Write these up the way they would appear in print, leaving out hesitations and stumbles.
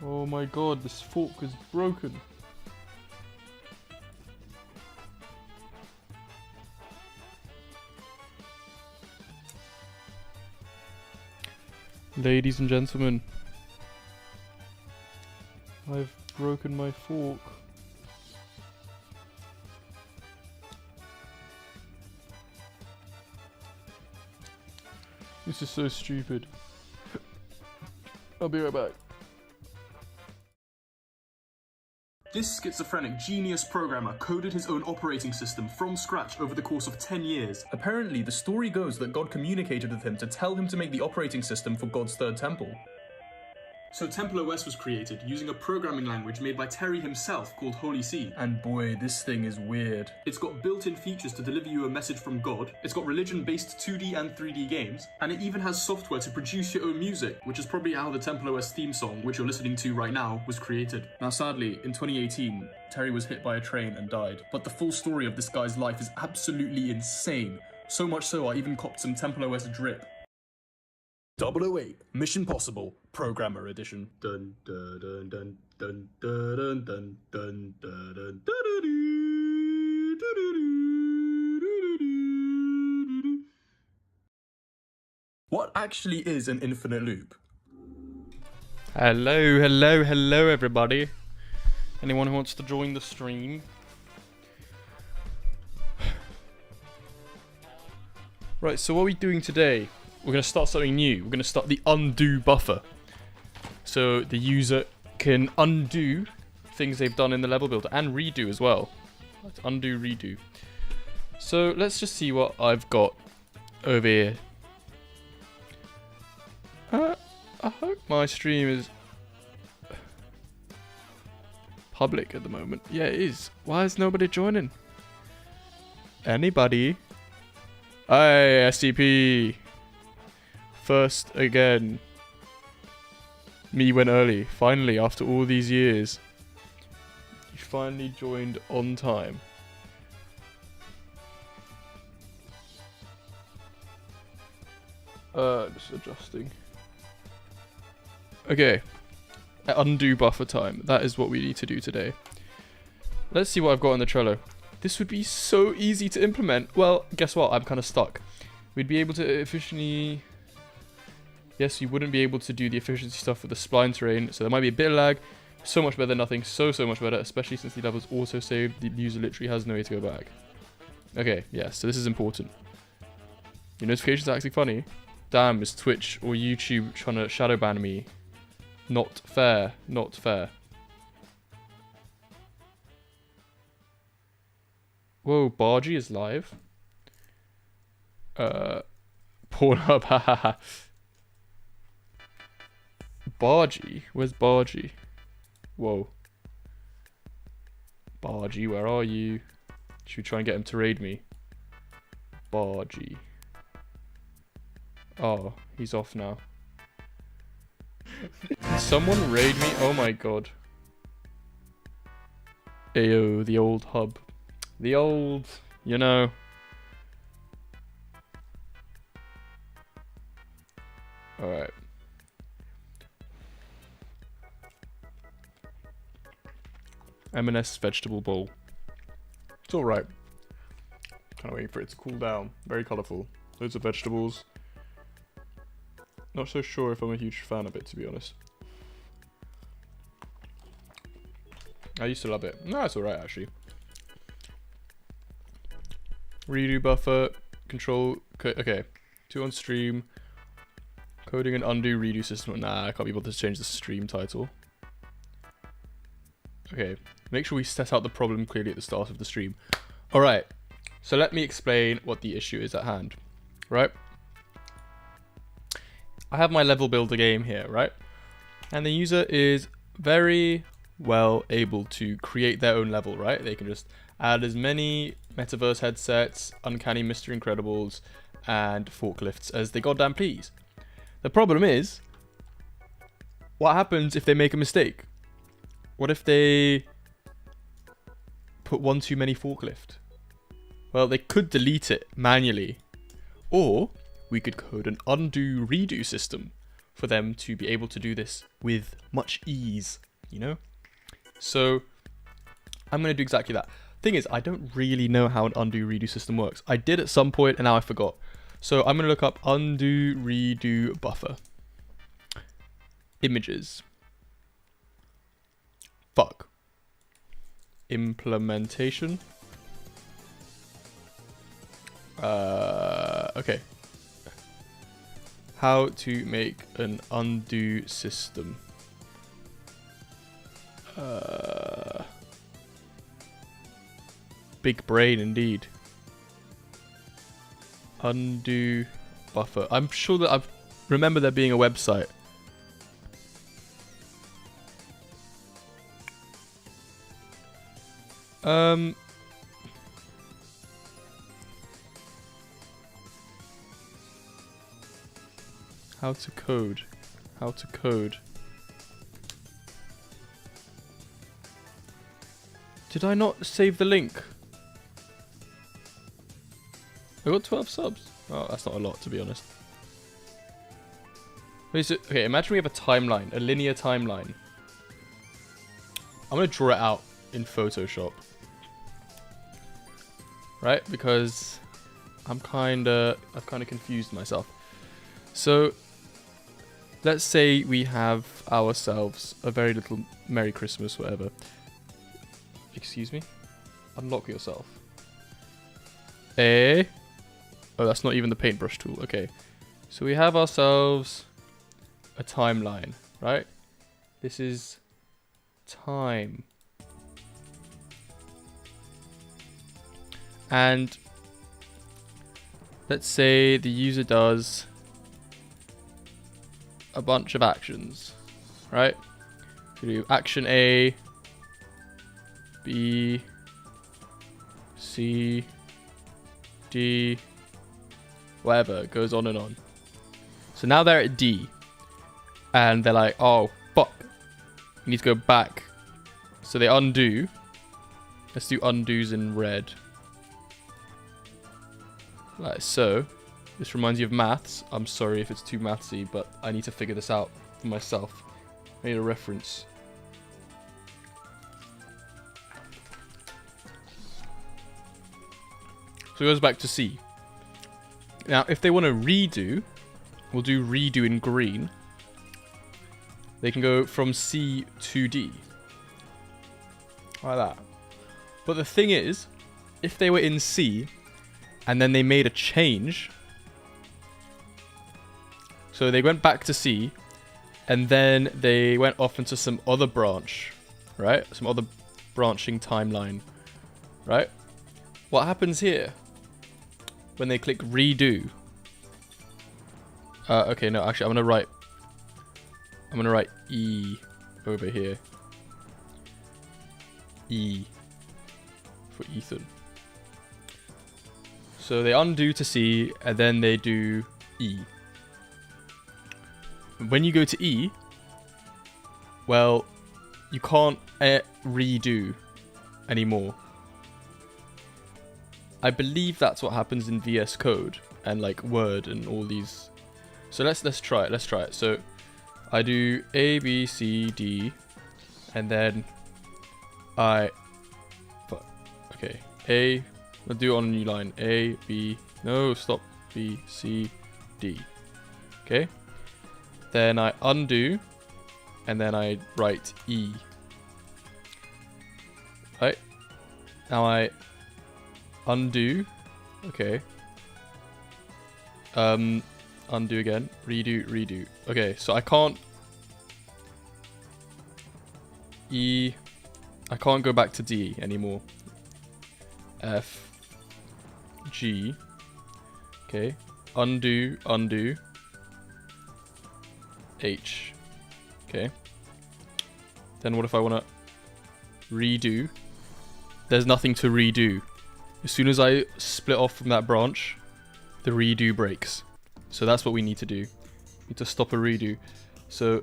Oh my god, this fork is broken. Ladies and gentlemen, I've broken my fork. This is so stupid. I'll be right back. This schizophrenic genius programmer coded his own operating system from scratch over the course of 10 years. Apparently, the story goes that God communicated with him to tell him to make the operating system for God's third temple. So Temple OS was created using a programming language made by Terry himself called Holy See. And boy, this thing is weird. It's got built-in features to deliver you a message from God, it's got religion-based 2D and 3D games, and it even has software to produce your own music, which is probably how the Temple OS theme song, which you're listening to right now, was created. Now sadly, in 2018, Terry was hit by a train and died. But the full story of this guy's life is absolutely insane. So much so I even copped some Temple OS drip. 008 Mission Possible Programmer Edition. Dun dun dun dun dun dun dun dun dun dun. What actually is an infinite loop? Hello everybody. Anyone who wants to join the stream? Right, so what are we doing today? We're going to start something new. We're going to start the undo buffer. So the user can undo things they've done in the level builder and redo as well. Let's undo, redo. So let's just see what I've got over here. I hope my stream is public at the moment. Yeah, it is. Why is nobody joining? Anybody? Hey, SCP. First again. Me went early. Finally, after all these years. You finally joined on time. Just adjusting. Okay. Undo buffer time. That is what we need to do today. Let's see what I've got on the Trello. This would be so easy to implement. Well, guess what? I'm kind of stuck. We'd be able to efficiently... Yes, you wouldn't be able to do the efficiency stuff with the spline terrain, so there might be a bit of lag. So much better than nothing. So much better, especially since the level's auto-saved. The user literally has no way to go back. Okay, yeah, so this is important. Your notifications are actually funny. Damn, is Twitch or YouTube trying to shadow ban me? Not fair. Not fair. Whoa, Bargy is live. Pornhub, hahaha. Bargy? Where's Bargy? Whoa. Bargy, where are you? Should we try and get him to raid me? Bargy. Oh, he's off now. Can someone raid me? Oh my god. Ayo, the old hub. The old, you know. Alright. M&S vegetable bowl. It's alright. Kind of waiting for it to cool down. Very colourful. Loads of vegetables. Not so sure if I'm a huge fan of it, to be honest. I used to love it. No, it's alright, actually. Redo buffer. Control. Okay. 2 on stream. Coding and undo redo system. Nah, I can't be bothered to change the stream title. Okay. Make sure we set out the problem clearly at the start of the stream. Alright. So let me explain what the issue is at hand. Right? I have my level builder game here, right? And the user is very well able to create their own level, right? They can just add as many metaverse headsets, uncanny Mr. Incredibles, and forklifts as they goddamn please. The problem is, what happens if they make a mistake? What if they put one too many forklift? Well, they could delete it manually. Or we could code an undo redo system for them to be able to do this with much ease, you know? So I'm going to do exactly that. Thing is, I don't really know how an undo redo system works. I did at some point and now I forgot. So I'm going to look up undo redo buffer. Images. Fuck. Implementation. Okay. How to make an undo system. Big brain indeed. Undo buffer. I'm sure that I remember there being a website. How to code. How to code. Did I not save the link? I got 12 subs. Oh, that's not a lot, to be honest. Okay, imagine we have a timeline, a linear timeline. I'm going to draw it out in Photoshop. Right? Because I've kind of confused myself. So, let's say we have ourselves a very little Merry Christmas, whatever. Excuse me? Unlock yourself. Oh, that's not even the paintbrush tool. Okay. So we have ourselves a timeline, right? This is time. And let's say the user does a bunch of actions, right? We do action A, B, C, D, whatever, it goes on and on. So now they're at D, and they're like, oh, fuck, we need to go back. So they undo. Let's do undos in red. Like so. This reminds you of maths. I'm sorry if it's too mathsy, but I need to figure this out for myself. I need a reference. So it goes back to C. Now, if they want to redo, we'll do redo in green. They can go from C to D. Like that. But the thing is, if they were in C, and then they made a change, so they went back to C, and then they went off into some other branch, right? Some other branching timeline, right? What happens here when they click redo? Okay, no, actually, I'm gonna write E over here. E for Ethan. So they undo to C, and then they do E. When you go to E, well, you can't redo anymore. I believe that's what happens in VS Code and like Word and all these. So let's try it. Let's try it. So I do A, B, C, D, and then okay, A. I'll do it on a new line. A, B. No, stop. B, C, D. Okay. Then I undo, and then I write E. Right. Now I undo. Okay. Undo again. Redo, redo. Okay, so I can't E. I can't go back to D anymore. F. G. Okay. Undo, undo. H. Okay. Then what if I want to redo? There's nothing to redo. As soon as I split off from that branch, the redo breaks. So that's what we need to do. We need to stop a redo. So,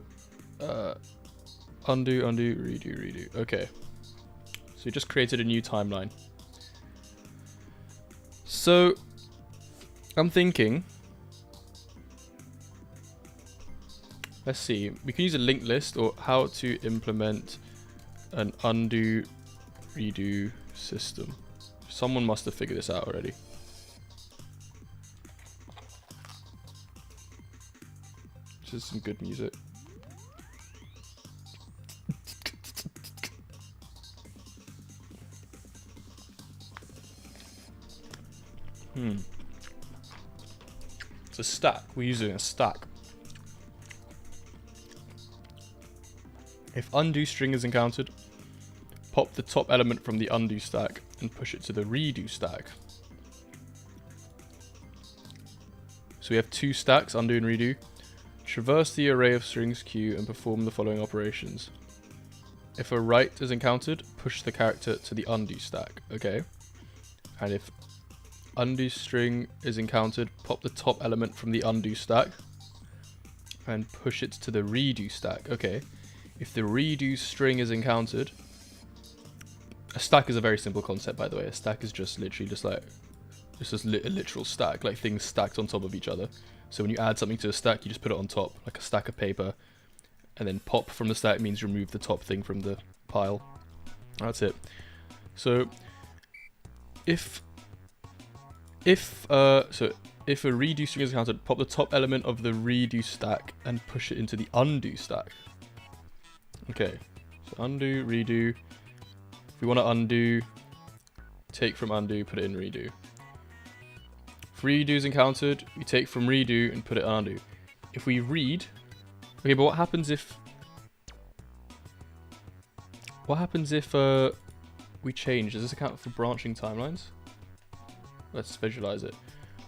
undo, undo, redo, redo. Okay. So we just created a new timeline. So, I'm thinking Let's see. We can use a linked list or how to implement an undo redo system. Someone must have figured this out already. This is some good music. It's a stack. We're using a stack. If undo string is encountered, pop the top element from the undo stack and push it to the redo stack. So we have two stacks, undo and redo. Traverse the array of strings queue and perform the following operations. If a write is encountered, push the character to the undo stack. Okay. And if undo string is encountered, pop the top element from the undo stack and push it to the redo stack. Okay. If the redo string is encountered, a stack is a very simple concept, by the way. A stack is just literally just like, it's just a literal stack, like things stacked on top of each other. So when you add something to a stack, you just put it on top, like a stack of paper, and then pop from the stack means remove the top thing from the pile. That's it. So if a redo string is encountered, pop the top element of the redo stack and push it into the undo stack. Okay, so undo, redo. If we want to undo, take from undo, put it in redo. If redo is encountered, we take from redo and put it in undo. If we read, okay, but what happens if we change? Does this account for branching timelines? Let's visualize it.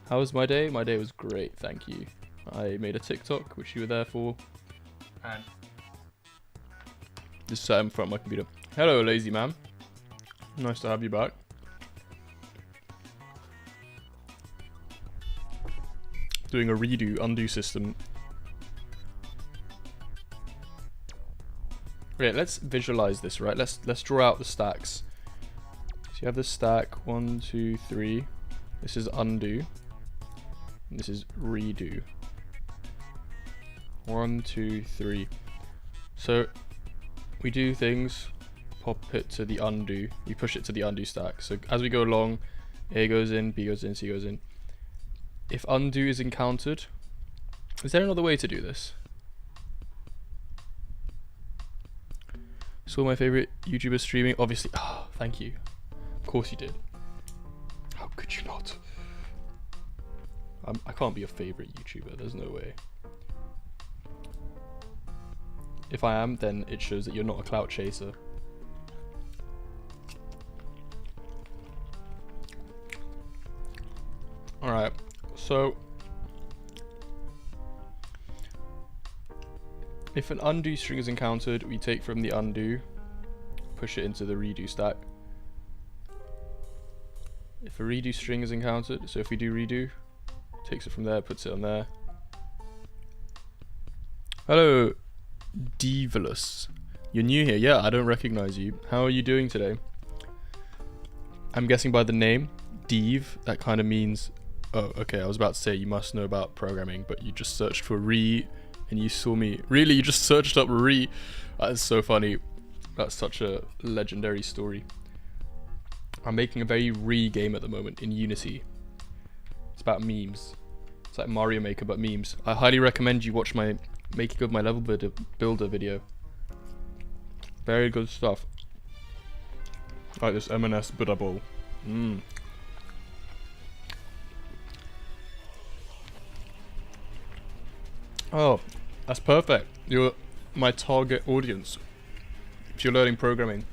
How was my day? My day was great, thank you. I made a TikTok, which you were there for, and just sat in front of my computer. Hello, lazy man. Nice to have you back. Doing a redo undo system. Right, let's visualize this, right? Let's draw out the stacks. So you have the stack 1, 2, 3. This is undo. And this is redo. 1, 2, 3. So we do things, pop it to the undo. We push it to the undo stack. So as we go along, A goes in, B goes in, C goes in. If undo is encountered, is there another way to do this? Saw my favorite YouTuber streaming, obviously. Oh, thank you. Of course you did. How could you not? I can't be your favorite YouTuber, there's no way. If I am, then it shows that you're not a clout chaser. Alright, so if an undo string is encountered, we take from the undo, push it into the redo stack. If a redo string is encountered, so if we do redo, takes it from there, puts it on there. Hello, devlog. You're new here. Yeah, I don't recognize you. How are you doing today? I'm guessing by the name, Dev, that kind of means... Oh, okay, I was about to say you must know about programming, but you just searched for re and you saw me. Really? You just searched up re? That is so funny. That's such a legendary story. I'm making a very re game at the moment in Unity. It's about memes. It's like Mario Maker, but memes. I highly recommend you watch my making of my level builder video. Very good stuff. I like this M&S Buddha bowl. Oh, that's perfect. You're my target audience. If you're learning programming.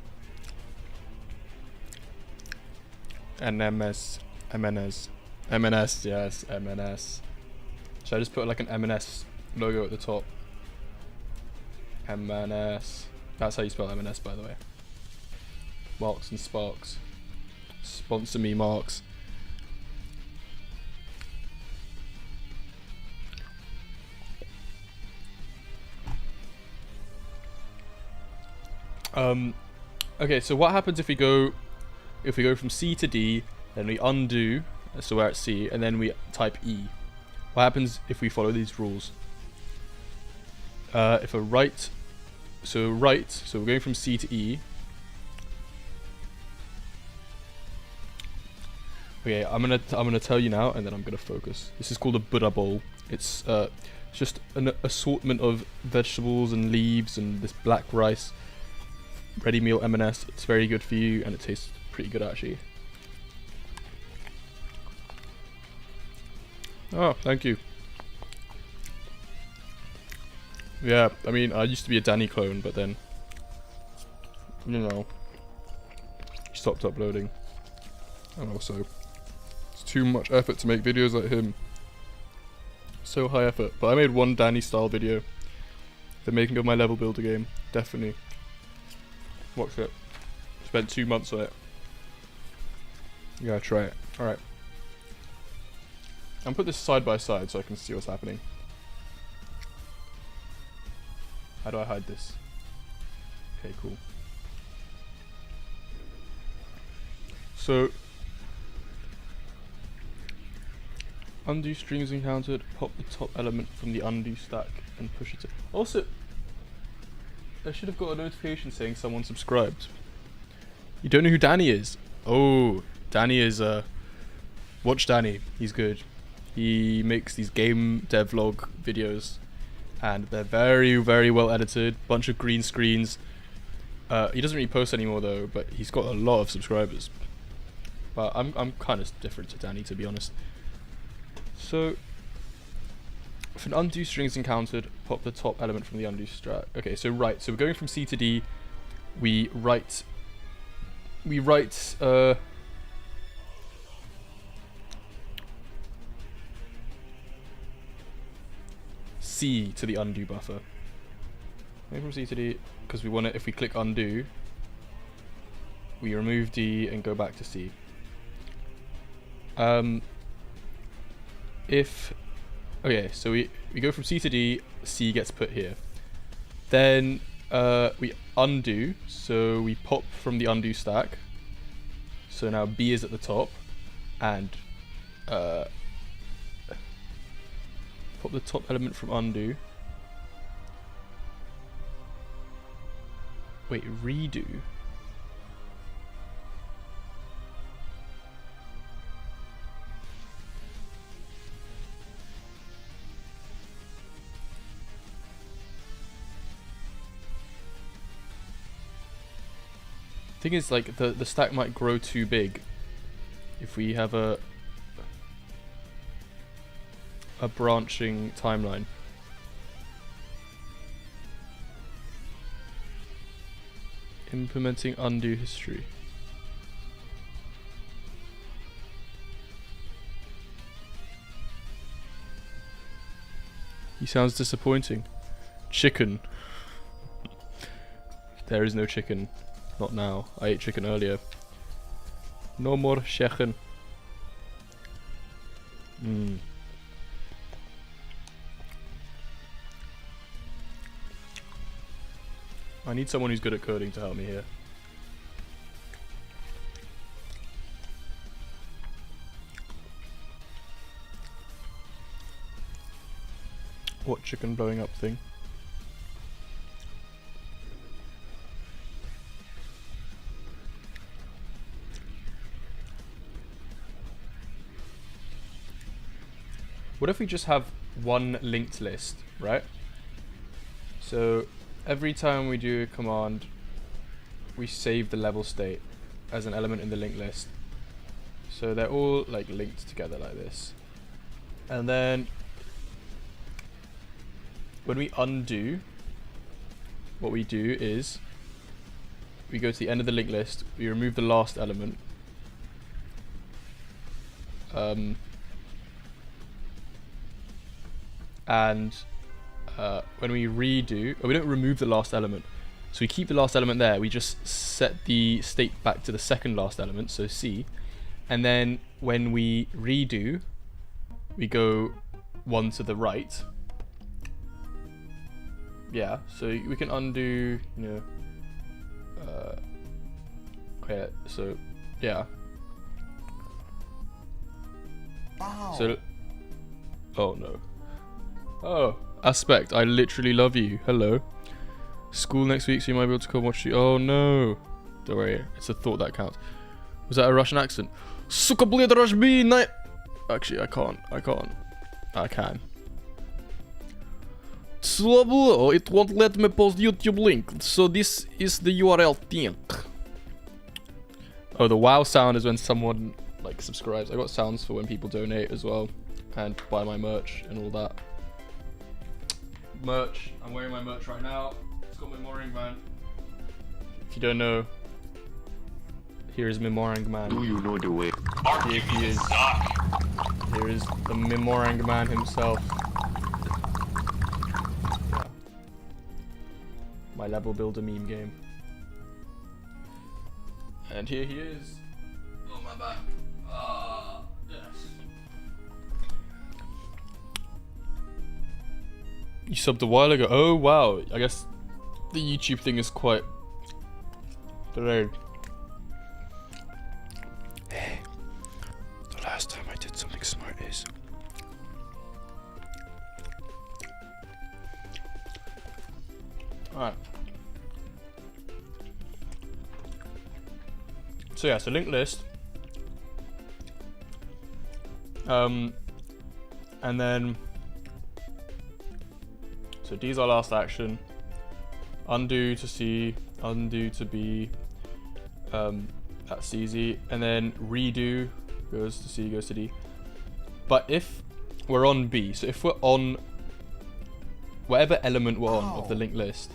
M&S, yes, M&S. Should I just put like an M&S logo at the top? M&S. That's how you spell M&S, by the way. Marks and Sparks. Sponsor me, Marks. Okay, so what happens if we go from C to D, then we undo, so we're at C, and then we type E? What happens if we follow these rules? if a right, so we're going from C to E. Okay, I'm gonna tell you now, and then I'm gonna focus. This is called a Buddha bowl. It's just an assortment of vegetables and leaves and this black rice, ready meal M&S. It's very good for you, and it tastes pretty good actually. Oh, thank you. Yeah, I mean, I used to be a Danny clone, but then, you know, he stopped uploading. And also, it's too much effort to make videos like him. So high effort. But I made one Danny style video. The making of my level builder game. Definitely. Watch it. Spent 2 months on it. You gotta try it. Alright. I'm put this side by side so I can see what's happening. How do I hide this? Okay, cool. So, undo strings encountered, pop the top element from the undo stack and push it to... Also, I should have got a notification saying someone subscribed. You don't know who Danny is? Oh, Danny is, watch Danny, he's good. He makes these game devlog videos, and they're very, very well edited, bunch of green screens. He doesn't really post anymore though, but he's got a lot of subscribers. But I'm kind of different to Danny, to be honest. So, if an undo string is encountered, pop the top element from the undo strat. Okay, so right, so we're going from C to D. We write C to the undo buffer. Going from C to D, because we want it, if we click undo, we remove D and go back to C. Okay, so we go from C to D, C gets put here. Then we undo, so we pop from the undo stack. So now B is at the top, and pop the top element from undo. Wait, redo? Thing is, like, the stack might grow too big if we have a branching timeline. Implementing undo history. He sounds disappointing. Chicken. There is no chicken. Not now. I ate chicken earlier. No more chicken. I need someone who's good at coding to help me here. What chicken blowing up thing? What if we just have one linked list, right? So every time we do a command, we save the level state as an element in the linked list. So they're all like linked together like this. And then when we undo, what we do is we go to the end of the linked list, we remove the last element. And when we redo, we don't remove the last element, so we keep the last element there, we just set the state back to the second last element, so C, and then when we redo, we go one to the right. Yeah, so we can undo, you know, okay, so yeah. Wow. So, oh no. Oh, Aspect, I literally love you. Hello. School next week, so you might be able to come watch you. Oh no. Don't worry, it's a thought that counts. Was that a Russian accent? Suka bled rajbi night. Actually, I can't. I can. Slabo, it won't let me post YouTube link. So this is the URL thing. Oh, the wow sound is when someone like subscribes. I got sounds for when people donate as well and buy my merch and all that. Merch. I'm wearing my merch right now. It's got Memorang Man. If you don't know, here is Memorang Man. Do you know the way? Here he is. Here is the Memorang Man himself. Yeah. My level builder meme game. And here he is. Oh, my back. Ah, yes. You subbed a while ago. Oh, wow. I guess the YouTube thing is quite delayed. Hey, the last time I did something smart is... Alright. So yeah, so linked list. And then... So D's our last action. Undo to C, undo to B. That's easy. And then redo goes to C, goes to D. But if we're on B, so if we're on whatever element we're on of the linked list.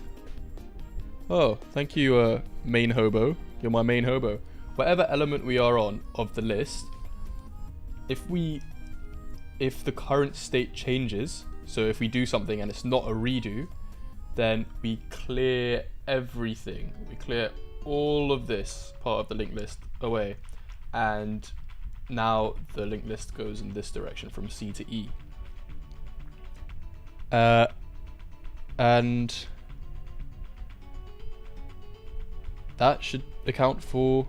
Oh, thank you, main hobo. You're my main hobo. Whatever element we are on of the list, if the current state changes, so if we do something and it's not a redo, then we clear everything. We clear all of this part of the linked list away, and now the linked list goes in this direction from C to E. And that should account for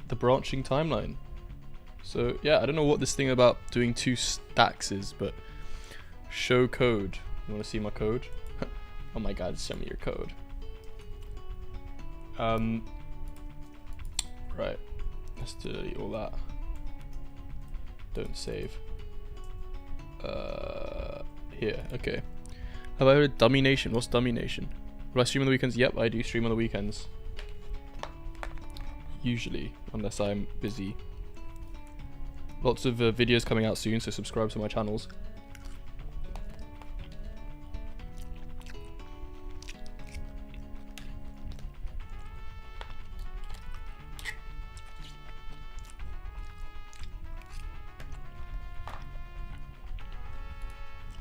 the branching timeline. So yeah, I don't know what this thing about doing 2 stacks is, but show code. You want to see my code? Oh my god, send me your code. Right, let's delete all that. Don't save. Here, okay. Have I heard of Dummy Nation? What's Dummy Nation? Will I stream on the weekends? Yep, I do stream on the weekends. Usually, unless I'm busy. Lots of videos coming out soon, so subscribe to my channels.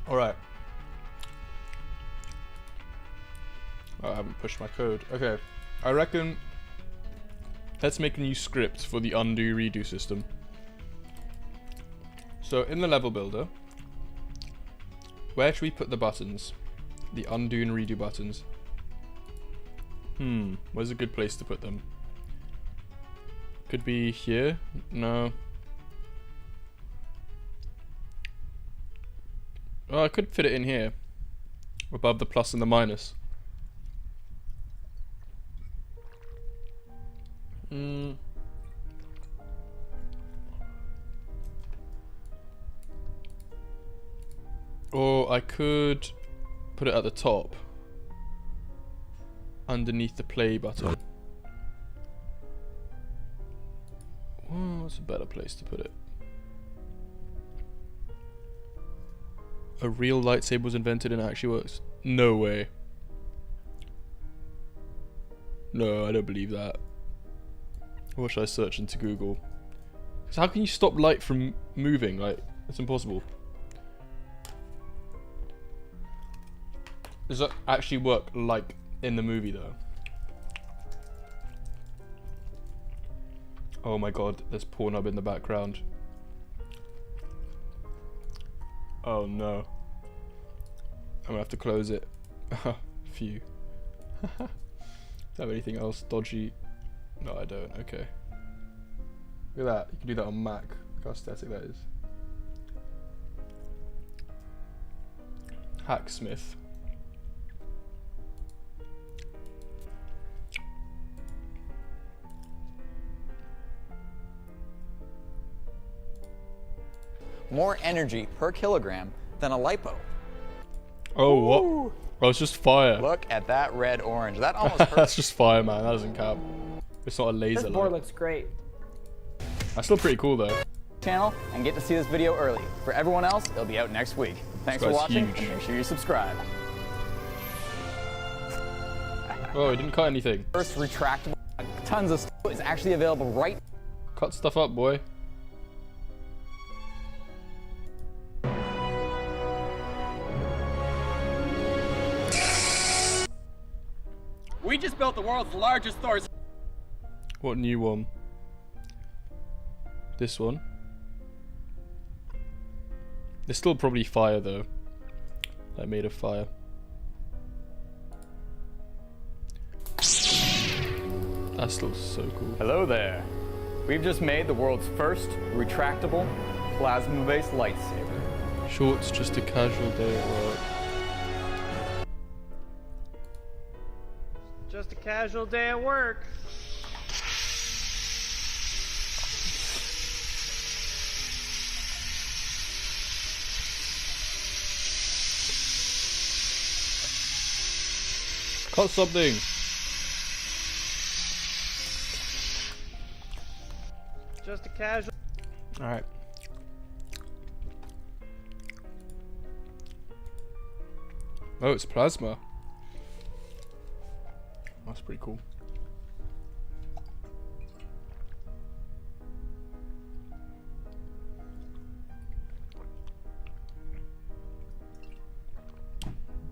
Alright. Oh, I haven't pushed my code. Okay. I reckon let's make a new script for the undo redo system. So in the level builder, where should we put the buttons? The undo and redo buttons. Where's a good place to put them? Could be here? No. Oh, I could fit it in here. Above the plus and the minus. Or I could put it at the top. Underneath the play button. What's a better place to put it? A real lightsaber was invented and actually works. No way. No, I don't believe that. What should I search into Google? Because how can you stop light from moving? Like, it's impossible. Does that actually work like in the movie though? Oh my god, there's Pornhub in the background. Oh no. I'm gonna have to close it. Phew. Do I have anything else dodgy? No, I don't. Okay. Look at that. You can do that on Mac. Look how aesthetic that is. Hacksmith. More energy per kilogram than a lipo. Oh, what? Oh, it's just fire. Look at that red orange. That almost hurts. That's just fire, man. That doesn't count. It's not a laser This board light. looks great. That's still pretty cool, though. Channel and get to see this video early. For everyone else, it'll be out next week. Thanks for guy's watching, huge. and make sure you subscribe. Oh, it didn't cut anything. First retractable, tons of stuff is actually available right. Cut stuff up, boy. We just built the world's largest stores. What new one? This one. There's still probably fire, though. Like made of fire. That's still so cool. Hello there. We've just made the world's first retractable plasma-based lightsaber. Shorts, just a casual day at work. Just a casual day at work. Cut something. Just a casual. All right. Oh, it's plasma. That's pretty cool.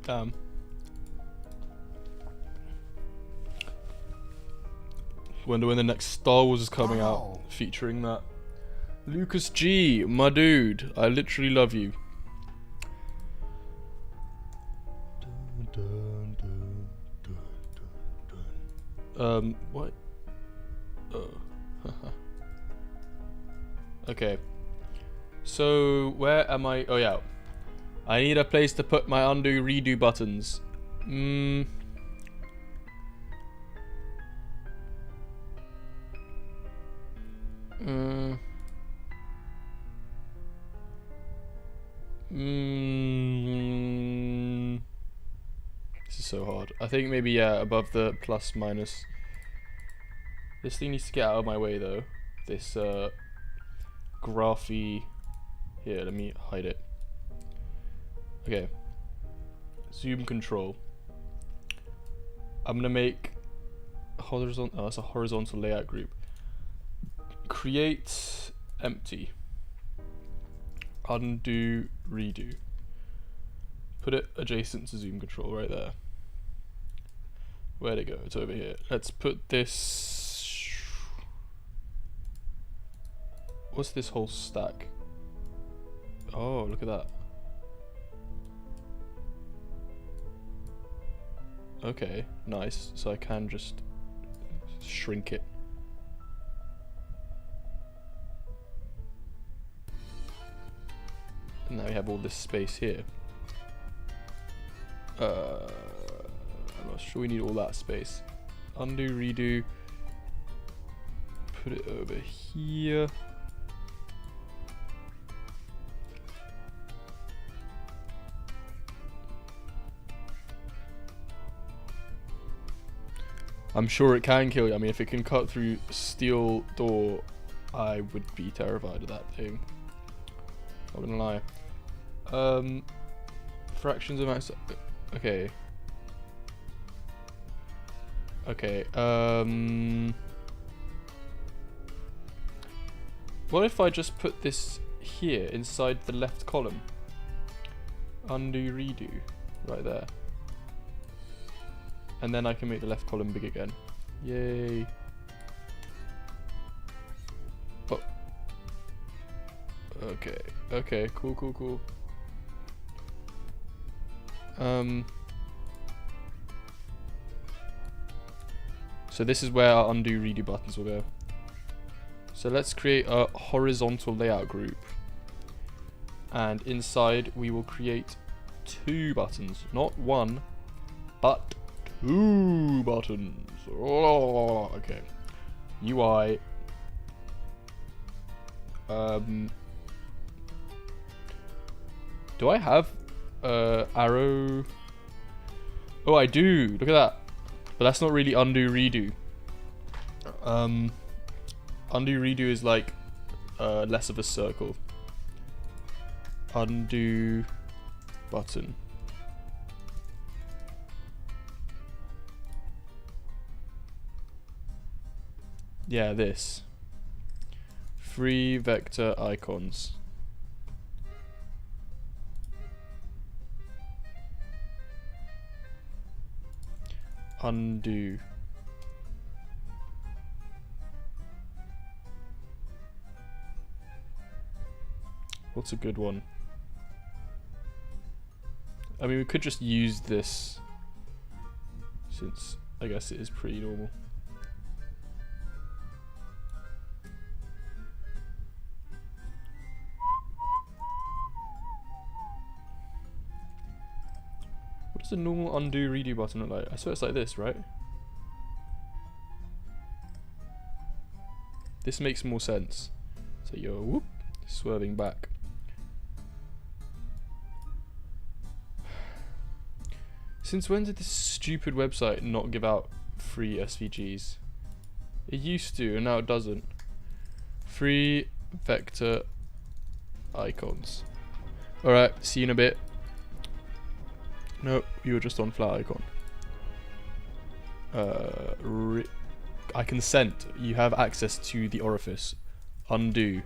Damn. Wonder when the next Star Wars is coming out, featuring that. Lucas G, my dude, I literally love you. What? Oh. Okay. So, where am I? Oh, yeah. I need a place to put my undo, redo buttons. This is so hard. I think maybe, yeah, above the plus minus. This thing needs to get out of my way, though. This, graphy... Here, let me hide it. Okay. Zoom control. I'm gonna make horizontal... Oh, that's a horizontal layout group. Create empty. Undo, redo. Put it adjacent to zoom control right there. Where'd it go? It's over here. Let's put this... What's this whole stack? Oh, look at that. Okay, nice. So I can just shrink it. And now we have all this space here. I'm not sure we need all that space. Undo, redo. Put it over here. I'm sure it can kill you. I mean, if it can cut through steel door, I would be terrified of that thing. Not gonna lie. Fractions of max. Okay. Okay. What if I just put this here inside the left column? Undo, redo, right there. And then I can make the left column big again. Yay. Oh. Okay. Okay, cool, cool, cool. So this is where our undo, redo buttons will go. So let's create a horizontal layout group. And inside we will create 2 buttons. Not 1, but 2 buttons. Oh, okay. UI. Do I have arrow? Oh, I do. Look at that. But that's not really undo redo. Undo redo is like less of a circle. Undo button. Yeah, this. Free vector icons. Undo. What's a good one? I mean, we could just use this, since I guess it is pretty normal. What does a normal undo redo button look like? I swear it's like this, right? This makes more sense. So you're whoop, swerving back. Since when did this stupid website not give out free SVGs? It used to, and now it doesn't. Free vector icons. Alright, see you in a bit. No, you were just on flat icon. I consent. You have access to the orifice. Undo.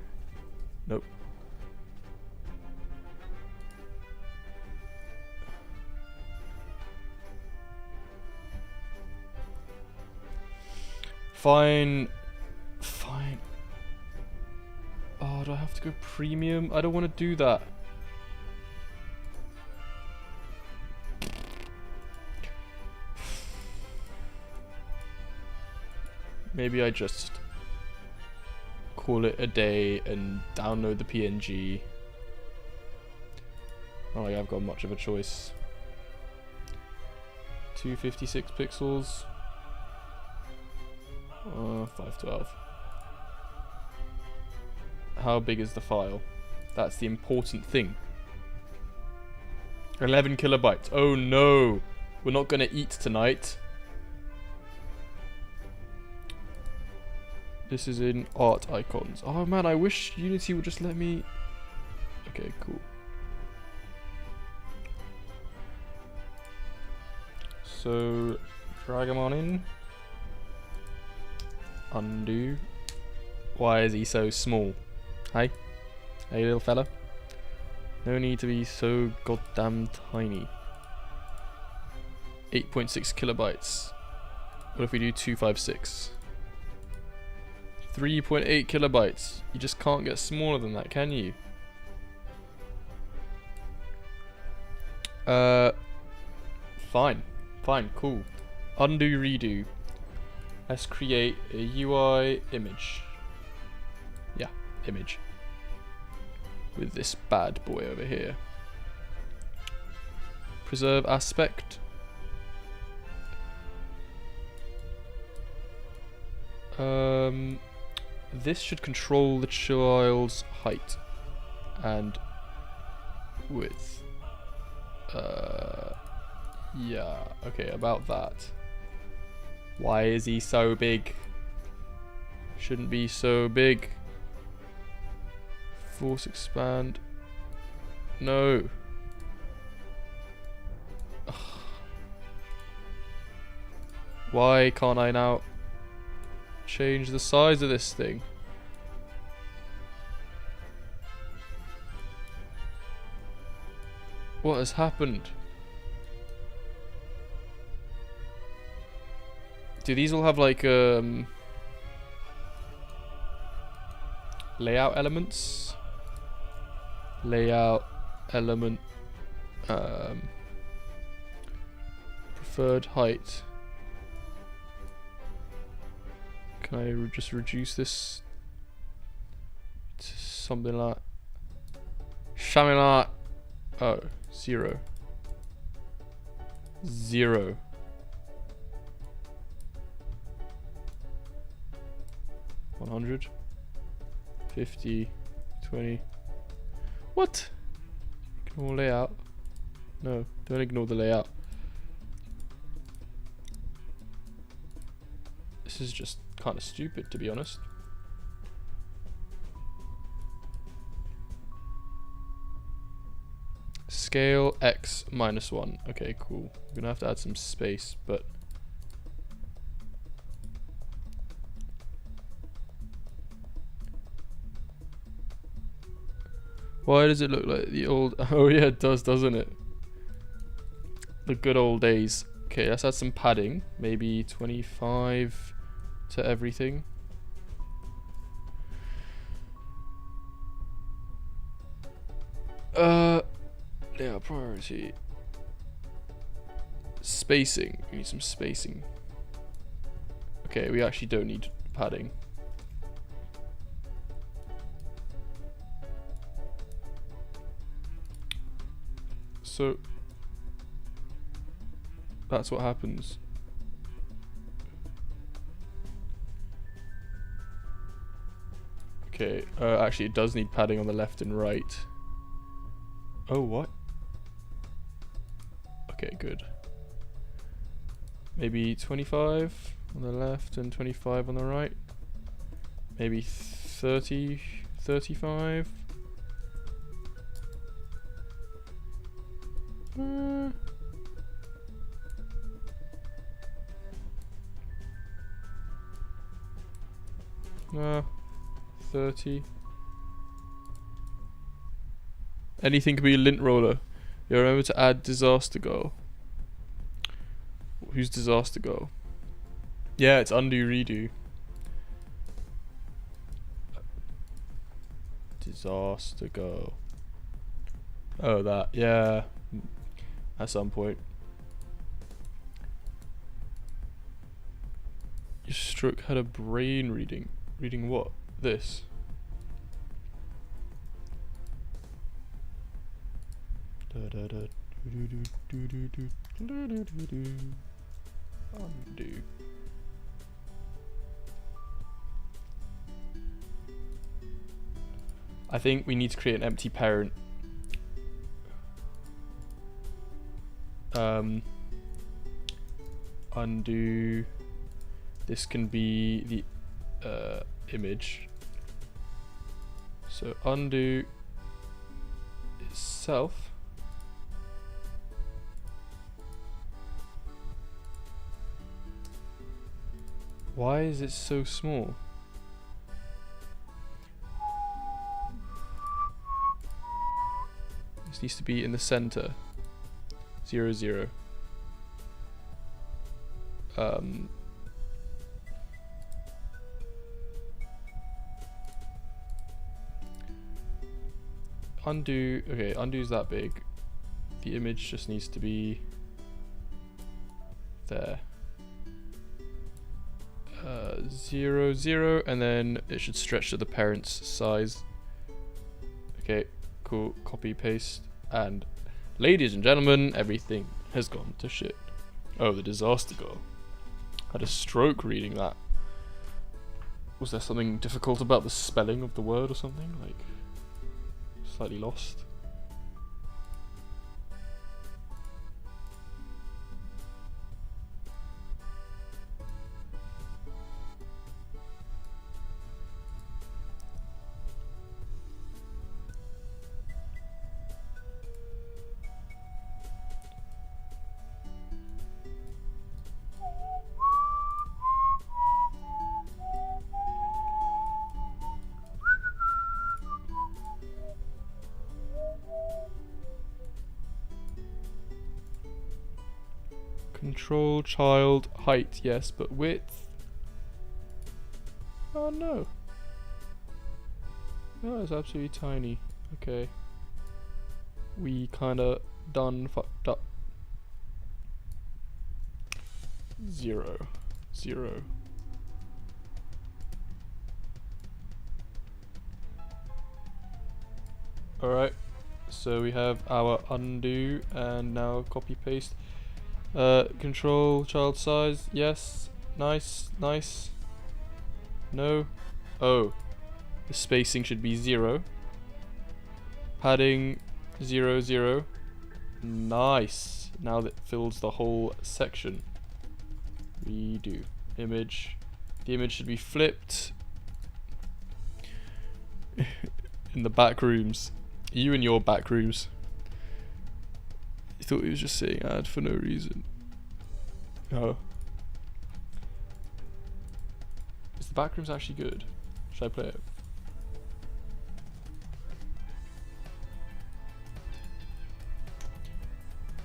Nope. Fine. Fine. Oh, do I have to go premium? I don't want to do that. Maybe I just call it a day and download the PNG. Not like I've got much of a choice. 256 pixels. 512. How big is the file? That's the important thing. 11 kilobytes. Oh no! We're not gonna eat tonight. This is in art icons. Oh man, I wish Unity would just let me... Okay, cool. So, drag him on in. Undo. Why is he so small? Hi? Hey little fella. No need to be so goddamn tiny. 8.6 kilobytes. What if we do 256? 3.8 kilobytes. You just can't get smaller than that, can you? Fine. Fine, cool. Undo, redo. Let's create a UI image. Yeah, image. With this bad boy over here. Preserve aspect. This should control the child's height and width. Yeah, okay, about that. Why is he so big? Shouldn't be so big. Force expand. No. Ugh. Why can't I now change the size of this thing? What has happened? Do these all have like layout elements? Layout element preferred height. Can I just reduce this to something like oh, 0. 0. $100, 50, 20. What? Ignore layout. No, don't ignore the layout. This is just kind of stupid, to be honest. Scale X -1. Okay, cool. We're gonna have to add some space, but why does it look like the old... Oh yeah, it does, doesn't it? The good old days. Okay, let's add some padding. Maybe 25 to everything. Yeah, priority. Spacing. We need some spacing. Okay, we actually don't need padding. So that's what happens. Okay, actually it does need padding on the left and right. Oh, what? Okay, good. Maybe 25 on the left and 25 on the right. Maybe 30, 35. Uh, 30. Anything could be a lint roller. You remember to add disaster goal. Who's disaster goal? Yeah, it's undo redo. Disaster goal. Oh, that. Yeah. At some point. Your stroke had a brain reading. Reading what? This. Undo. I think we need to create an empty parent. Undo. This can be the image. So undo itself. Why is it so small? This needs to be in the center. 0, 0. Undo. Okay, undo's that big. The image just needs to be there. 0, 0, and then it should stretch to the parent's size. Okay, cool. Copy, paste, and ladies and gentlemen, everything has gone to shit. Oh, the disaster goal. I had a stroke reading that. Was there something difficult about the spelling of the word or something? Like, slightly lost. Control child height, yes, but width. Oh no. Oh, it's absolutely tiny. Okay. We kinda done fucked up. 0, 0. Alright, so we have our undo and now copy paste. Control child size. Yes. Nice. Nice. No. Oh. The spacing should be 0. Padding 0, 0. Nice. Now that fills the whole section. Redo. Image. The image should be flipped. In the back rooms. You and your back rooms. You thought he was just saying ad for no reason. Oh. Is the back rooms actually good? Should I play it?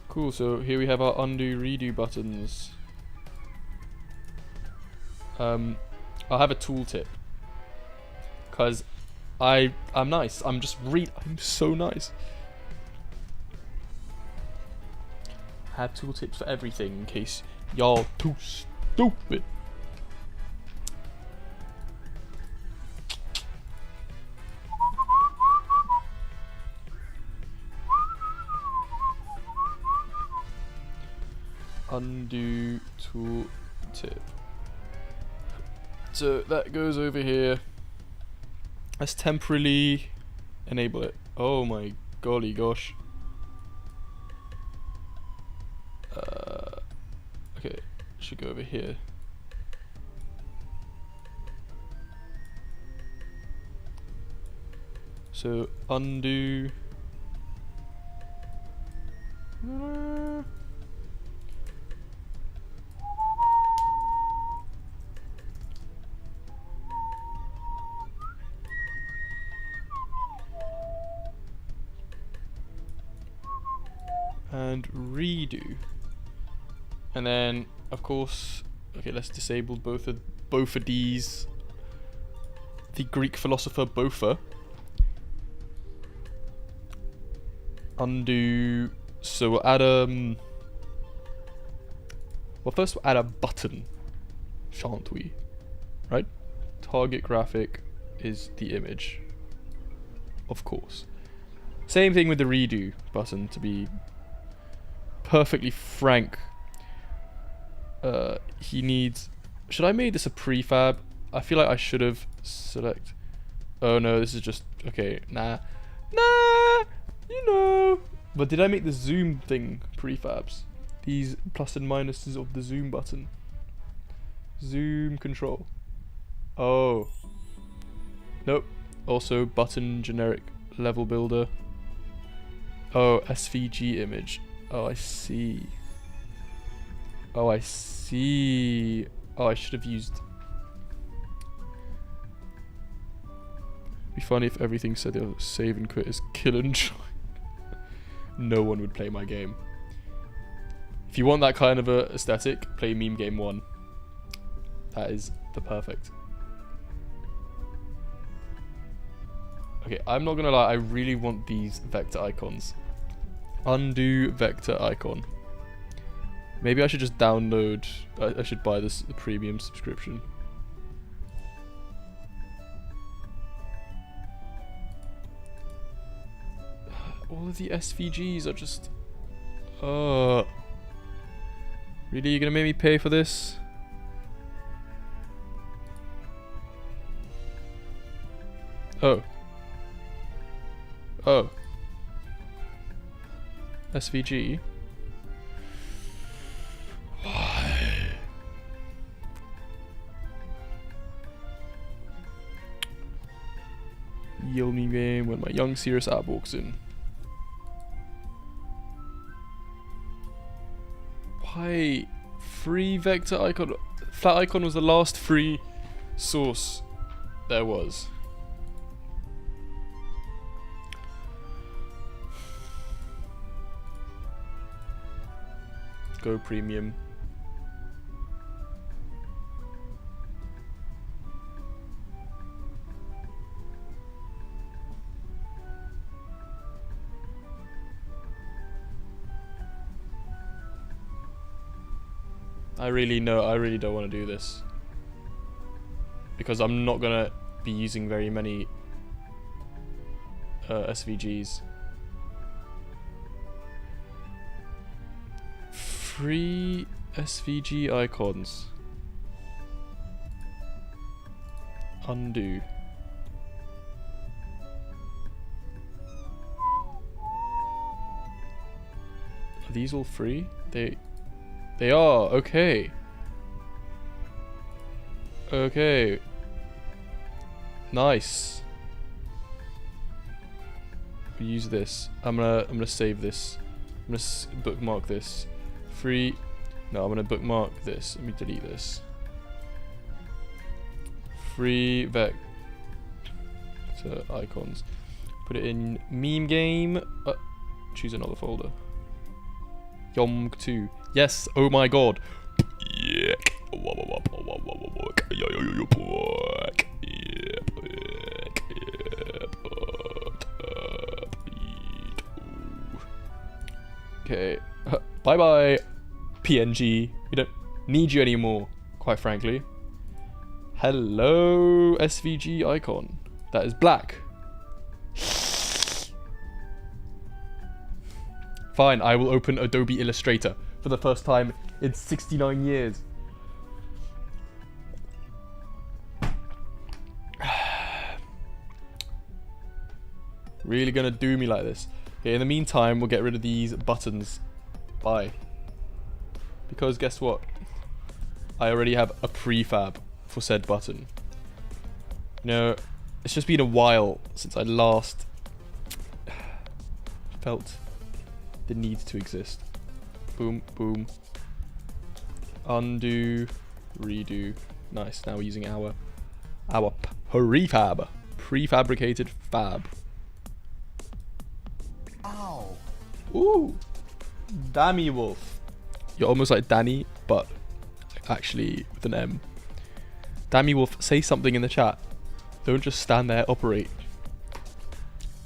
Cool, so here we have our undo redo buttons. I'll have a tooltip. Cause I'm nice. I'm so nice. I have tooltips for everything in case y'all too stupid. Undo tooltip. So that goes over here. Let's temporarily enable it. Oh my golly gosh. Okay, should go over here. So undo. And redo. And then of course, okay, let's disable both of these. The Greek philosopher Bofa. Undo. So we'll add well, first we'll add a button, shan't we? Right? Target graphic is the image, of course. Same thing with the redo button, to be perfectly frank. He needs. Should I make this a prefab? I feel like I should have select. Oh no, this is just okay. Nah, you know. But did I make the zoom thing prefabs? These plus and minuses of the zoom button. Zoom control. Oh. Nope. Also button generic level builder. Oh, SVG image. Oh, I see. Oh, I see. Oh, I should have used. It'd be funny if everything said they'll save and quit as kill and join. No one would play my game. If you want that kind of a aesthetic, play Meme Game 1. That is the perfect. Okay, I'm not gonna lie, I really want these vector icons. Undo vector icon. Maybe I should just download. I should buy the premium subscription. All of the SVGs are just. Really, you're gonna make me pay for this? Oh. Oh. SVG. Why? Yield me game when my young serious app walks in. Why? Free vector icon. Flat icon was the last free source there was. Go premium. I really don't want to do this because I'm not gonna be using very many SVGs. Free SVG icons. Undo. Are these all free? They are. Okay. Okay. Nice. We use this. I'm gonna save this. I'm gonna bookmark this. Free. No, I'm gonna bookmark this. Let me delete this. Free vector icons. Put it in meme game. Choose another folder. Yomg 2. Yes. Oh my god. Yeah. Okay. Bye bye, PNG. We don't need you anymore, quite frankly. Hello, SVG icon. That is black. Fine, I will open Adobe Illustrator for the first time in 69 years. Really gonna do me like this. Okay, in the meantime, we'll get rid of these buttons. Bye. Because guess what? I already have a prefab for said button. You know, it's just been a while since I last felt the need to exist. Boom, boom. Undo, redo. Nice. Now we're using our prefab, prefabricated fab. Ow. Ooh, Dammy Wolf. You're almost like Danny, but actually with an M. Dammy Wolf, say something in the chat. Don't just stand there, operate.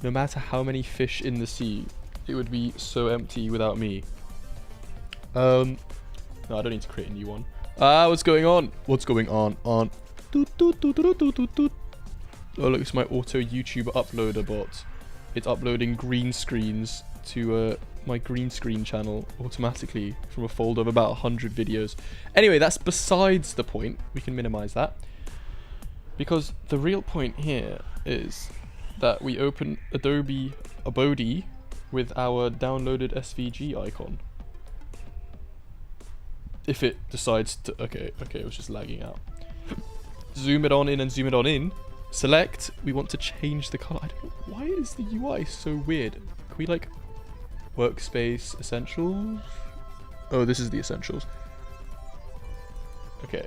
No matter how many fish in the sea, it would be so empty without me. No, I don't need to create a new one. What's going on? What's going on? Doot, doot, doot, doot, doot, doot, doot. Oh, look, it's my auto YouTube uploader bot. It's uploading green screens to my green screen channel automatically from a folder of about 100 videos. Anyway, that's besides the point. We can minimize that. Because the real point here is that we open Adobe with our downloaded SVG icon. If it decides to... Okay, it was just lagging out. Zoom it on in and zoom it on in. Select. We want to change the color. I don't know. Why is the UI so weird? Can we like... Workspace essentials? Oh, this is the essentials. Okay.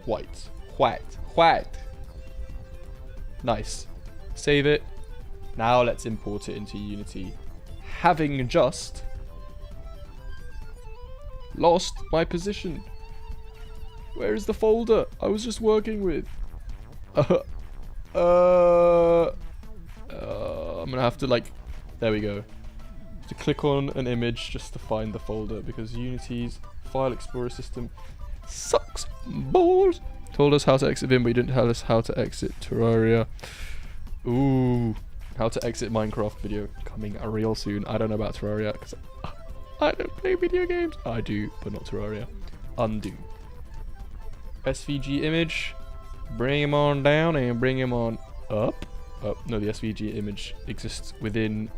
White. Nice. Save it. Now let's import it into Unity. Having just lost my position. Where is the folder I was just working with? I'm gonna have to like... There we go. To click on an image just to find the folder because Unity's file explorer system sucks balls. Told us how to exit Vim, but you didn't tell us how to exit Terraria. Ooh, how to exit Minecraft video coming real soon. I don't know about Terraria because I don't play video games. I do, but not Terraria. Undo. SVG image. Bring him on down and bring him on up. No, the SVG image exists within...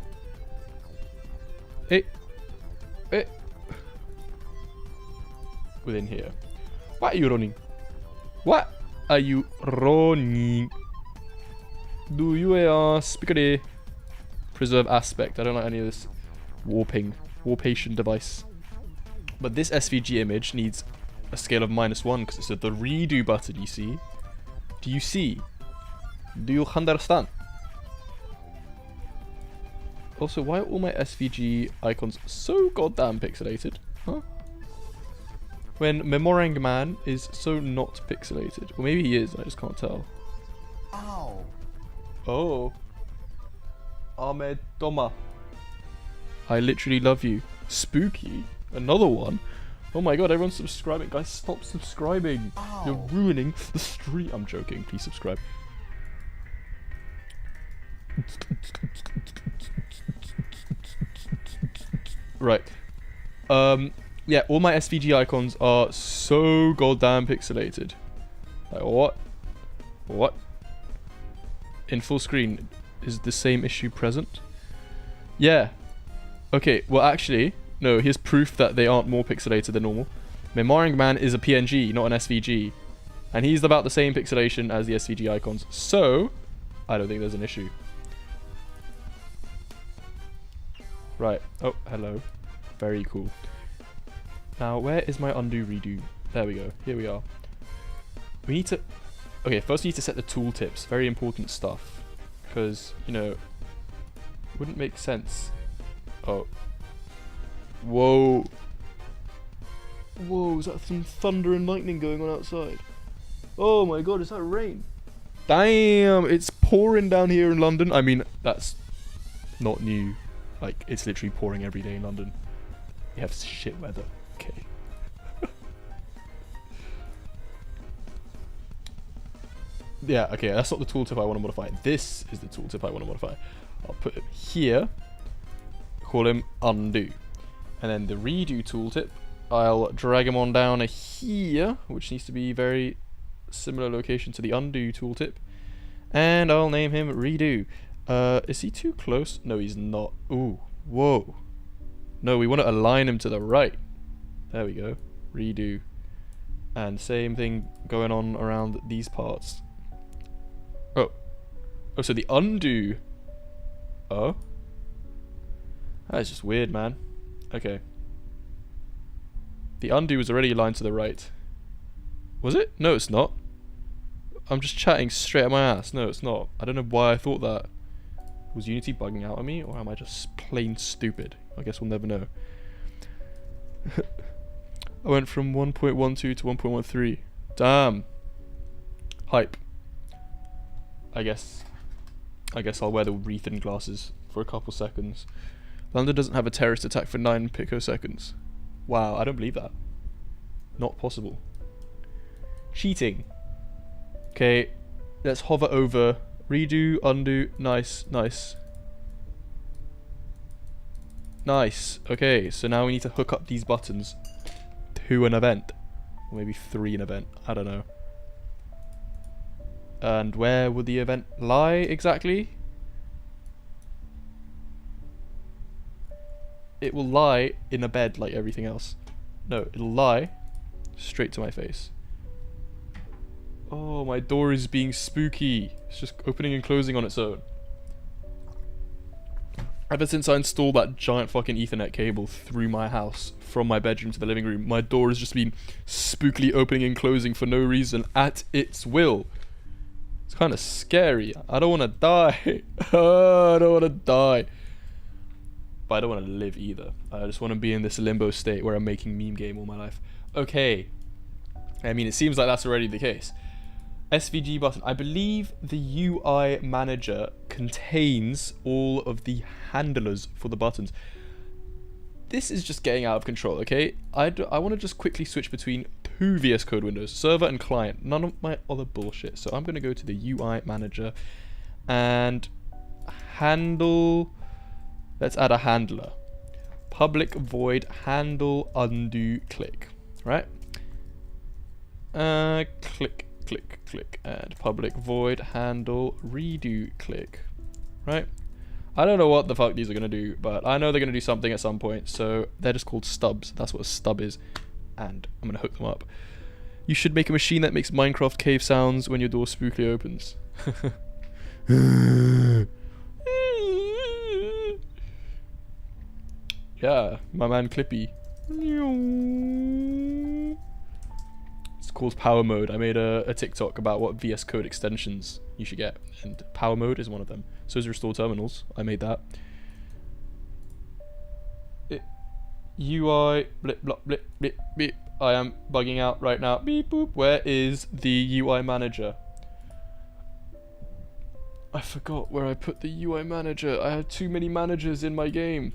Within here. What are you running? What are you running? Do you speak preserve aspect? I don't like any of this warpation device. But this SVG image needs a scale of -1 because it's the redo button, you see? Do you see? Do you understand? Also, why are all my SVG icons so goddamn pixelated? Huh? When Memorang Man is so not pixelated. Or maybe he is, I just can't tell. Ow. Oh. Ahmed Doma. I literally love you. Spooky. Another one. Oh my god, everyone's subscribing. Guys, stop subscribing. Ow. You're ruining the stream. I'm joking. Please subscribe. Right. Yeah, all my SVG icons are so goddamn pixelated. Like, what? What? In full screen, is the same issue present? Yeah. Okay, well actually, no, here's proof that they aren't more pixelated than normal. Memoring Man is a PNG, not an SVG. And he's about the same pixelation as the SVG icons. So, I don't think there's an issue. Right. Oh, hello. Very cool. Now, where is my undo redo? There we go. Here we are. We need to... Okay, first we need to set the tooltips. Very important stuff. Because, you know, wouldn't make sense. Oh. Whoa. Whoa, is that some thunder and lightning going on outside? Oh my god, is that rain? Damn, it's pouring down here in London. I mean, that's not new. Like, it's literally pouring every day in London. We have shit weather. Okay. Yeah, okay, that's not the tooltip I want to modify. This is the tooltip I want to modify. I'll put it here. Call him undo. And then the redo tooltip, I'll drag him on down here, which needs to be very similar location to the undo tooltip. And I'll name him redo. Is he too close? No, he's not. Ooh, whoa. No, we want to align him to the right. There we go. Redo. And same thing going on around these parts. Oh. Oh, so the undo. Oh. That's just weird, man. Okay. The undo was already aligned to the right. Was it? No, it's not. I'm just chatting straight at my ass. No, it's not. I don't know why I thought that. Was Unity bugging out at me, or am I just plain stupid? I guess we'll never know. I went from 1.12 to 1.13. Damn. Hype. I guess I'll wear the Rethan glasses for a couple seconds. London doesn't have a terrorist attack for 9 picoseconds. Wow, I don't believe that. Not possible. Cheating. Okay, let's hover over. Redo, undo, nice, nice. Nice. Okay, so now we need to hook up these buttons to an event. Or maybe 3 an event. I don't know. And where would the event lie exactly? It will lie in a bed like everything else. No, it'll lie straight to my face. Oh, my door is being spooky. It's just opening and closing on its own. Ever since I installed that giant fucking Ethernet cable through my house from my bedroom to the living room, my door has just been spookily opening and closing for no reason at its will. It's kind of scary. I don't want to die. I don't want to die. But I don't want to live either. I just want to be in this limbo state where I'm making meme game all my life. Okay. I mean, it seems like that's already the case. SVG button. I believe the UI manager contains all of the handlers for the buttons. This is just getting out of control, okay? I want to just quickly switch between 2 VS Code windows, server and client. None of my other bullshit. So I'm going to go to the UI manager and handle. Let's add a handler. Public void handle undo click. Right? Click. Click, click, and public void handle redo click. Right? I don't know what the fuck these are gonna do, but I know they're gonna do something at some point, so they're just called stubs. That's what a stub is, and I'm gonna hook them up. You should make a machine that makes Minecraft cave sounds when your door spookily opens. Yeah, my man Clippy. It's called Power Mode. I made a TikTok about what VS Code extensions you should get, and Power Mode is one of them. So is Restore Terminals. I made that. UI blip blop blip blip beep. I am bugging out right now. Beep boop. Where is the UI manager? I forgot where I put the UI manager. I have too many managers in my game.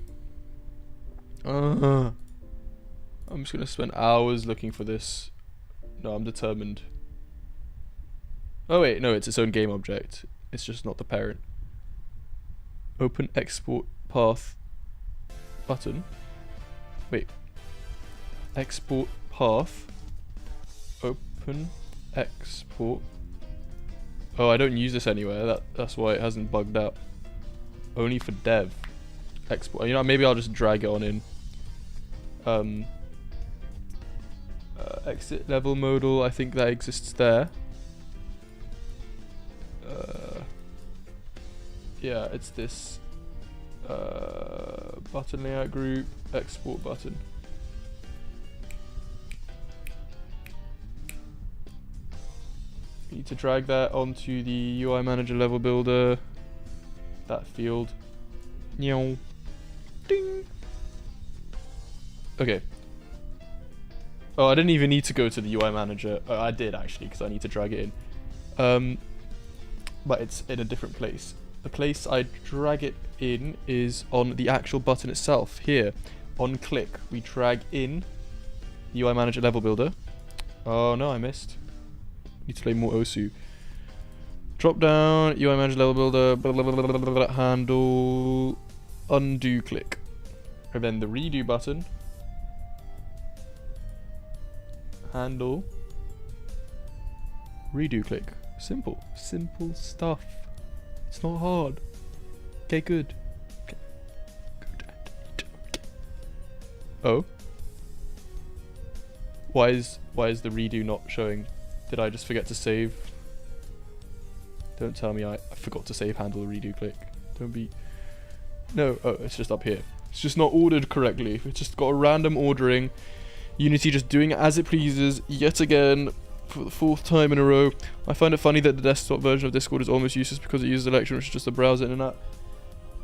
I'm just gonna spend hours looking for this. No, I'm determined. Oh wait, no, it's its own game object. It's just not the parent. Open export path button. Wait. export path. Open export. Oh, I don't use this anywhere. That's why it hasn't bugged out. Only for dev. Export. You know, maybe I'll just drag it on in. Exit level modal. I think that exists there. Yeah, it's this button layout group export button. You need to drag that onto the UI manager level builder. That field. Meow. Ding. Okay. Oh, I didn't even need to go to the UI manager. I did actually, because I need to drag it in. But it's in a different place. The place I drag it in is on the actual button itself. Here, on click, we drag in the UI manager level builder. Oh no, I missed. Need to play more Osu. Drop down, UI manager level builder, blah, blah, blah, blah, blah, blah, handle, undo click. And then the redo button. Handle, redo click. Simple. Simple stuff. It's not hard. Okay, good. Okay. Good. Oh? Why is the redo not showing? Did I just forget to save? Don't tell me I forgot to save handle redo click. Don't be... No, oh, it's just up here. It's just not ordered correctly. It's just got a random ordering. Unity just doing it as it pleases, yet again, for the 4th time in a row. I find it funny that the desktop version of Discord is almost useless because it uses Electron, which is just a browser internet.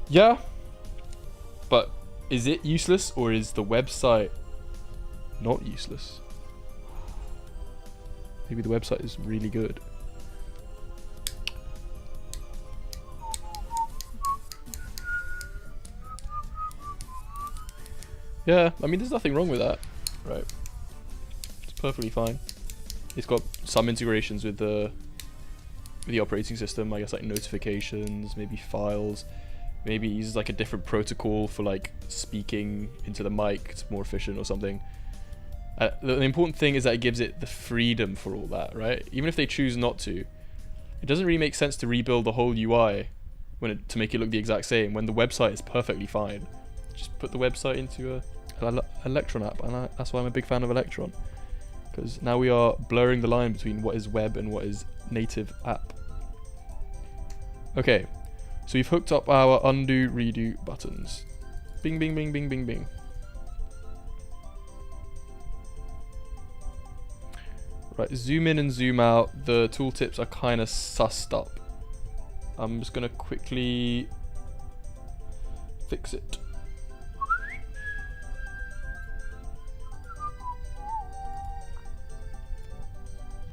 Yeah, but is it useless or is the website not useless? Maybe the website is really good. Yeah, I mean, there's nothing wrong with that, right? It's perfectly fine. It's got some integrations with the operating system, I guess, like notifications, maybe files. Maybe it uses like a different protocol for like speaking into the mic. It's more efficient or something. The important thing is that it gives it the freedom for all that, right? Even if they choose not to, it doesn't really make sense to rebuild the whole UI to make it look the exact same when the website is perfectly fine. Just put the website into an Electron app, and that's why I'm a big fan of Electron, because now we are blurring the line between what is web and what is native app. Okay, so we've hooked up our undo, redo buttons. Bing, bing, bing, bing, bing, bing. Right, zoom in and zoom out. The tooltips are kind of sussed up. I'm just going to quickly fix it.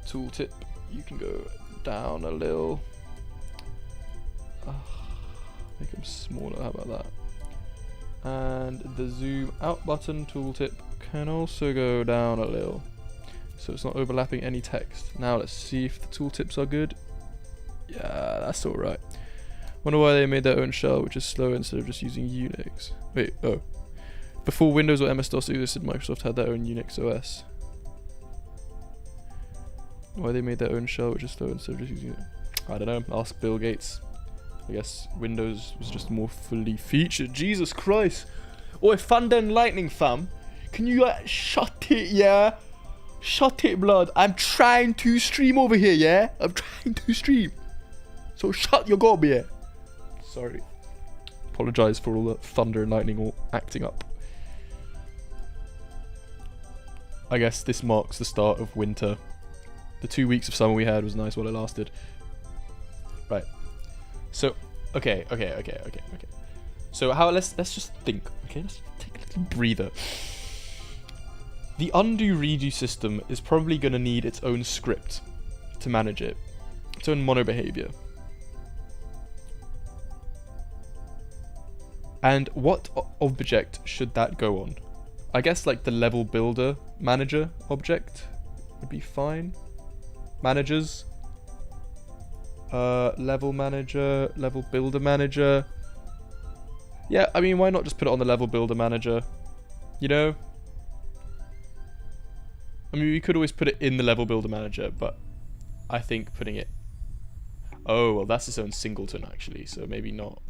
Tooltip, you can go down a little. Make them smaller, how about that? And the zoom out button tooltip can also go down a little, so it's not overlapping any text. Now let's see if the tooltips are good. Yeah, that's alright. Wonder why they made their own shell, which is slow instead of just using Unix. Wait, oh. Before Windows or MS-DOS existed, Microsoft had their own Unix OS. Why they made their own shell, which is slow instead of just using it. I don't know, ask Bill Gates. I guess Windows was just more fully featured. Jesus Christ. Oi, Thunder and Lightning fam. Can you shut it, yeah? Shut it, blood. I'm trying to stream over here, yeah? I'm trying to stream. So shut your gob, yeah? Sorry. Apologise for all the thunder and lightning all acting up. I guess this marks the start of winter. The 2 weeks of summer we had was nice while it lasted. Right. So, okay. So let's just think, okay? Let's take a little breather. The undo redo system is probably going to need its own script to manage it. Its own mono behavior. And what object should that go on? I guess like the level builder manager object would be fine. Managers. Level manager, level builder manager. Yeah, I mean, why not just put it on the level builder manager? You know? I mean, we could always put it in the level builder manager, but I think putting it... Oh, well, that's its own singleton, actually, so maybe not.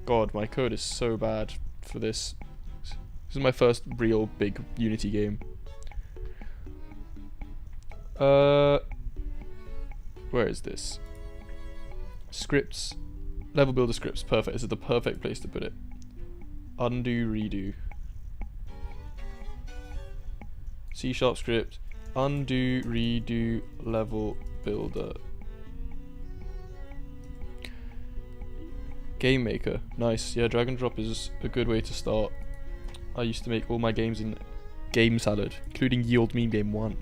God, my code is so bad for this. This is my first real big Unity game. Where is this? Scripts. Level builder scripts. Perfect. This is the perfect place to put it. Undo, redo. C# script. Undo, redo, level builder. Game maker. Nice. Yeah, drag and drop is a good way to start. I used to make all my games in Game Salad, including Yield Meme Game 1.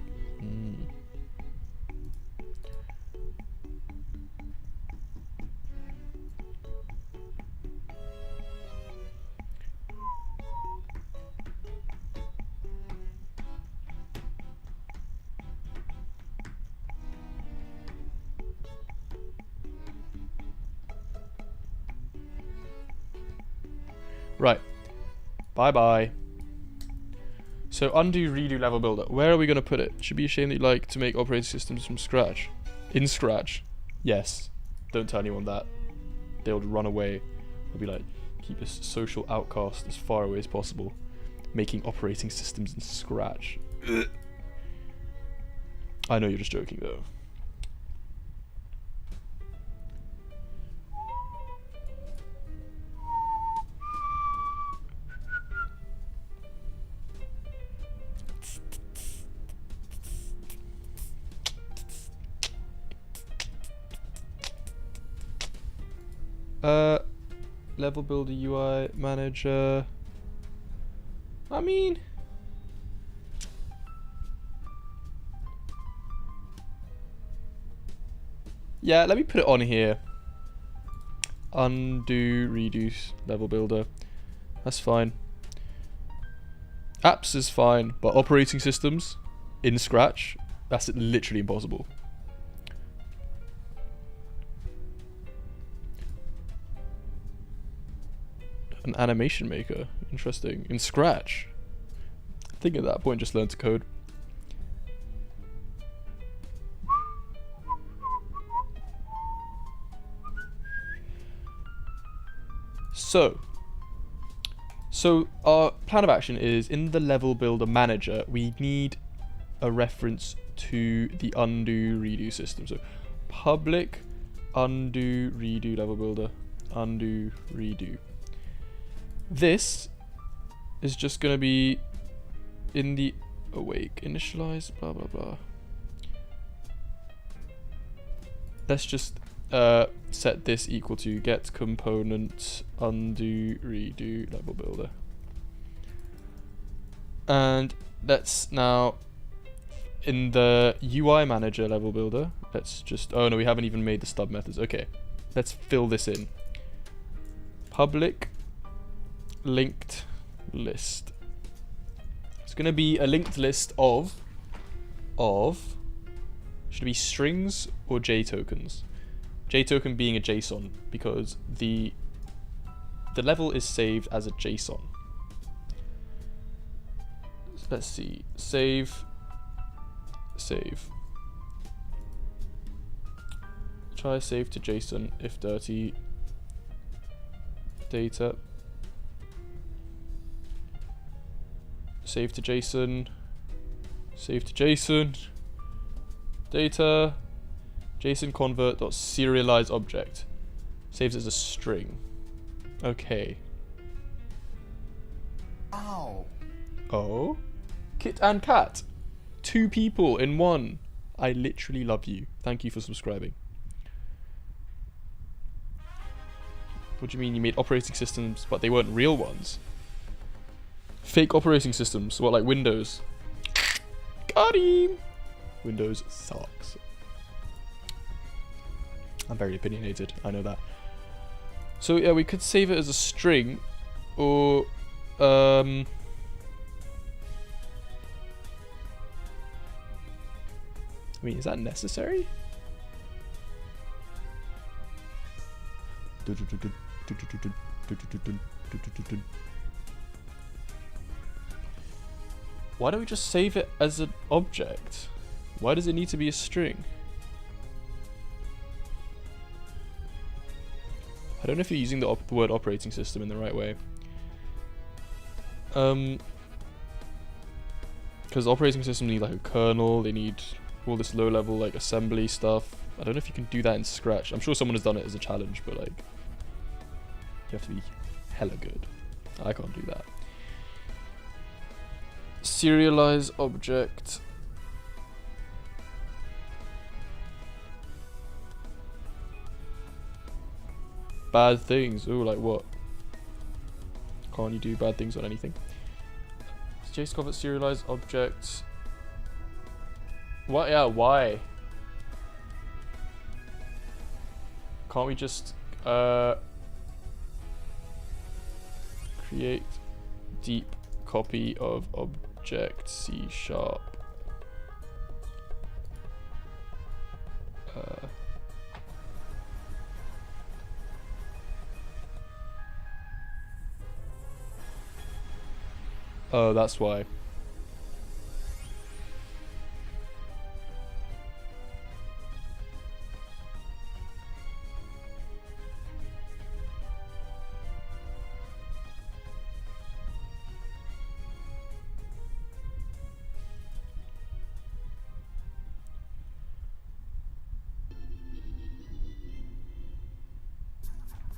Right. Bye-bye. So undo, redo, level builder. Where are we going to put it? Should be a shame that you like to make operating systems from scratch. In Scratch. Yes. Don't tell anyone that. They'll run away. They'll be like, keep this social outcast as far away as possible. Making operating systems in Scratch. Ugh. I know you're just joking though. Level builder UI manager. I mean, yeah, let me put it on here. Undo, reduce, level builder. That's fine. Apps is fine, but operating systems in Scratch, that's literally impossible. An animation maker. Interesting. In Scratch. I think at that point just learn to code. So our plan of action is in the level builder manager we need a reference to the undo redo system. So public undo redo level builder undo redo. This is just going to be in the awake initialize blah blah blah. Let's just set this equal to get component undo redo level builder. And let's now in the UI manager level builder, let's just, oh no, we haven't even made the stub methods. Okay, let's fill this in. Public linked list. It's going to be a linked list of should it be strings or JTokens? JToken being a JSON because the level is saved as a JSON. Let's see. Save. Try save to JSON if dirty. Data. Save to JSON. Save to JSON. Data. JSON convert.serialize object. Saves as a string. Okay. Ow. Oh? Kit and Cat. 2 people in one. I literally love you. Thank you for subscribing. What do you mean you made operating systems but they weren't real ones? Fake operating systems. What, like Windows? Got him! Windows sucks. I'm very opinionated, I know that. So yeah, we could save it as a string, or I mean, is that necessary? Why don't we just save it as an object? Why does it need to be a string? I don't know if you're using the word operating system in the right way. Because operating systems need like a kernel, they need all this low level like assembly stuff. I don't know if you can do that in Scratch. I'm sure someone has done it as a challenge, but like you have to be hella good. I can't do that. Serialize object. Bad things. Ooh, like what? Can't you do bad things on anything? JSCOV at serialize object. What? Yeah, why? Can't we just create deep copy of object C#? Oh, that's why.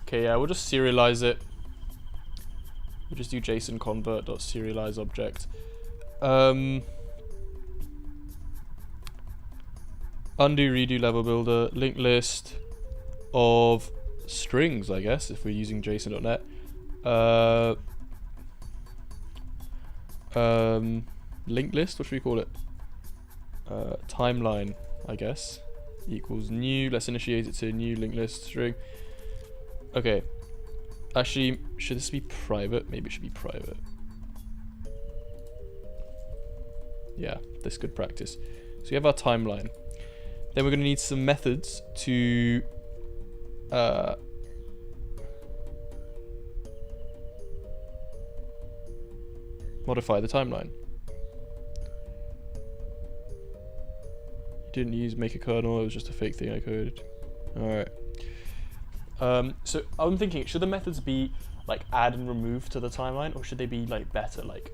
Okay, yeah, we'll just serialize it. We'll just do JSON convert.serialize object. Undo, redo level builder, linked list of strings, I guess, if we're using JSON.NET. Linked list, what should we call it? Timeline, I guess, equals new. Let's initiate it to a new linked list string. Okay. Actually, should this be private? Maybe it should be private. Yeah, this is good practice. So we have our timeline. Then we're going to need some methods to modify the timeline. Didn't use make a kernel, it was just a fake thing I coded. Alright. So I'm thinking, should the methods be like add and remove to the timeline, or should they be like better, like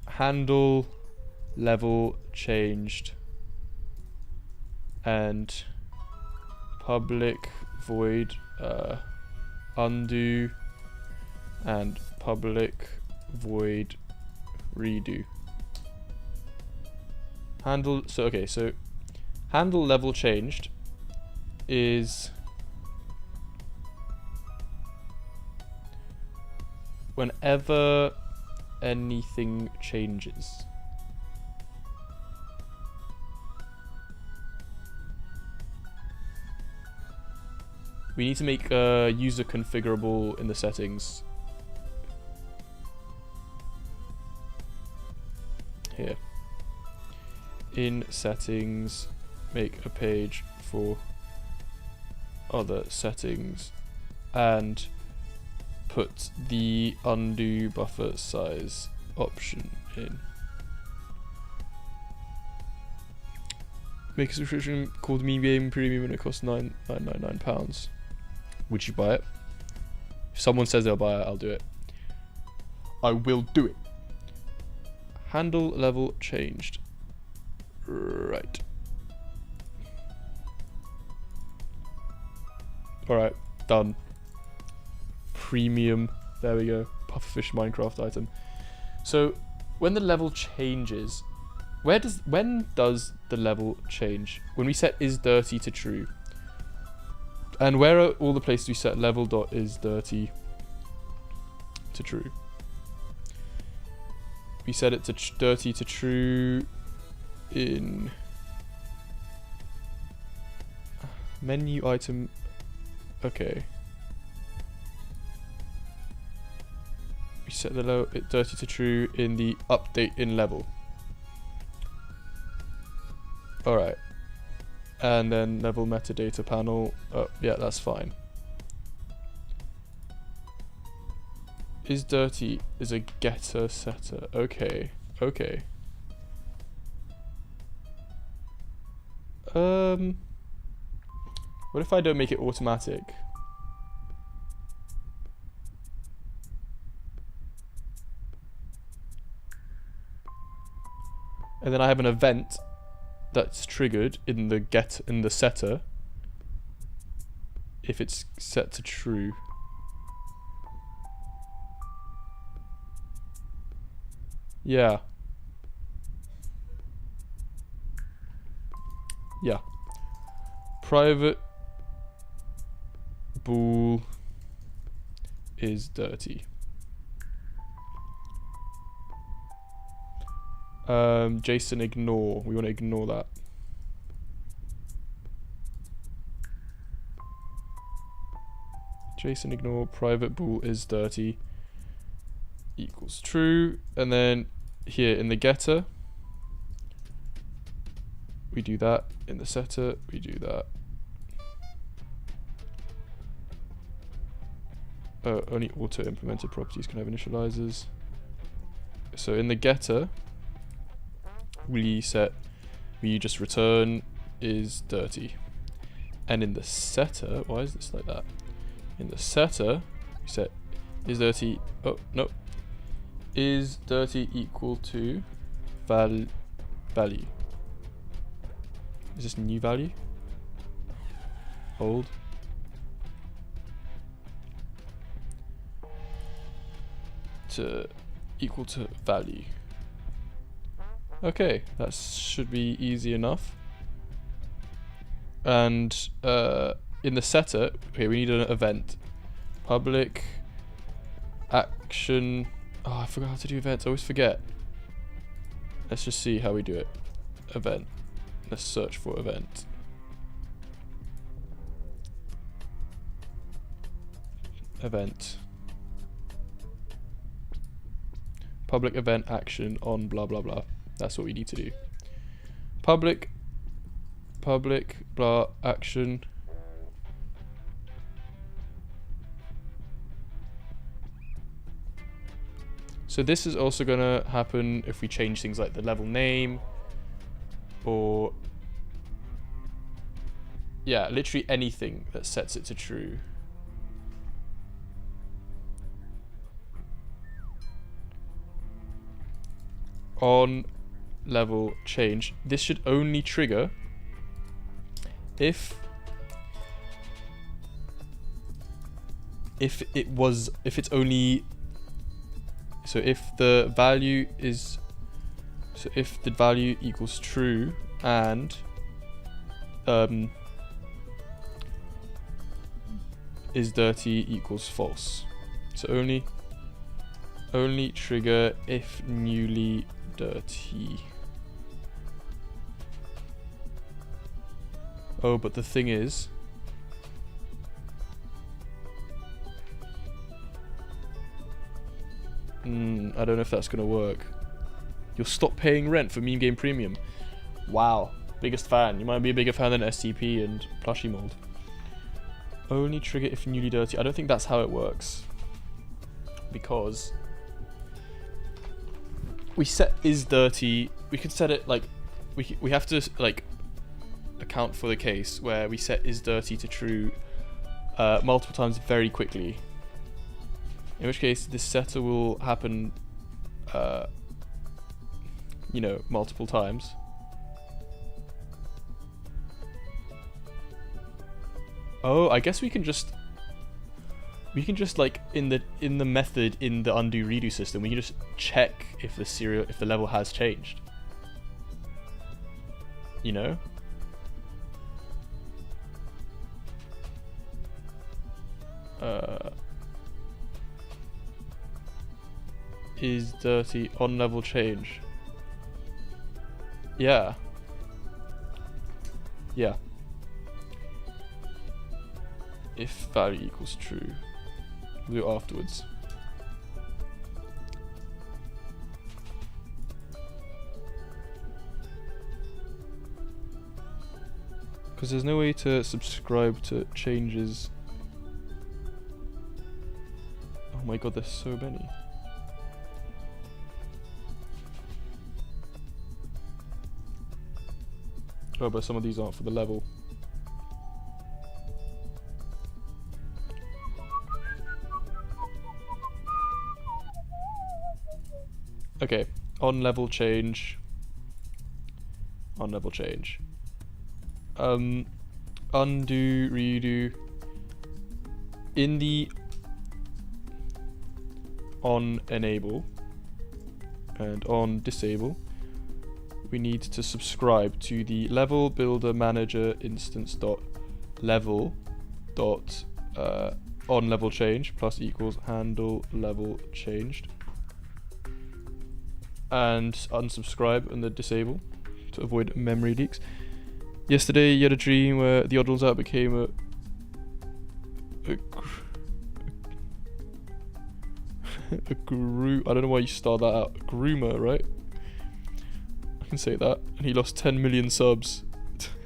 handle level changed and public void undo and public void redo. Handle, so okay, so handle level changed is whenever anything changes. We need to make user configurable in the settings. Here. In settings, make a page for other settings and put the undo buffer size option in. Make a subscription called Me Game Premium and it costs £9.99. Would you buy it? If someone says they'll buy it, I'll do it. I will do it. Handle level changed. Right. Alright, done. Premium. There we go. Pufferfish Minecraft item. So when the level changes, when does the level change? When we set is dirty to true. And where are all the places we set level dot is dirty to true? We set it to dirty to true in menu item. Okay. We set the dirty to true in the update in level. Alright. And then level metadata panel. Oh, yeah, that's fine. Is dirty is a getter setter. Okay. Okay. What if I don't make it automatic? And then I have an event that's triggered in the setter if it's set to true. Yeah. Yeah. Private bool is dirty. Jason ignore. We want to ignore that. Jason ignore private bool is dirty equals true. And then here in the getter we do that. In the setter we do that. Only auto implemented properties can have initializers. So in the getter we just return is dirty. And in the setter, why is this like that? In the setter we set is dirty, oh no, is dirty equal to value. Is this new value? Old. To equal to value. Okay, that should be easy enough. And in the setter, okay, we need an event. Public action. Oh, I forgot how to do events. I always forget. Let's just see how we do it. Event. Let's search for event. Event. Public event action on blah blah blah. That's what we need to do. Public blah action. So this is also gonna happen if we change things like the level name, or yeah, literally anything that sets it to true. On level change, this should only trigger if it's only, so if the value is, so if the value equals true and is dirty equals false. So only trigger if newly dirty. Oh, but the thing is, I don't know if that's gonna work. You'll stop paying rent for Meme Game Premium. Wow, biggest fan. You might be a bigger fan than SCP and Plushie Mold. Only trigger if newly dirty. I don't think that's how it works, because we set is dirty. We could set it like we have to like account for the case where we set is dirty to true multiple times very quickly. In which case this setter will happen, you know, multiple times. Oh, I guess we can just like in the method in the undo redo system, we can just check if the level has changed. You know? Is dirty on level change. Yeah. Yeah. If value equals true. We'll do it afterwards. Because there's no way to subscribe to changes. Oh my god, there's so many. Oh, but some of these aren't for the level. Okay, on level change. On level change. Undo, redo. In the on enable and on disable, we need to subscribe to the level builder manager instance dot level dot on level change plus equals handle level changed, and unsubscribe and the disable to avoid memory leaks. Yesterday you had a dream where the odd ones out became a I don't know why you start that out. Groomer, right? I can say that. And he lost 10 million subs.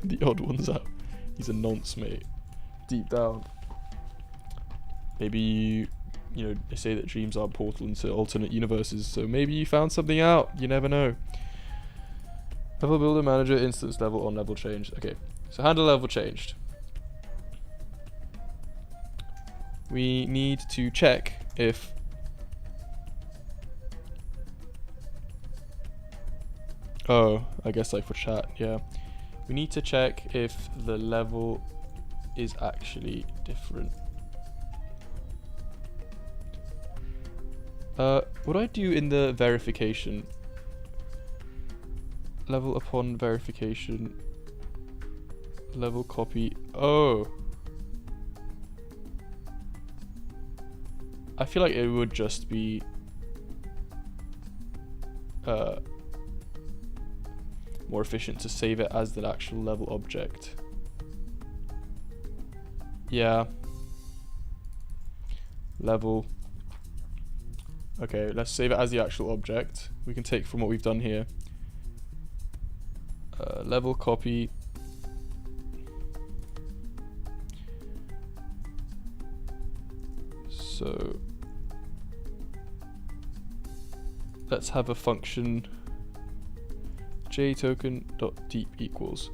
The odd ones out. He's a nonce, mate. Deep down. Maybe you know, they say that dreams are portal into alternate universes, so maybe you found something out. You never know. Level builder manager instance level on level changed. Okay, so handle level changed. We need to check if I guess like for chat, yeah. We need to check if the level is actually different. What do I do in the verification? Level upon verification. Level copy. Oh. I feel like it would just be more efficient to save it as the actual level object. Yeah. Level. Okay, let's save it as the actual object. We can take from what we've done here. Level copy. So let's have a function jtoken.deep equals.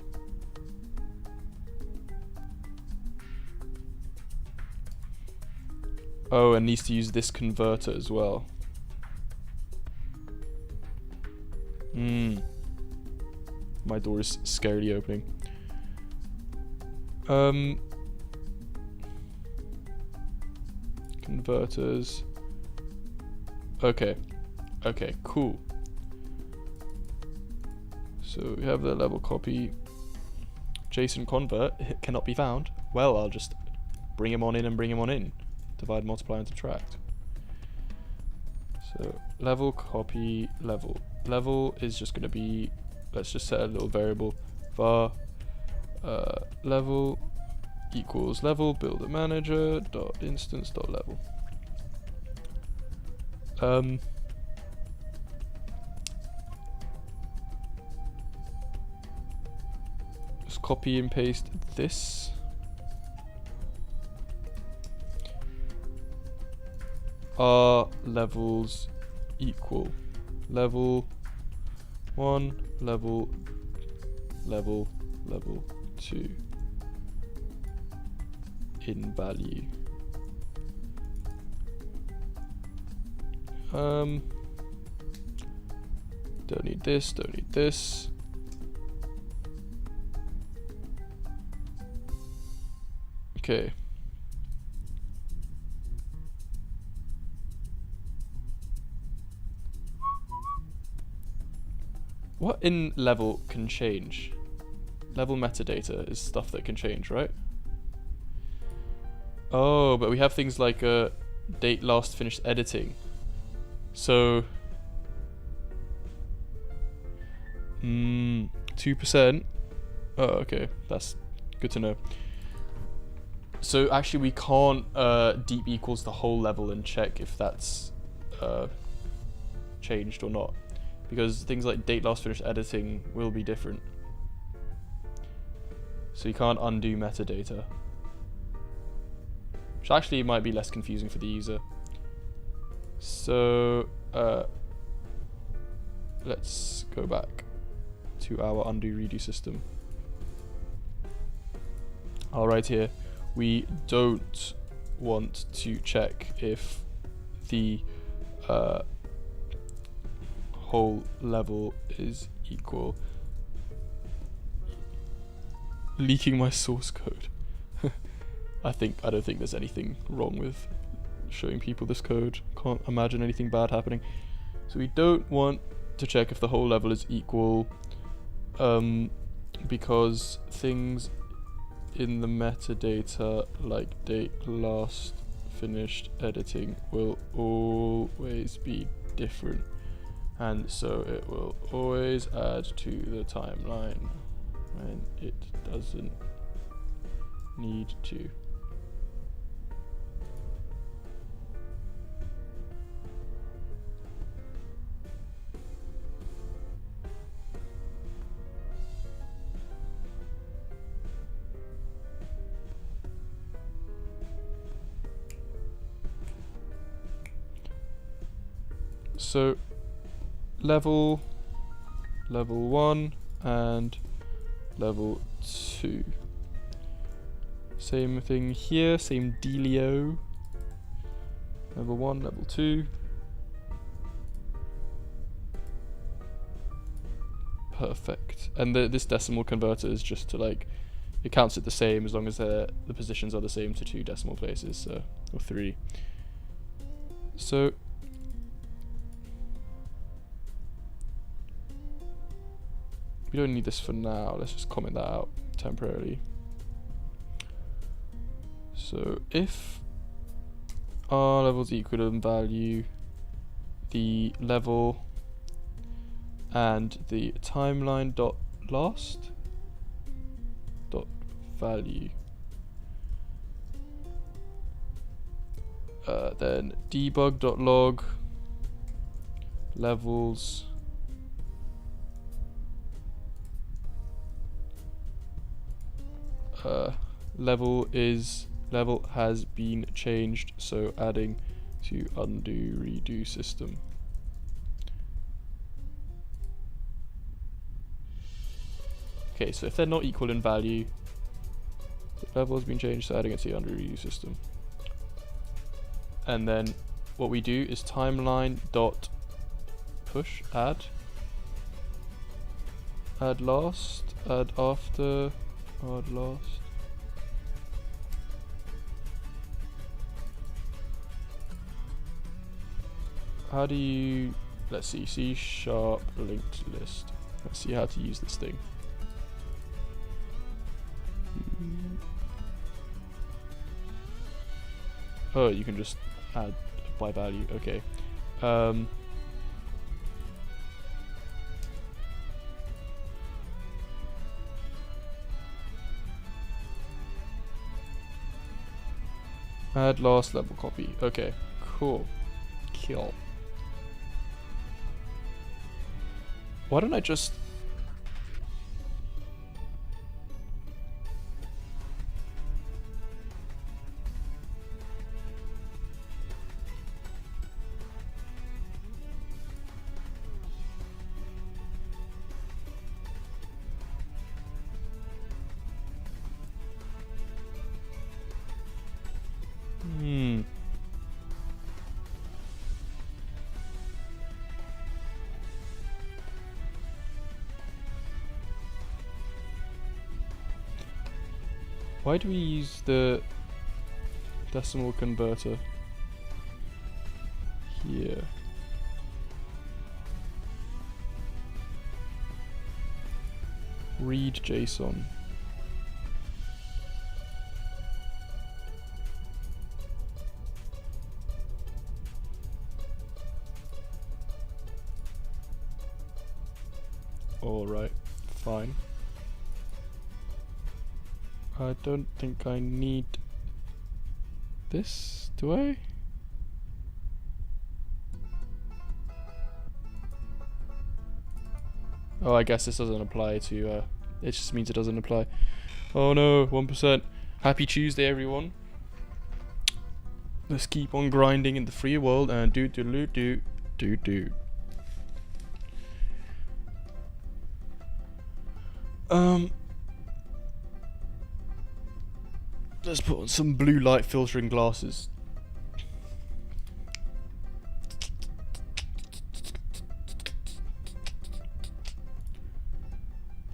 Oh, and needs to use this converter as well. My door is scarily opening. Converters. Okay. Okay, cool. So we have the level copy. JSON convert cannot be found. Well, I'll just bring him on in and bring him on in. Divide, multiply, and subtract. So level copy level. Level is just going to be, let's just set a little variable var level equals level builder manager dot instance dot level. Just copy and paste this. Are levels equal? Level 1, level 2 in value. Don't need this, don't need this. Okay. What in level can change? Level metadata is stuff that can change, right? Oh, but we have things like date last finished editing. So 2%. Oh, okay, that's good to know. So actually we can't deep equals the whole level and check if that's changed or not, because things like date last finished editing will be different. So you can't undo metadata. Which actually might be less confusing for the user. So let's go back to our undo redo system. I'll write here, we don't want to check if the whole level is equal. Leaking my source code. I don't think there's anything wrong with showing people this code. Can't imagine anything bad happening. So we don't want to check if the whole level is equal because things in the metadata like date, last, finished editing will always be different, and so it will always add to the timeline when it doesn't need to. So level 1 and level 2. Same thing here, same dealio. Level 1, level 2. Perfect. And this decimal converter is just to like, it counts it the same as long as the positions are the same to 2 decimal places, or 3. So we don't need this for now. Let's just comment that out temporarily. So if r levels equal to value, the level and the timeline dot last dot value, then debug dot log levels level has been changed, so adding to undo redo system. Okay, so if they're not equal in value, the level has been changed, so adding it to the undo redo system. And then what we do is timeline dot push add last, add after, add last. How do you, let's see, C# linked list. Let's see how to use this thing. Oh, you can just add by value, okay. Add last level copy, okay, cool. Kill. Why don't I just... Why do we use the decimal converter here? Read JSON. Alright, fine. I don't think I need this, do I? Oh, I guess this doesn't apply to, it just means it doesn't apply. Oh no, 1%. Happy Tuesday, everyone. Let's keep on grinding in the free world and do. Let's put on some blue light filtering glasses.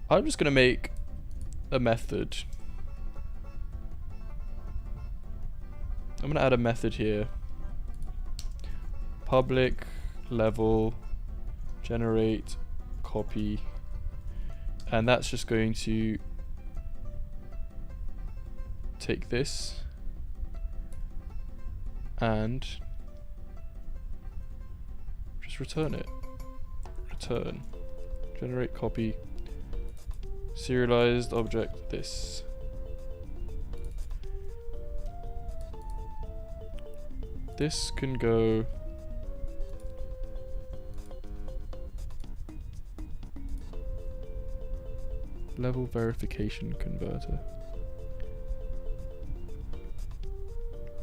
I'm just gonna make a method. I'm gonna add a method here. Public level generate copy, and that's just going to take this and just return it. Return generate copy serialized object this. This can go level verification converter.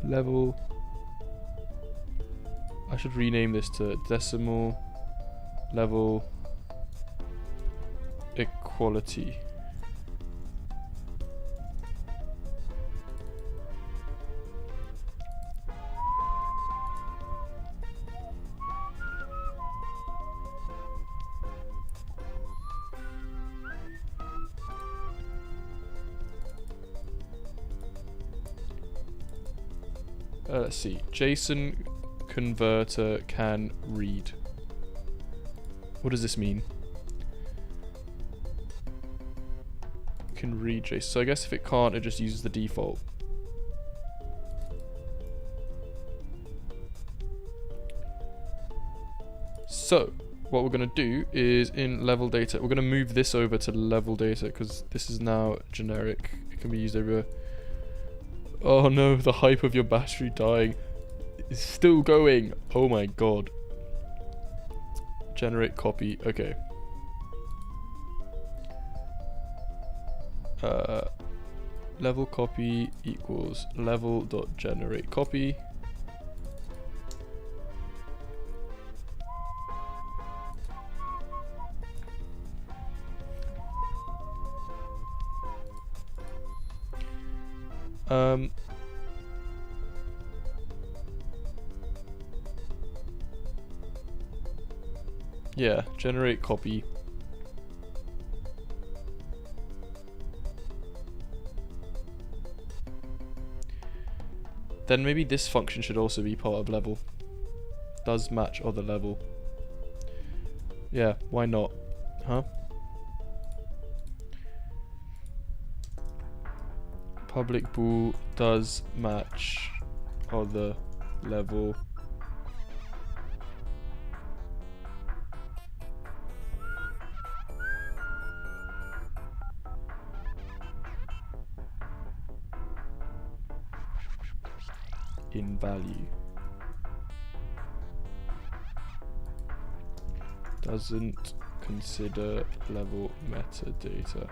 Level. I should rename this to decimal level equality. Let's see. JSON converter can read. What does this mean? Can read JSON. So I guess if it can't, it just uses the default. So what we're going to do is in level data, we're going to move this over to level data because this is now generic. It can be used everywhere. Oh no, the hype of your battery dying is still going. Oh my god. Generate copy. Okay. Level copy equals level dot generate copy. Yeah, generate copy. Then maybe this function should also be part of level. Does match other level. Yeah, why not? Huh? Public bool does match other level. In value. Doesn't consider level metadata.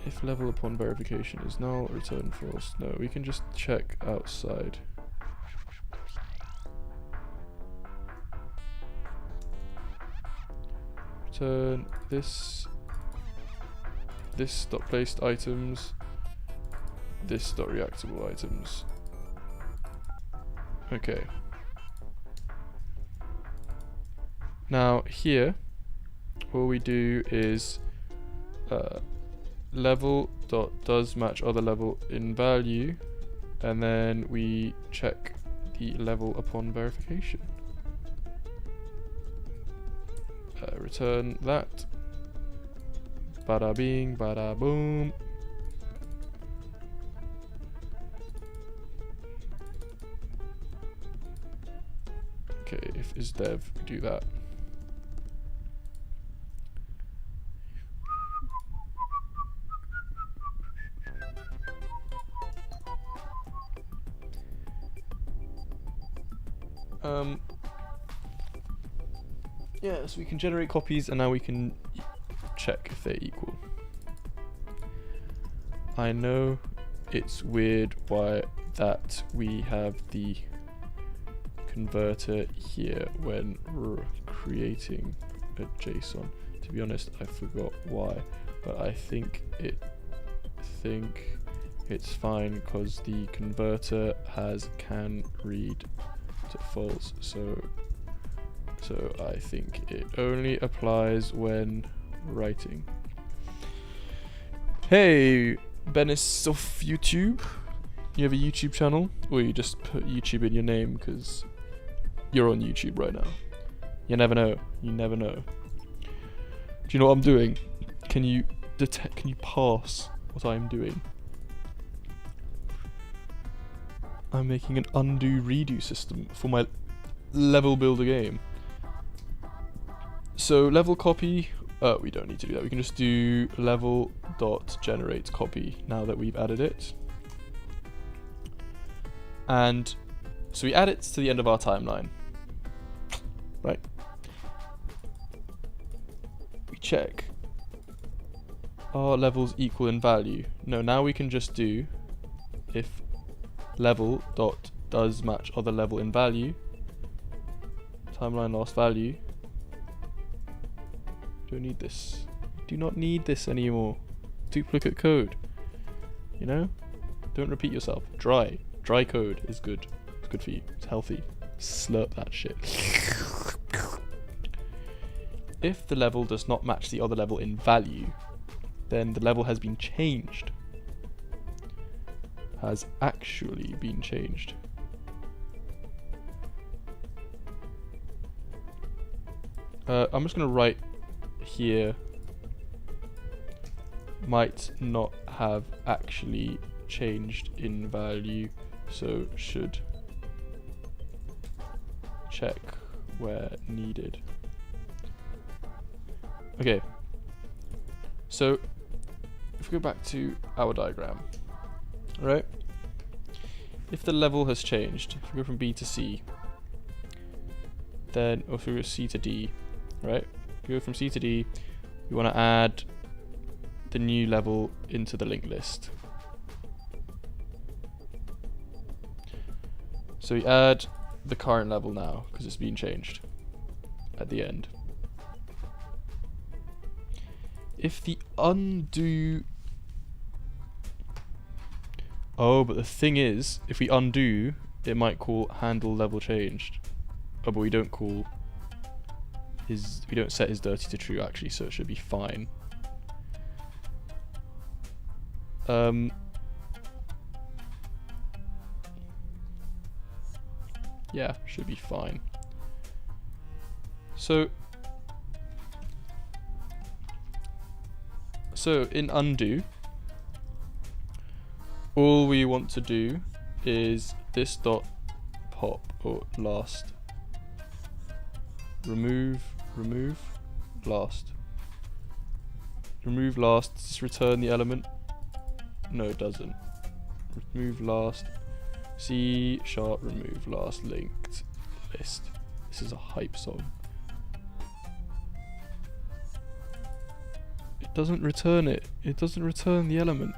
If level upon verification is null, return false. No, we can just check outside. Return this dot placed items, this dot reactable items. Okay. Now here, what we do is level dot does match other level in value, and then we check the level upon verification. Return that. Bada bing, bada boom. Okay, if is dev, we do that. Yeah, so we can generate copies, and now we can check if they're equal. I know it's weird why that we have the converter here when creating a JSON. To be honest, I forgot why, but I think it's fine because the converter has can read to false, so I think it only applies when writing. Hey, Benis of YouTube, you have a YouTube channel, or you just put YouTube in your name because you're on YouTube right now? You never know. You never know. Do you know what I'm doing? Can you detect? Can you pass what I'm doing? I'm making an undo redo system for my level builder game. So level copy, we don't need to do that. We can just do level dot generate copy now that we've added it. And so we add it to the end of our timeline, right? We check, are levels equal in value? No, now we can just do if level dot does match other level in value, timeline last value. Don't need this. Do not need this anymore. Duplicate code. You know? Don't repeat yourself. Dry code is good. It's good for you. It's healthy. Slurp that shit. If the level does not match the other level in value, then the level has been changed. Has actually been changed. I'm just gonna write here, might not have actually changed in value, so should check where needed. Okay, so if we go back to our diagram, right? If the level has changed, if we go from B to C, then, or if we go C to D, right? If we go from C to D, we want to add the new level into the linked list. So we add the current level now, because it's been changed at the end. If the undo... Oh, but the thing is, if we undo, it might call handle level changed. Oh, but we don't call his... We don't set his dirty to true, actually, so it should be fine. Yeah, should be fine. So in undo, all we want to do is this dot pop or last, remove last. Remove last, does this return the element? No, it doesn't. Remove last, C# remove last linked list. This is a hype song. It doesn't return it. It doesn't return the element.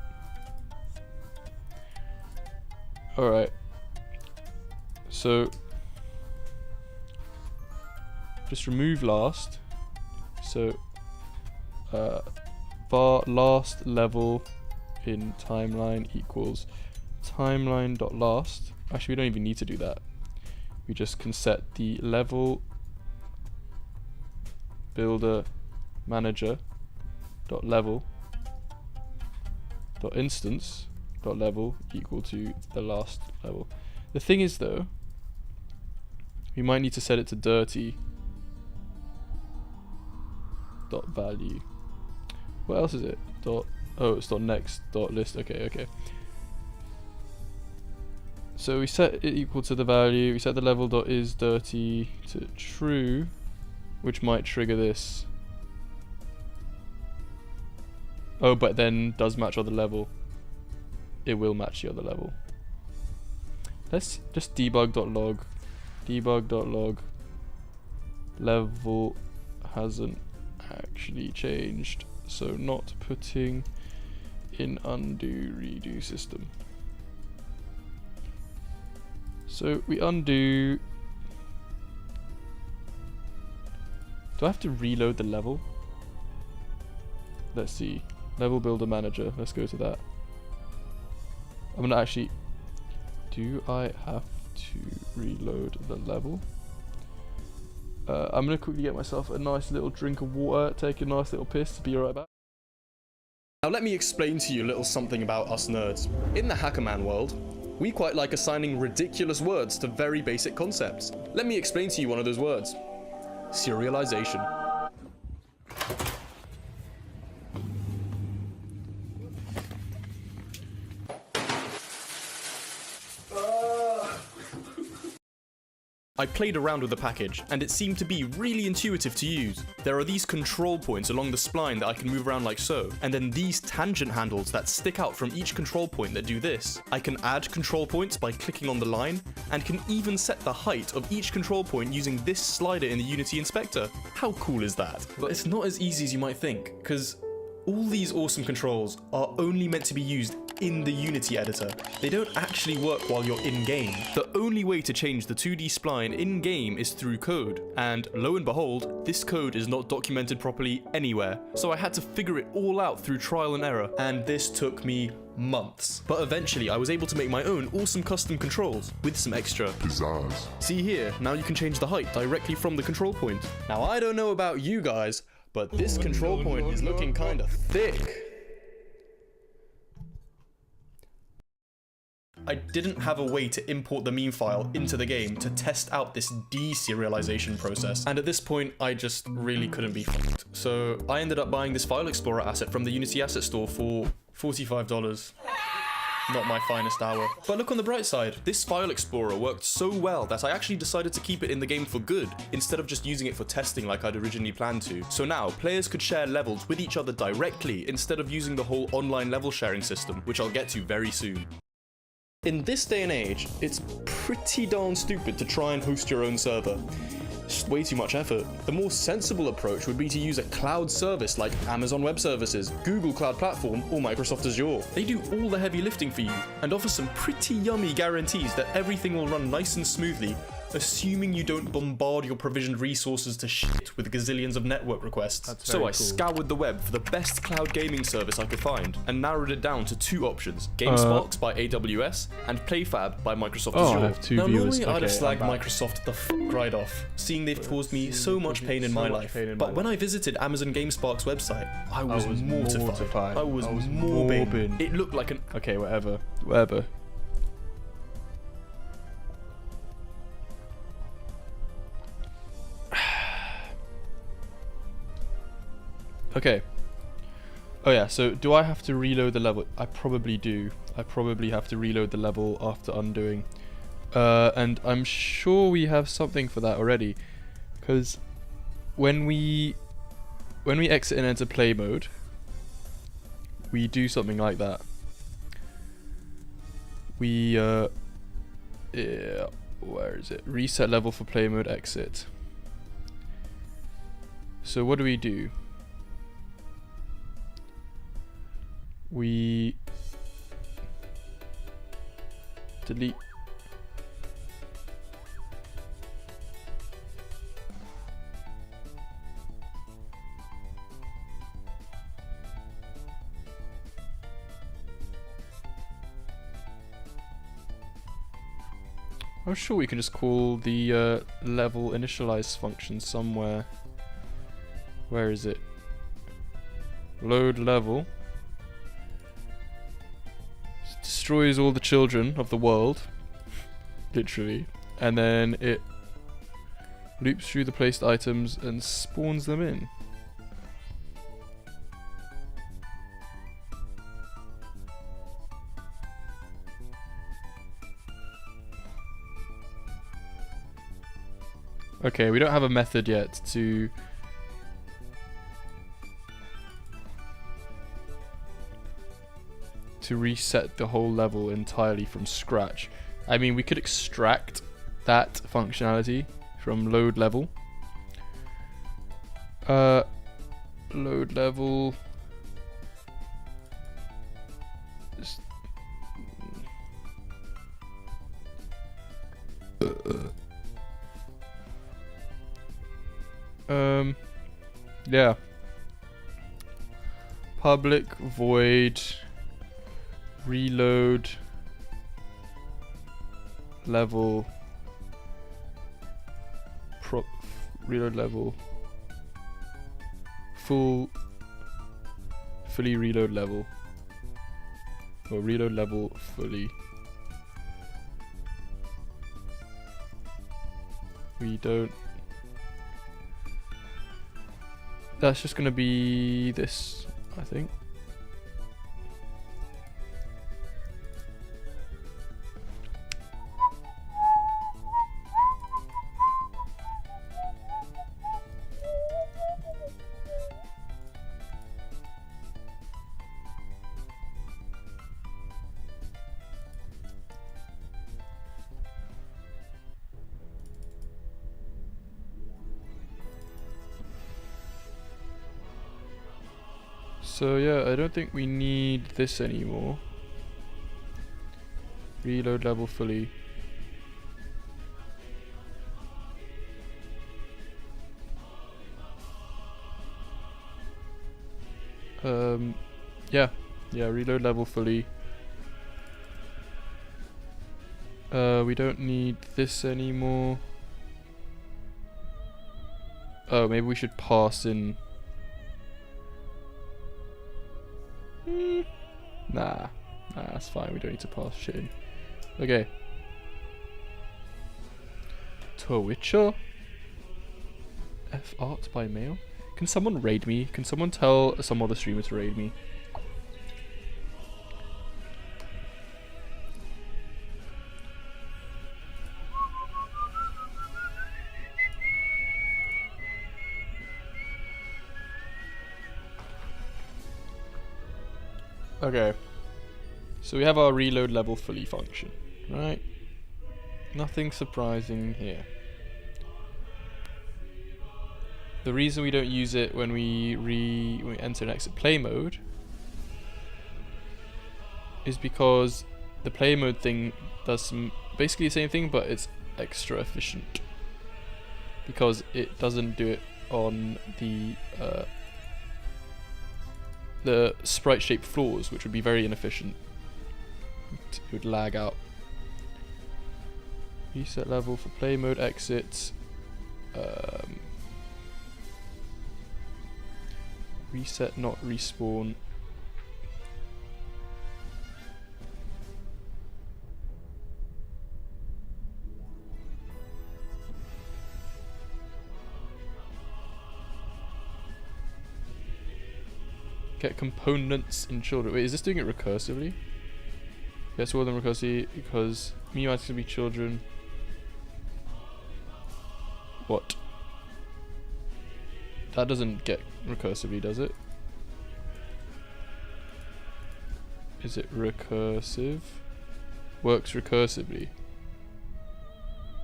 Alright. So just remove last. So var last level in timeline equals timeline.last. Actually, we don't even need to do that. We just can set the level builder manager dot level dot instance dot level equal to the last level. The thing is though, we might need to set it to dirty dot value. What else is it? Dot, oh, it's dot next dot list. Okay. So we set it equal to the value. We set the level dot is dirty to true, which might trigger this. Oh, but then does match other level. It will match the other level. Let's just debug.log. Debug.log. Level hasn't actually changed. So not putting in undo redo system. So we undo. Do I have to reload the level? Let's see. Level builder manager. Let's go to that. I'm gonna actually. Do I have to reload the level? I'm gonna quickly get myself a nice little drink of water, take a nice little piss to be right back. Now let me explain to you a little something about us nerds. In the Hackerman world, we quite like assigning ridiculous words to very basic concepts. Let me explain to you one of those words. Serialization. I played around with the package, and it seemed to be really intuitive to use. There are these control points along the spline that I can move around like so, and then these tangent handles that stick out from each control point that do this. I can add control points by clicking on the line, and can even set the height of each control point using this slider in the Unity Inspector. How cool is that? But it's not as easy as you might think, because all these awesome controls are only meant to be used in the Unity editor. They don't actually work while you're in-game. The only way to change the 2D spline in-game is through code, and lo and behold, this code is not documented properly anywhere. So I had to figure it all out through trial and error, and this took me months. But eventually I was able to make my own awesome custom controls with some extra pizzazz. See here, now you can change the height directly from the control point. Now I don't know about you guys, but this control point is looking kinda thick. I didn't have a way to import the meme file into the game to test out this deserialization process, and at this point I just really couldn't be f***ed. So I ended up buying this file explorer asset from the Unity asset store for $45. Not my finest hour. But look on the bright side, this file explorer worked so well that I actually decided to keep it in the game for good, instead of just using it for testing like I'd originally planned to. So now, players could share levels with each other directly, instead of using the whole online level sharing system, which I'll get to very soon. In this day and age, it's pretty darn stupid to try and host your own server. It's just way too much effort. The more sensible approach would be to use a cloud service like Amazon Web Services, Google Cloud Platform, or Microsoft Azure. They do all the heavy lifting for you, and offer some pretty yummy guarantees that everything will run nice and smoothly, assuming you don't bombard your provisioned resources to shit with gazillions of network requests. So I scoured the web for the best cloud gaming service I could find, and narrowed it down to two options: GameSparks by AWS, and PlayFab by Microsoft Azure. I have two now viewers. normally I'd have Okay, slagged Microsoft the f*** right off, seeing they've caused me so much pain in my life. But when I visited Amazon GameSparks website, I was mortified. I was morbid. It looked like an... Okay, whatever. Whatever. Okay. Oh yeah, so do I have to reload the level? I probably do. I probably have to reload the level after undoing. And I'm sure we have something for that already. Because when we exit and enter play mode, we do something like that. We yeah, where is it? Reset level for play mode, exit. So what do? We delete. I'm sure we can just call the level initialize function somewhere. Where is it? Load level. Destroys all the children of the world, literally, and then it loops through the placed items and spawns them in. Okay, we don't have a method yet to reset the whole level entirely from scratch. I mean, we could extract that functionality from load level. Load level Just yeah. Public void reload level reload level fully reload level, or reload level fully. We don't. That's just gonna be this, I think. So yeah, I don't think we need this anymore. Reload level fully. Yeah, reload level fully. We don't need this anymore. Oh, maybe we should pass in. Nah, that's fine. We don't need to pass shit in. Okay. Twitcher? F art by mail? Can someone raid me? Can someone tell some other streamer to raid me? Okay. So we have our reload level fully function, right? Nothing surprising here. The reason we don't use it when we enter and exit play mode is because the play mode thing does basically the same thing, but it's extra efficient because it doesn't do it on the sprite shaped floors, which would be very inefficient. It would lag out. Reset level for play mode exit. Reset not respawn. Get components in children. Wait, is this doing it recursively? Yes, all of them recursively because me might be children. What? That doesn't get recursively, does it? Is it recursive? Works recursively.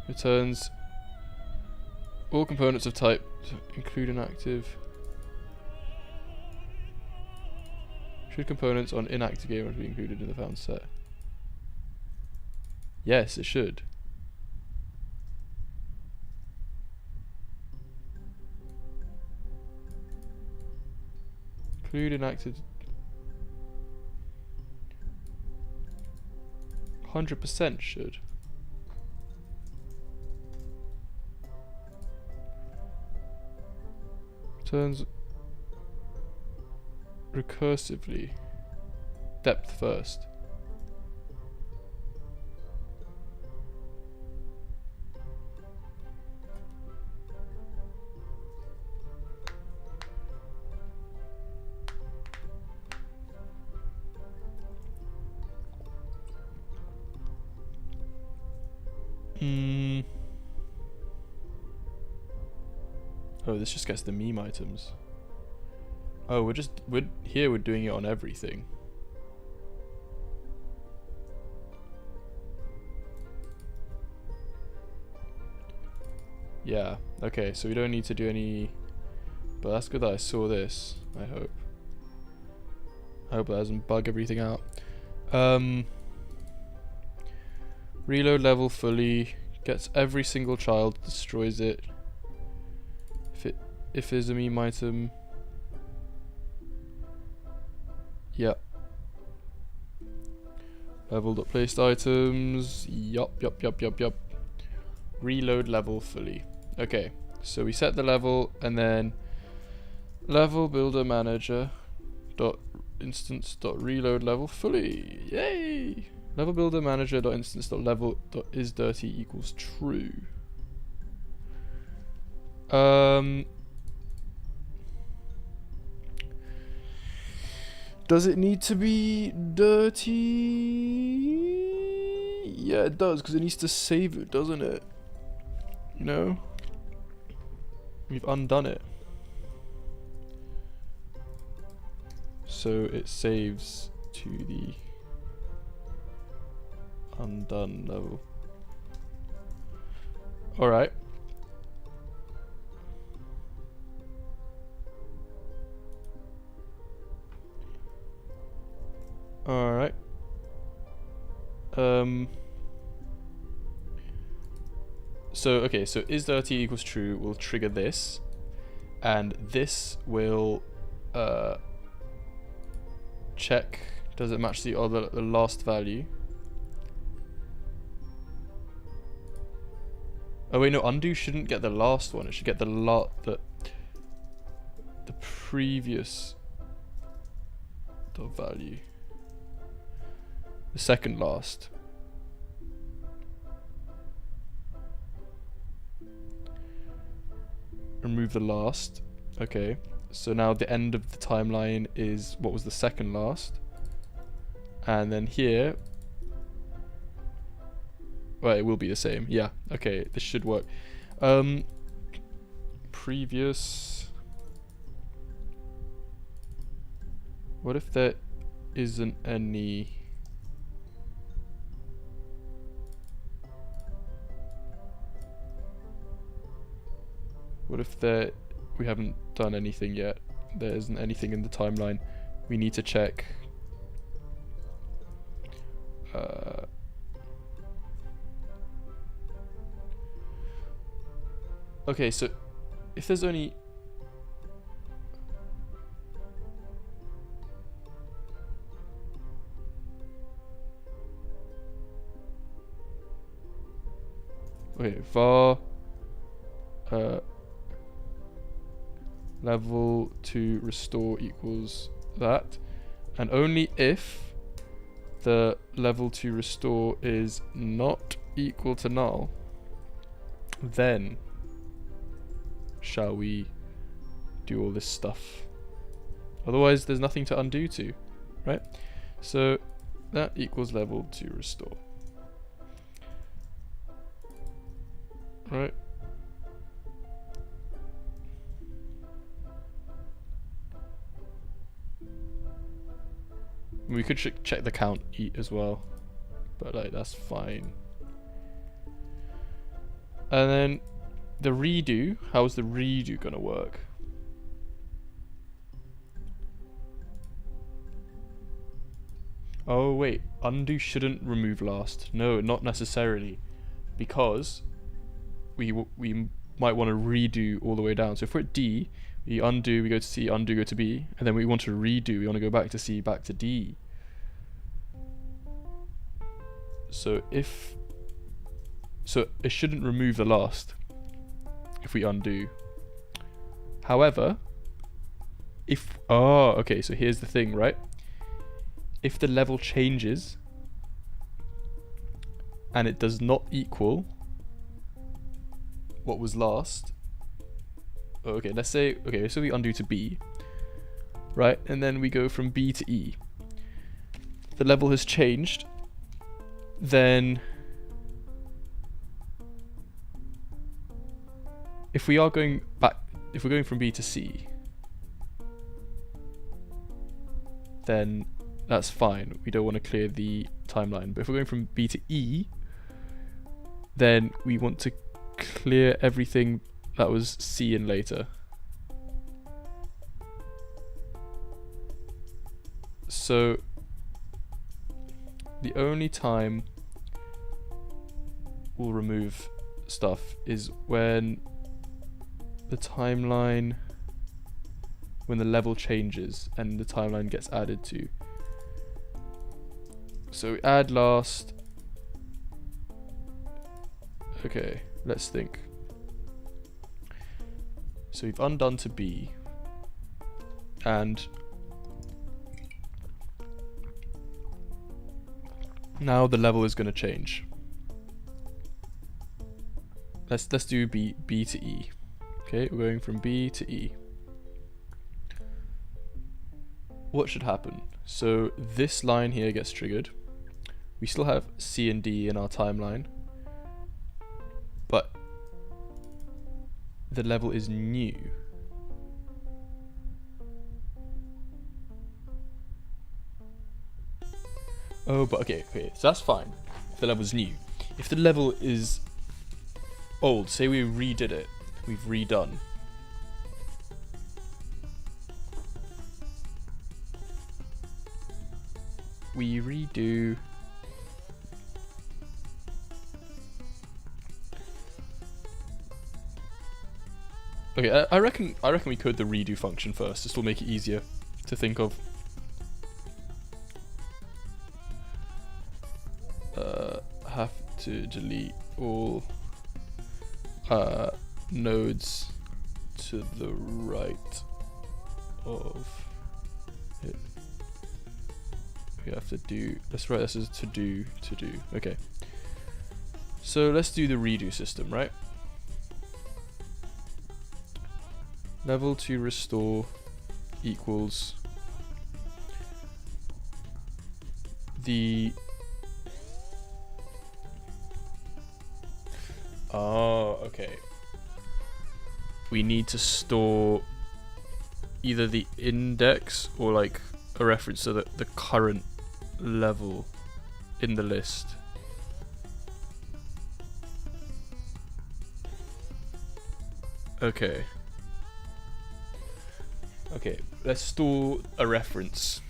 Returns all components of type including active. Should components on inactive game be included in the found set? Yes, it should. Include inactive. 100% should. Returns recursively. Depth first. Oh, this just gets the meme items. Oh, we're doing it on everything. Yeah, okay, so we don't need to do any, but that's good that I saw this, I hope. I hope that doesn't bug everything out. Reload level fully. Gets every single child. Destroys it. If there's a meme item. Yeah. Level.placed items. Yup. Reload level fully. Okay. So we set the level and then level builder manager dot instance dot reload level fully. Yay! Level builder manager dot instance dot level dot is dirty equals true. Does it need to be dirty? Yeah, it does, because it needs to save it, doesn't it? You know? We've undone it. So it saves to the undone level. Alright. Alright. So is dirty equals true will trigger this, and this will check does it match the last value. Oh wait, no, undo shouldn't get the last one. It should get the previous value. The second last. Remove the last. Okay. So now the end of the timeline is what was the second last. And then here, well, it will be the same. Yeah. Okay, this should work. Previous. What if there isn't any? What if we haven't done anything yet? There isn't anything in the timeline. We need to check. Okay, so if there's only var level to restore equals that, and only if the level to restore is not equal to null, then shall we do all this stuff. Otherwise there's nothing to undo to, right? So that equals level to restore. Right. We could check the count eat as well, but like that's fine. And then the redo, how is the redo gonna work? Oh wait, undo shouldn't remove last. No, not necessarily, because we might want to redo all the way down. So if we're at D, we undo, we go to C, undo, go to B, and then we want to redo, we want to go back to C, back to D. So it shouldn't remove the last if we undo. However, okay, so here's the thing, right? If the level changes and it does not equal what was last. Okay, let's say, okay, so we undo to B, right? And then we go from B to E. The level has changed. Then if we are going back, if we're going from B to C, then that's fine. We don't want to clear the timeline. But if we're going from B to E, then we want to clear everything that was C and later. So The only time we'll remove stuff is when the timeline, when the level changes and the timeline gets added to. So add last. Okay, let's think. So we've undone to B, and now the level is going to change. Let's do B to E. Okay, we're going from B to E. What should happen? So this line here gets triggered. We still have C and D in our timeline, but the level is new. Oh, but okay, so that's fine if the level's new. If the level is old, say we redid it, we've redone. We redo. Okay, I reckon we code the redo function first. This will make it easier to think of. Have to delete all nodes to the right of it. We have to do. Let's write this as to do. Okay. So let's do the redo system, right? Level to restore equals the. Oh, okay. We need to store either the index or like a reference to the current level in the list. Okay. Okay, let's store a reference.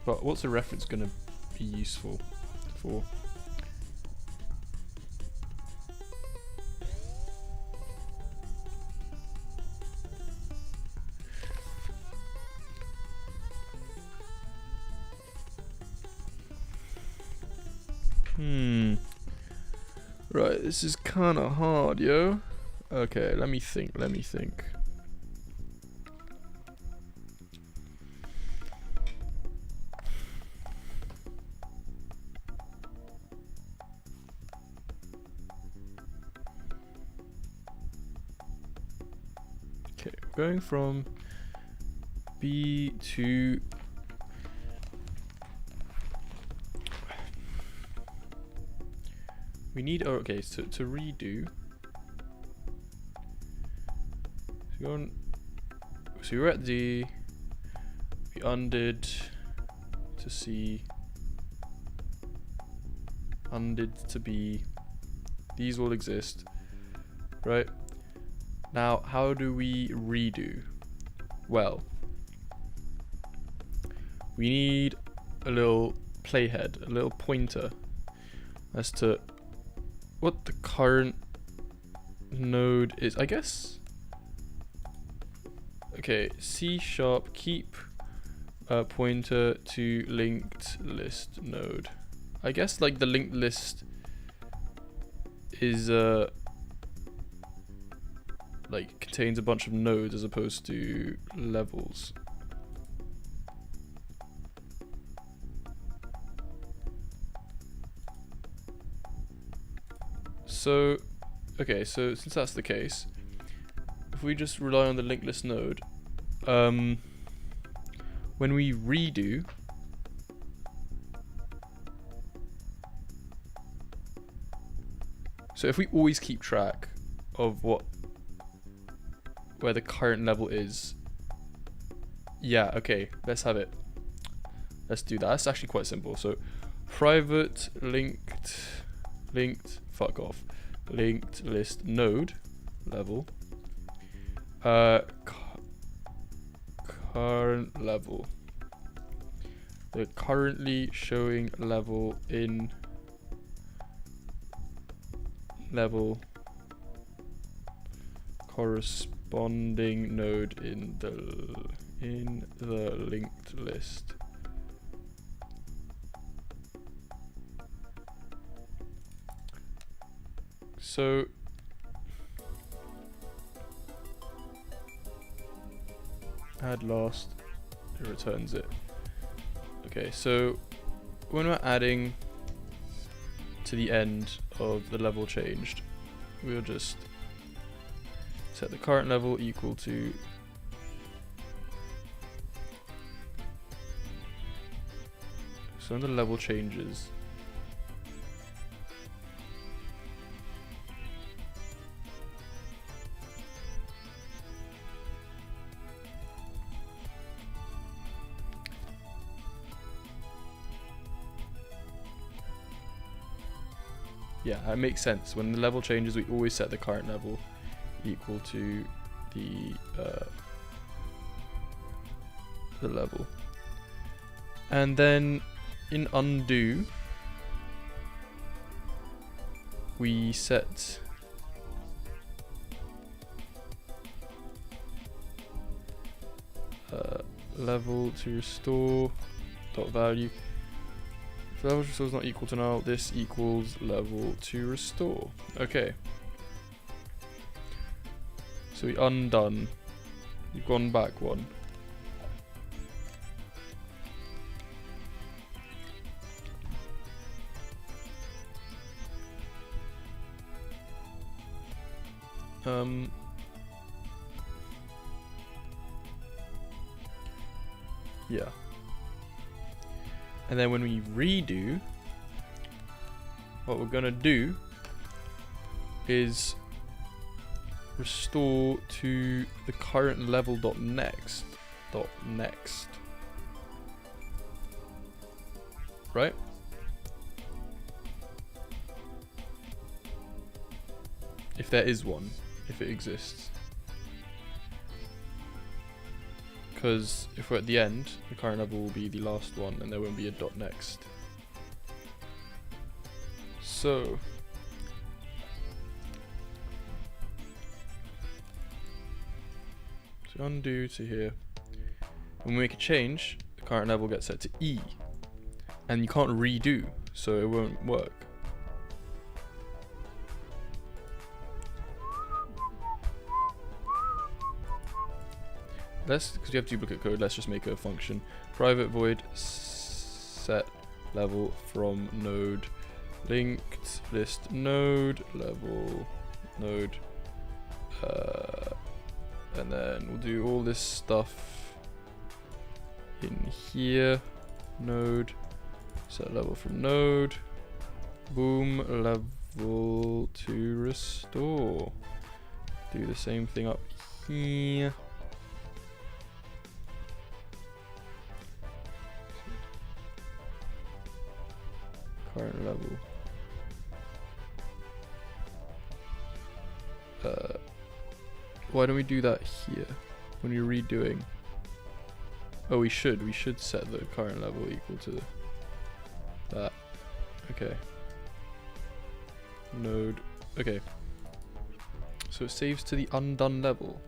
But what's a reference going to be useful for? Right, this is kind of hard, yo. Okay, let me think. Okay, going from B to we need, oh, okay, so to redo. So we were at D, we undid to C, undid to B. These all exist, right? Now, how do we redo? Well, we need a little playhead, a little pointer as to what the current node is, I guess. Okay, C# keep pointer to linked list node. I guess like the linked list is like contains a bunch of nodes as opposed to levels. So, okay, so since that's the case, if we just rely on the linked list node, when we redo, So if we always keep track of where the current level is, yeah, okay, let's have it. Let's do that. That's actually quite simple. So private linked, fuck off, linked list node level, current level, the currently showing level in level corresponding node in the linked list. So add last, it returns it. Okay, so when we're adding to the end of the level changed, we'll just set the current level equal to so when the level changes, yeah, that makes sense. When the level changes, we always set the current level equal to the level. And then in undo, we set level to restore dot value. If level to restore is not equal to null, this equals level to restore. Okay. So we undone. We've gone back one. Yeah. And then when we redo, what we're gonna do is restore to the current level dot next. Right? If there is one, if it exists. Because if we're at the end, the current level will be the last one and there won't be a dot next. So undo to here. When we make a change, the current level gets set to E. And you can't redo, so it won't work. Because you have duplicate code, let's just make a function. Private void set level from node linked list node level node, and then we'll do all this stuff in here. Node set level from node, boom, level to restore. Do the same thing up here. Current level. Why don't we do that here when you're redoing? Oh, we should set the current level equal to that. Okay. Node. Okay. So it saves to the undone level.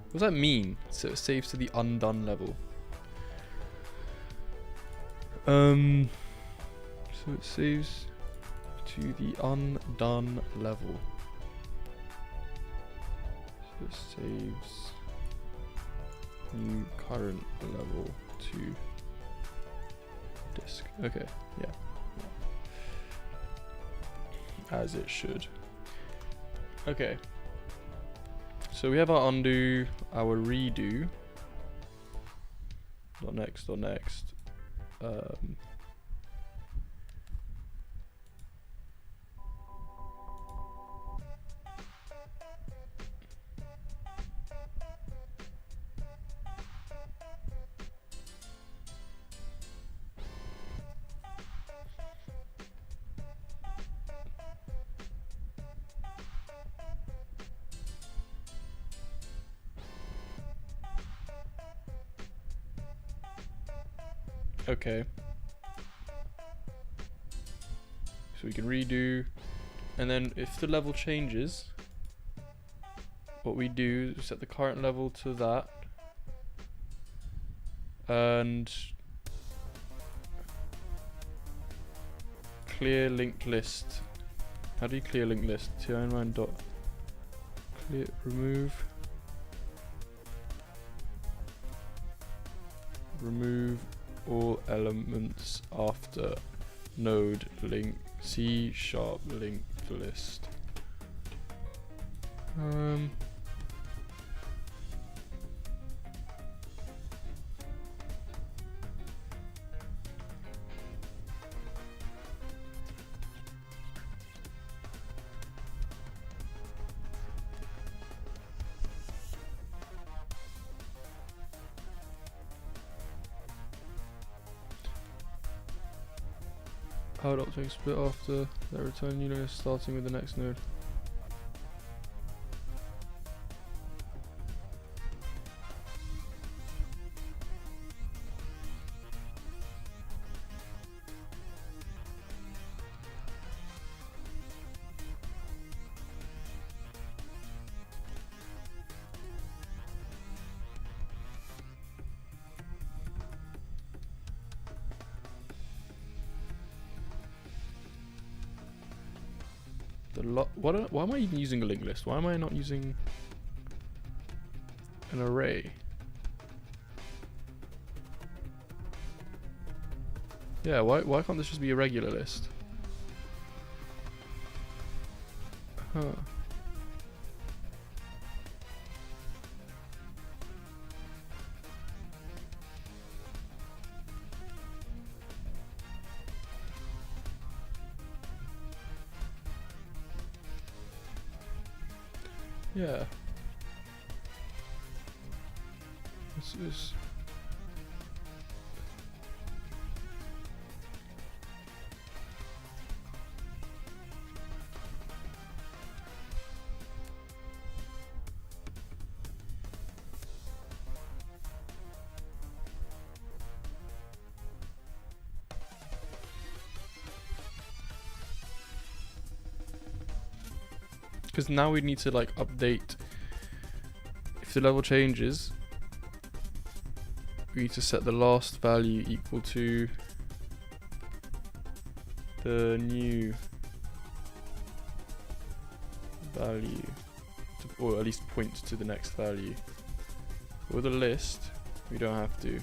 What does that mean? So it saves to the undone level. So it saves to the undone level. So it saves new current level to disk. Okay, yeah. As it should. Okay. So we have our undo, our redo. Next. Okay. So we can redo, and then if the level changes, what we do is set the current level to that, and clear linked list. How do you clear linked list? Timeline dot clear remove all elements after node link C# linked list. How dot to split after that return new node starting with the next node. Why am I even using a linked list? Why am I not using an array? Yeah, why can't this just be a regular list? Huh. Yeah. This is. Because now we need to like update. If the level changes, we need to set the last value equal to the new value, or at least point to the next value. With a list, we don't have to.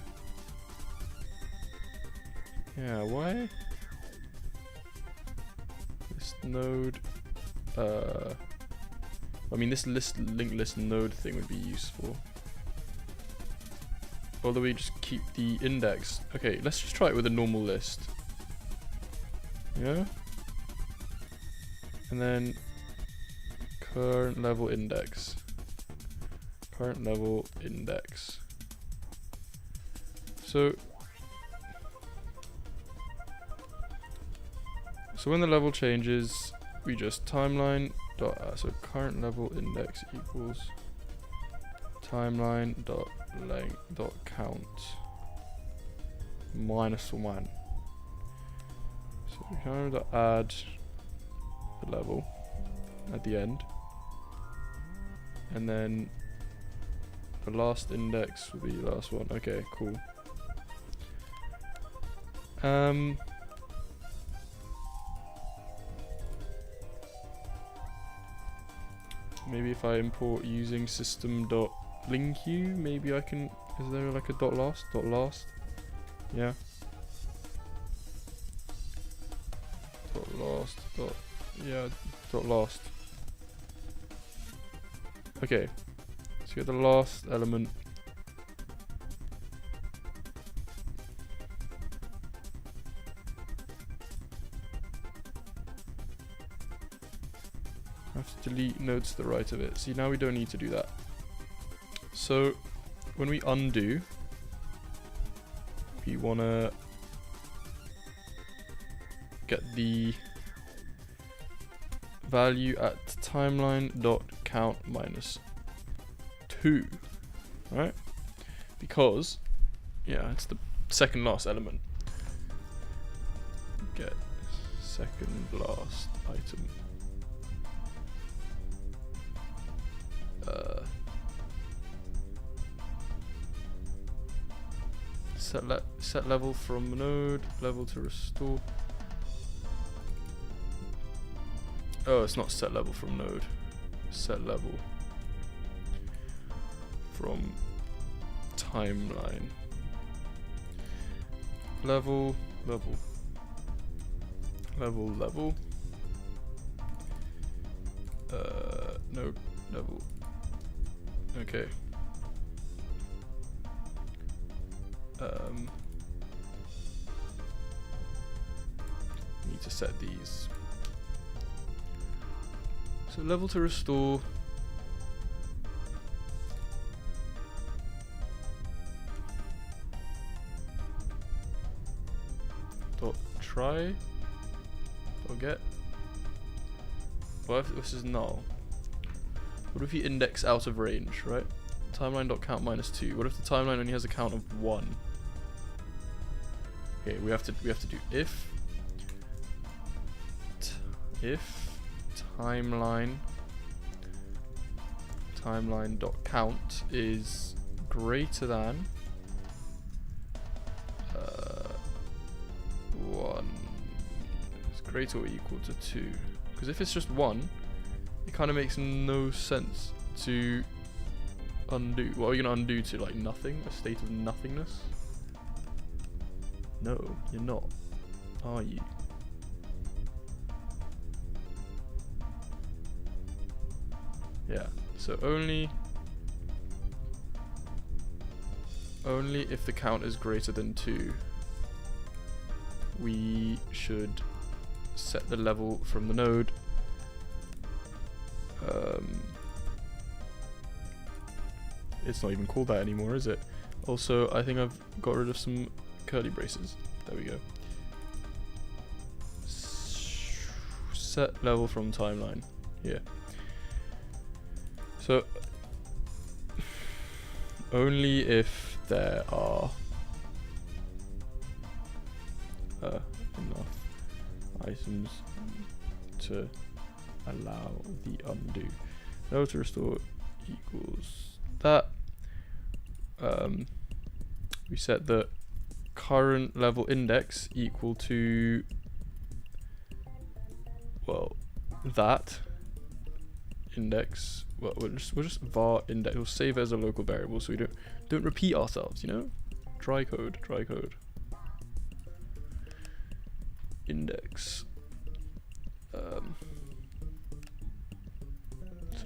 Yeah, why? List node. I mean, this linked list node thing would be useful. Although we just keep the index. Okay, let's just try it with a normal list. Yeah? And then current level index. Current level index. So when the level changes, we just timeline dot so current level index equals timeline dot length dot count -1. So we kind of add the level at the end, and then the last index will be the last one. Okay, cool. Maybe if I import using system.linQ, maybe I can. Is there like a dot last? Dot last? Yeah. Dot last. Dot. Yeah. Dot last. Okay. So get the last element. I have to delete nodes to the right of it. See, now we don't need to do that. So when we undo, we want to get the value at timeline.count -2, right? Because, yeah, it's the second last element. get second last item. Set level from node, level to restore. Oh, it's not set level from node. Set level from timeline. Level. Node level. Okay. Need to set these. So level to restore. Dot try. Dot get. What if this is null? What if you index out of range, right? Timeline.count -2. What if the timeline only has a count of 1? Okay, we have to do if timeline.count is greater than 1. It's greater or equal to 2. Because if it's just 1, it kind of makes no sense to undo. What are you gonna undo to? Like nothing? A state of nothingness? No, you're not. Are you? Yeah. So only if the count is greater than 2, we should set the level from the node. It's not even called that anymore, is it? Also, I think I've got rid of some curly braces. There we go. Set level from timeline. Yeah. So only if there are enough items to allow the undo. Level to restore equals that. We set the current level index equal to, well, that index. Well, we'll just var index. We'll save it as a local variable so we don't repeat ourselves. You know, dry code. Index. So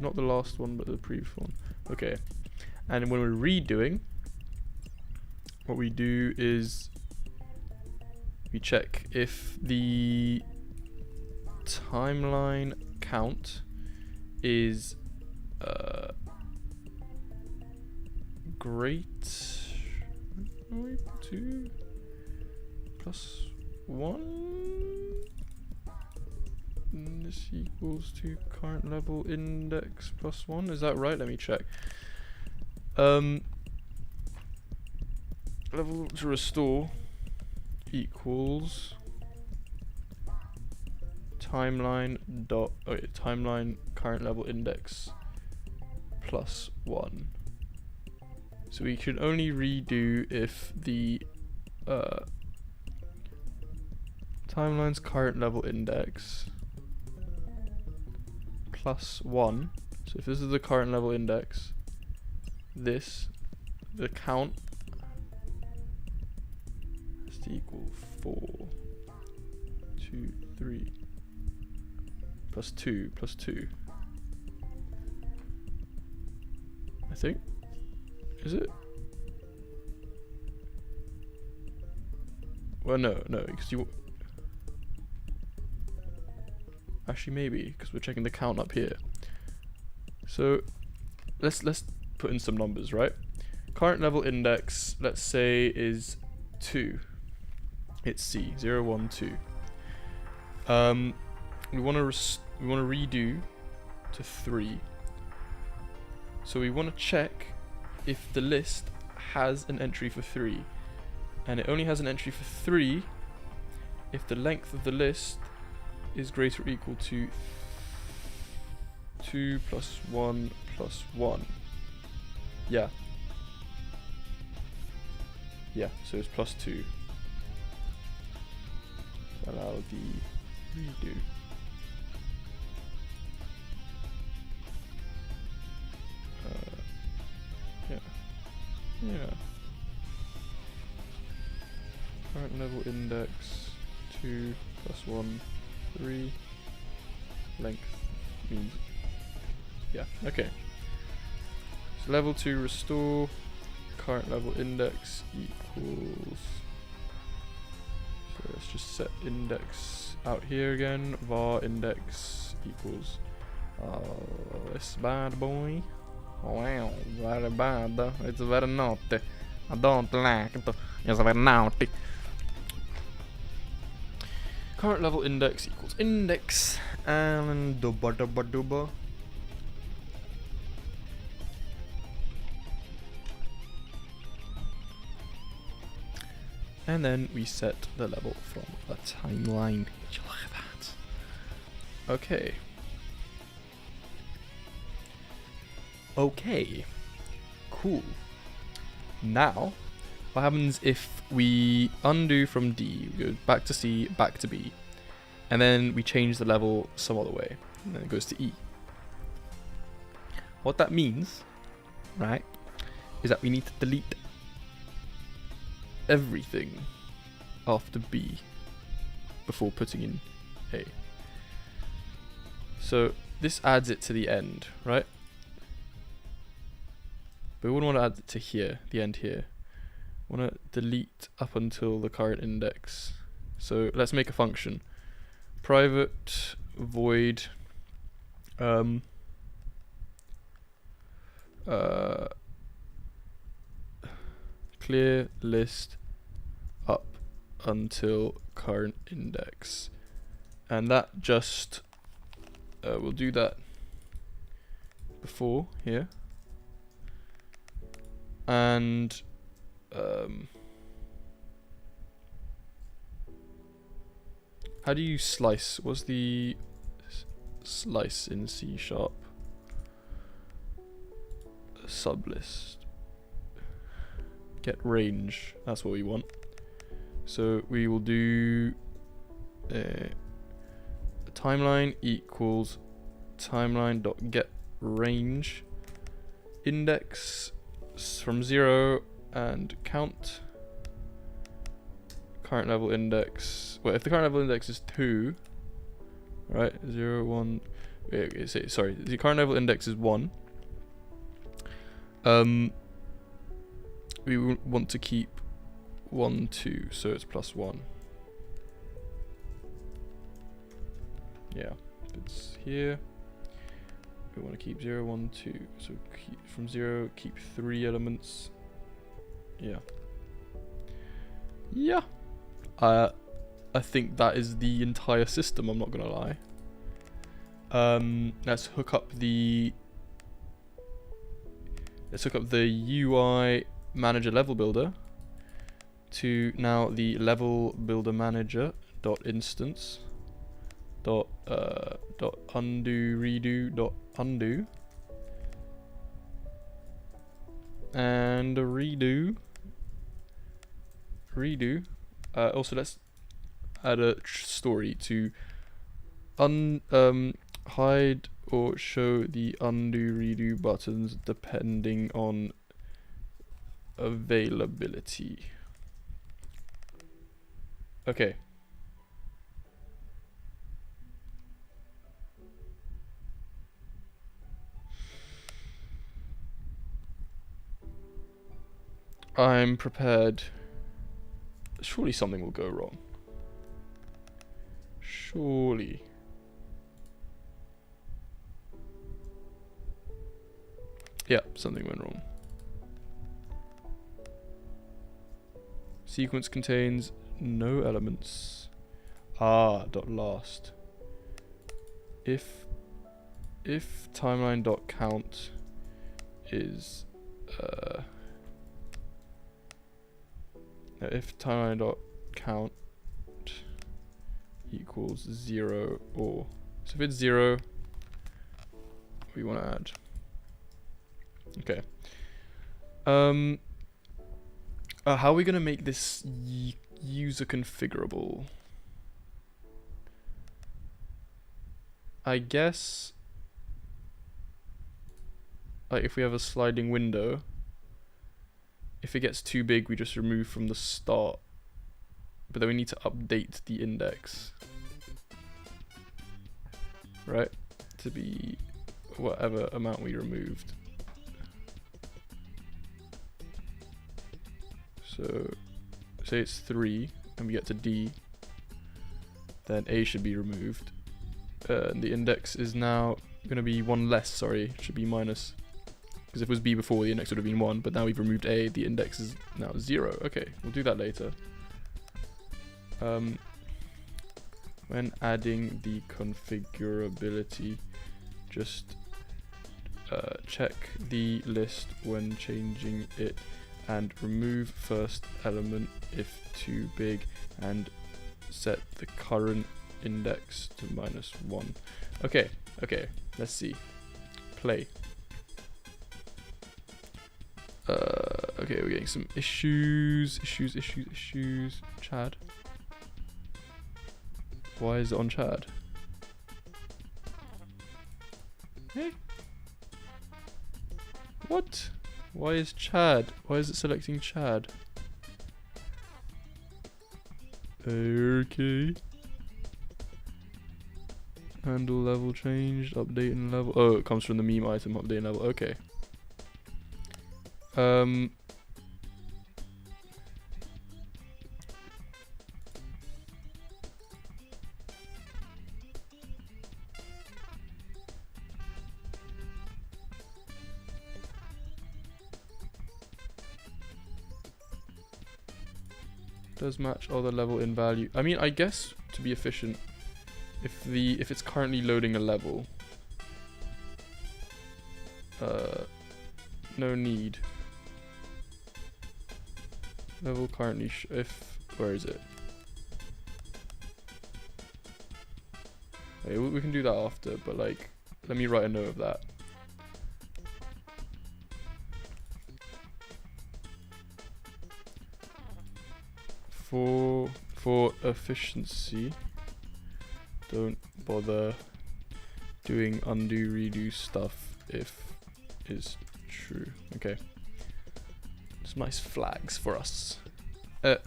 not the last one, but the previous one. Okay. And when we're redoing, what we do is we check if the timeline count is great to +1. And this equals to current level index +1. Is that right? Let me check. Level to restore equals timeline current level index +1. So we should only redo if the timeline's current level index +1. So if this is the current level index, the count has to equal 4, 2, 3 +2 +2. I think. Is it? Well, no, because you. Actually, maybe because we're checking the count up here. So let's put in some numbers, right? Current level index, let's say, is 2. It's C 0, 1, 2. We want to redo to 3. So we want to check if the list has an entry for 3, and it only has an entry for 3 if the length of the list is greater or equal to 2 plus 1 plus 1. Yeah. Yeah, so it's plus 2. Allow the redo. Yeah. Yeah. Current level index 2 plus 1, 3. Length means. Yeah, okay. So level 2 restore. Current level index equals. So let's just set index out here again. Var index equals. This bad boy. Wow, very bad. It's very naughty. I don't like it. It's very naughty. Current level index equals index and dubba. And then we set the level from the timeline. Would you look at that? Okay. Okay. Cool. Now, what happens if we undo from D, we go back to C, back to B, and then we change the level some other way, and then it goes to E. What that means, right, is that we need to delete everything after B before putting in A. So this adds it to the end, right? But we wouldn't want to add it to here, the end here. We want to delete up until the current index. So let's make a function. Private void clear list up until current index, and that just we'll do that before here, and how do you slice? What's the slice in C#? Sublist. Get range. That's what we want. So we will do timeline equals timeline.get range index from 0 and count. Current level index. Well, if the current level index is 2, right? 0, 1. Sorry, the current level index is 1. We want to keep 1, 2, so it's plus 1. Yeah, it's here. We want to keep 0, 1, 2. So keep from 0, keep 3 elements. Yeah. Yeah. I think that is the entire system, I'm not gonna lie. Let's hook up the UI manager level builder to now the level builder manager dot instance dot undo redo dot undo and redo. Also, let's add a story to hide or show the undo redo buttons depending on availability. Okay. I'm prepared. Surely something will go wrong. Surely. Yeah, something went wrong. Sequence contains no elements. Dot last. If timeline dot count is if timeline dot count equals 0 or. So if it's 0, we want to add. Okay. How are we going to make this user configurable? I guess like if we have a sliding window, if it gets too big, we just remove from the start. But then we need to update the index, right? To be whatever amount we removed. So say it's 3 and we get to D, then A should be removed. And the index is now going to be 1 less, sorry, it should be minus. Because if it was B before, the index would have been 1, but now we've removed A, the index is now 0. Okay, we'll do that later. When adding the configurability, just check the list when changing it and remove first element if too big and set the current index to -1. Okay, let's see. Play. Okay, we're getting some issues. Chad. Why is it on Chad? Hey? What? Why is Chad? Why is it selecting Chad? Okay. Handle level changed, updating level. Oh, it comes from the meme item, updating level. Okay. Does match other level in value. I mean, I guess to be efficient, if it's currently loading a level, no need. Level currently where is it? Okay, we can do that after, but like, let me write a note of that. For efficiency, don't bother doing undo redo stuff if is true. Okay. Some nice flags for us.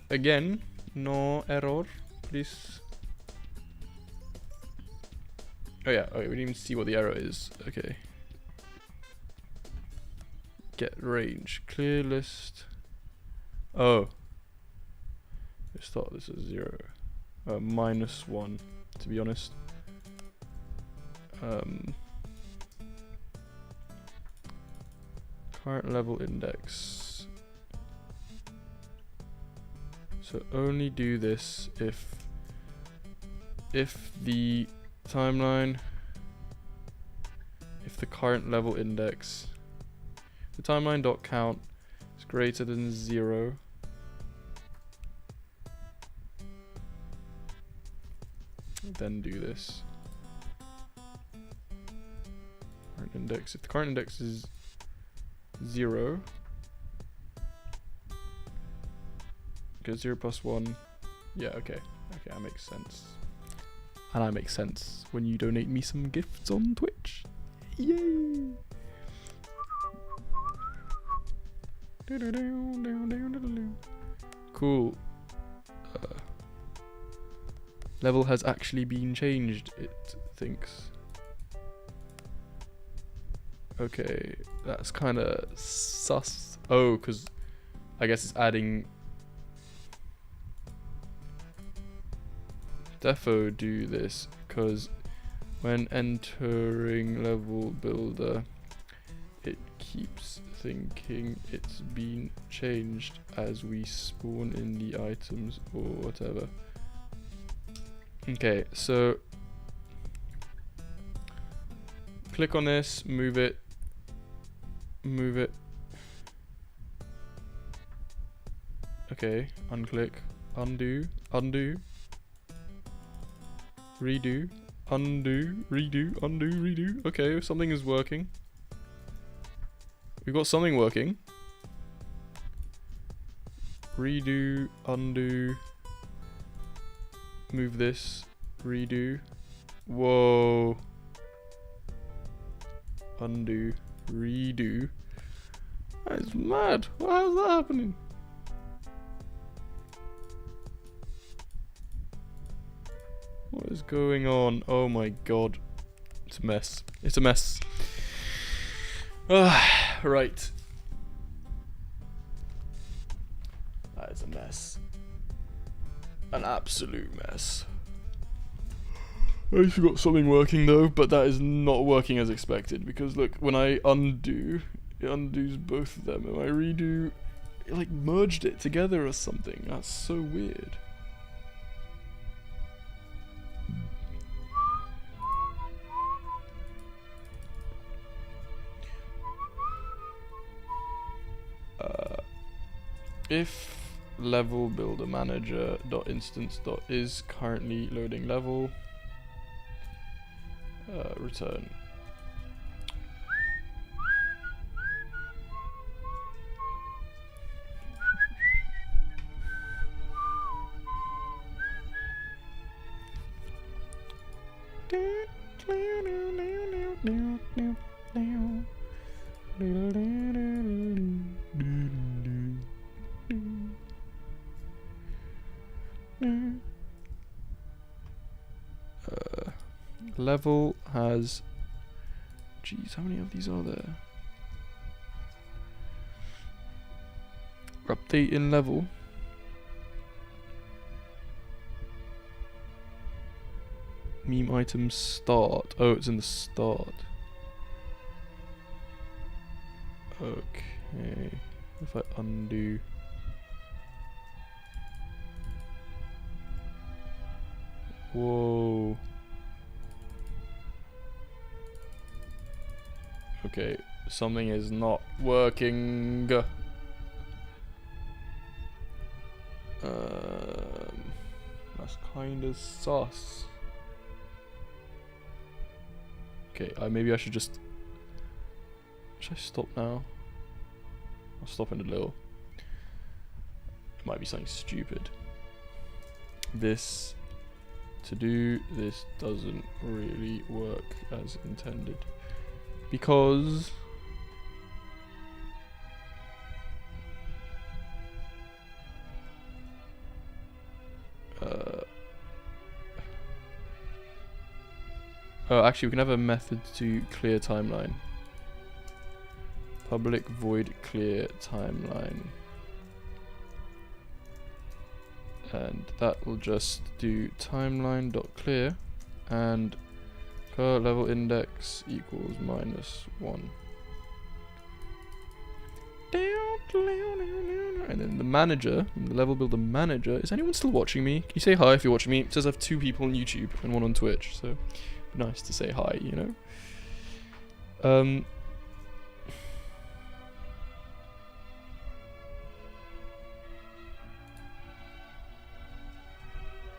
Again, no error, please. Oh yeah, okay, we didn't even see what the error is. Okay. Get range, clear list. Oh. Let's start this at 0. -1, to be honest. Current level index. So only do this if the timeline, if the current level index, the timeline.count is greater than 0. Then do this. Current index. If the current index is 0, because 0 plus 1. Yeah, okay. Okay, that makes sense. And that makes sense when you donate me some gifts on Twitch. Yay! Cool. Level has actually been changed, it thinks. Okay, that's kind of sus. Oh, because I guess it's adding. Defo do this because when entering level builder, it keeps thinking it's been changed as we spawn in the items or whatever. Okay, so click on this, move it. Okay, unclick, undo. redo, undo, redo, undo, redo. Okay, something is working. We've got something working. Redo, undo, move this, redo. Whoa. Undo, redo. That is mad. How's that happening? What is going on? Oh my god. It's a mess. It's a mess. Right. That is a mess. An absolute mess. At least we got something working though, but that is not working as expected because look, when I undo, it undoes both of them. And I redo, it like merged it together or something. That's so weird. If level builder manager dot instance dot is currently loading level, return. Level has, geez, how many of these are there? Update in level. Meme item start. Oh, it's in the start. Okay. If I undo. Whoa. Okay, something is not working. That's kind of sus. Okay, maybe I should just. Should I stop now? I'll stop in a little. It might be something stupid. This to do this doesn't really work as intended. Because oh, actually we can have a method to clear timeline. Public void clear timeline. And that will just do timeline.clear and current level index equals -1. And then the manager, the level builder manager, is anyone still watching me? Can you say hi if you're watching me? It says I have 2 people on YouTube and 1 on Twitch, so it'd be nice to say hi, you know?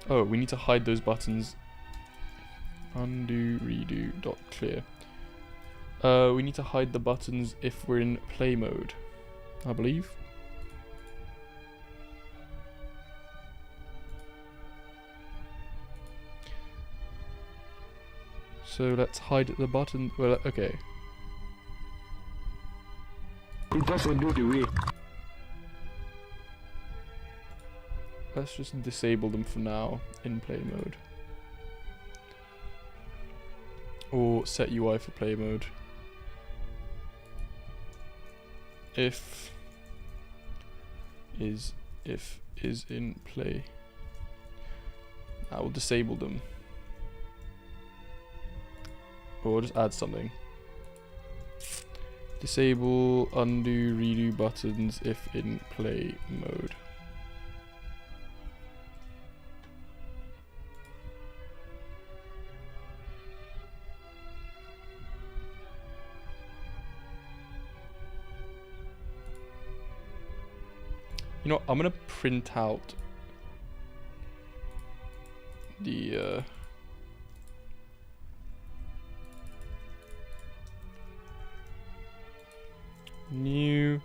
Oh, we need to hide those buttons. Undo, redo, dot clear. We need to hide the buttons if we're in play mode, I believe. So let's hide the button. Well, okay. It doesn't do the way. Let's just disable them for now in play mode. Or set UI for play mode. If is in play. I will disable them. Or I'll just add something. Disable undo redo buttons if in play mode. You know, I'm gonna print out the New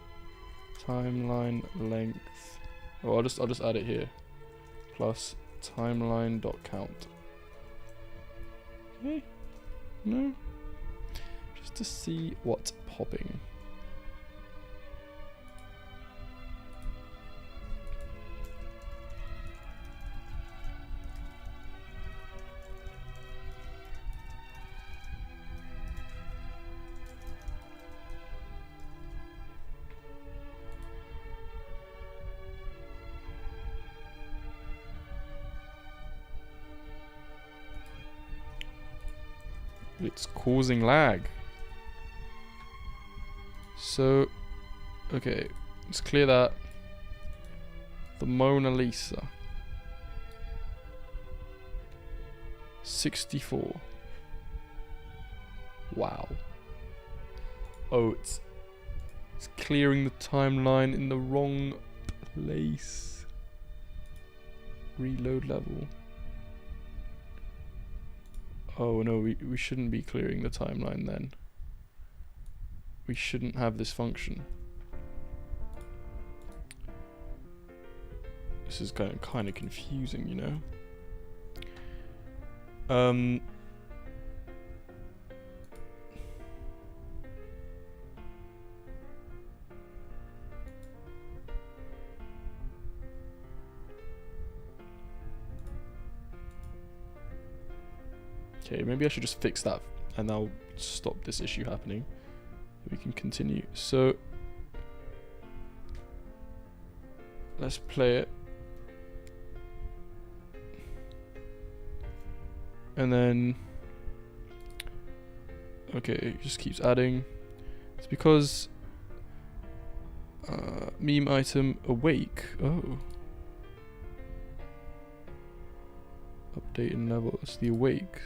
timeline length. Oh, I'll just add it here. Plus timeline dot count. Okay. No. Just to see what's popping. It's causing lag. So, okay, let's clear that. The Mona Lisa. 64. Wow. Oh, it's clearing the timeline in the wrong place. Reload level. Oh no, we shouldn't be clearing the timeline then. We shouldn't have this function. This is kind of confusing, you know. Okay, maybe I should just fix that and that'll stop this issue happening. We can continue. So let's play it. And then okay, it just keeps adding. It's because meme item awake. Oh. Update and level. It's the awake.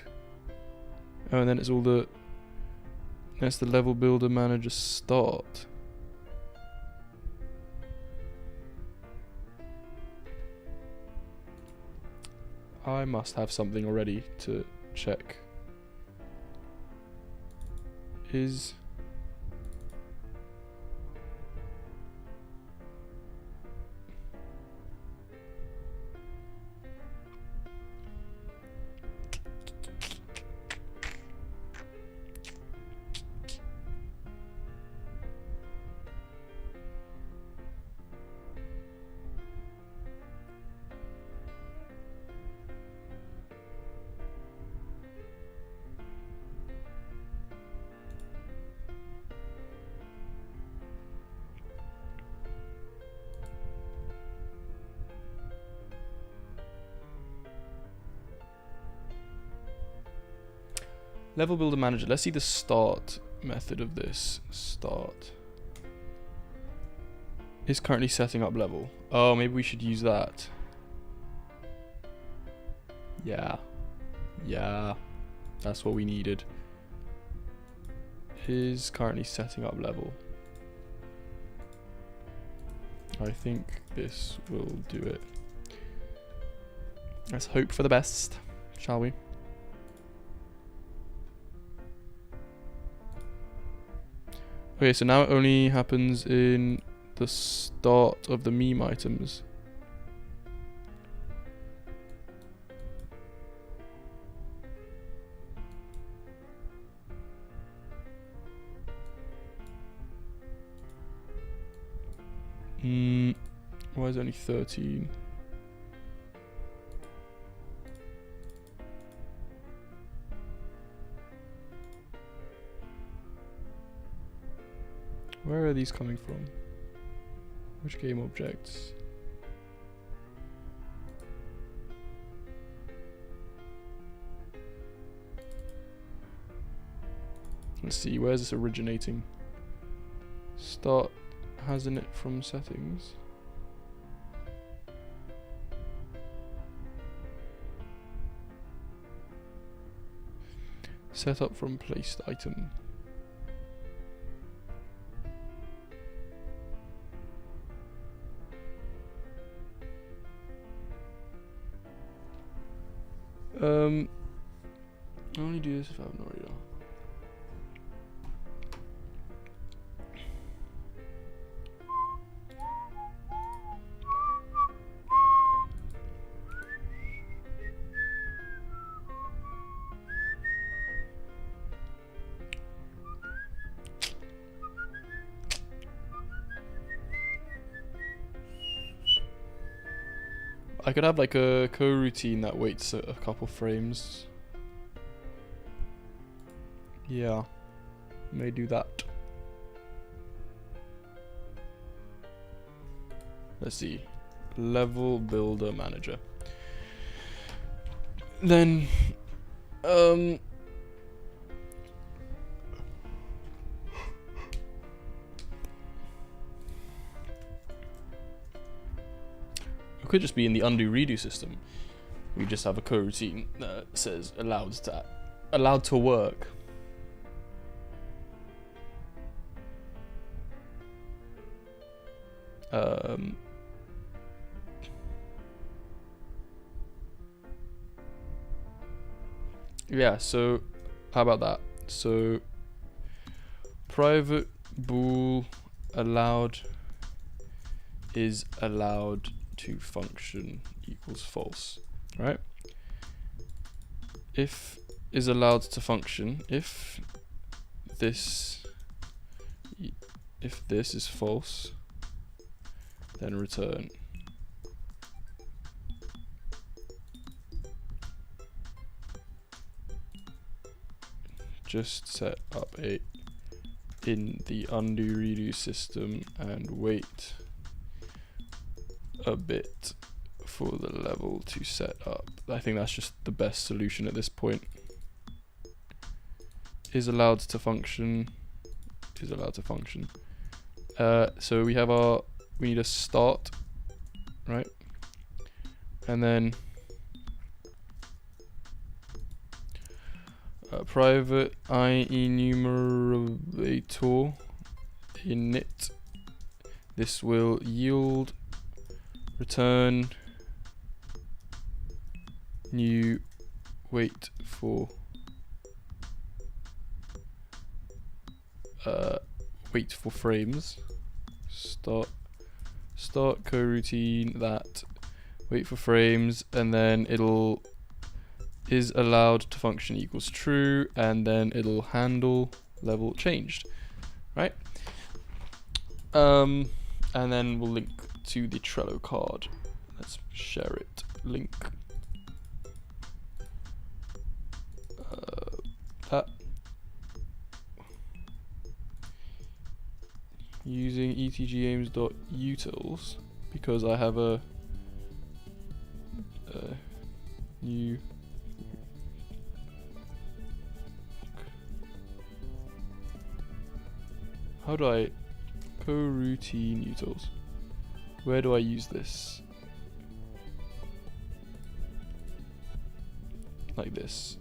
Oh, and then it's all the... That's the level builder manager start. I must have something already to check. Is... Level builder manager. Let's see the start method of this. Start is currently setting up level. Oh, maybe we should use that. Yeah. Yeah. That's what we needed. Is currently setting up level. I think this will do it. Let's hope for the best, shall we? Okay, so now it only happens in the start of the meme items. Why is it only 13? Where are these coming from? Which game objects? Let's see, where's this originating? Start has in it from settings. Set up from placed item. I'll only do this if I have no reader. I could have like a coroutine that waits a couple frames. Yeah, may do that. Let's see, level builder manager. Then, we could just be in the undo redo system. We just have a coroutine that says allowed to work. Yeah, so how about that? So private bool allowed is allowed to function equals false, right? If is allowed to function, if this is false, then return. Just set up in the undo redo system and wait a bit for the level to set up. I think that's just the best solution at this point. Is allowed to function. Is allowed to function. So we need a start, right? And then private enumerator init. This will yield return new wait for frames. Start coroutine that wait for frames, and then it'll is allowed to function equals true, and then it'll handle level changed, right? And then we'll link to the Trello card. Let's share it. Link that using etgames.utils because I have a new how do I coroutine utils? Where do I use this? Like this.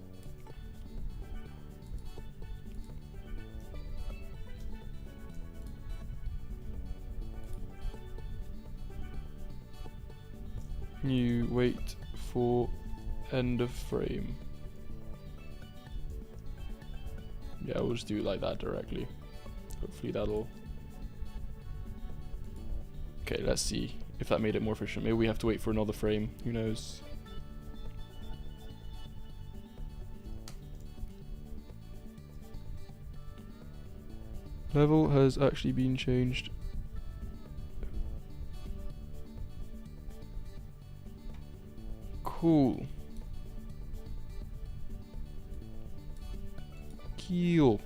New wait for end of frame. Yeah, we'll just do it like that directly. Hopefully that'll... Okay, let's see if that made it more efficient. Maybe we have to wait for another frame. Who knows? Level has actually been changed. Cool. Cool.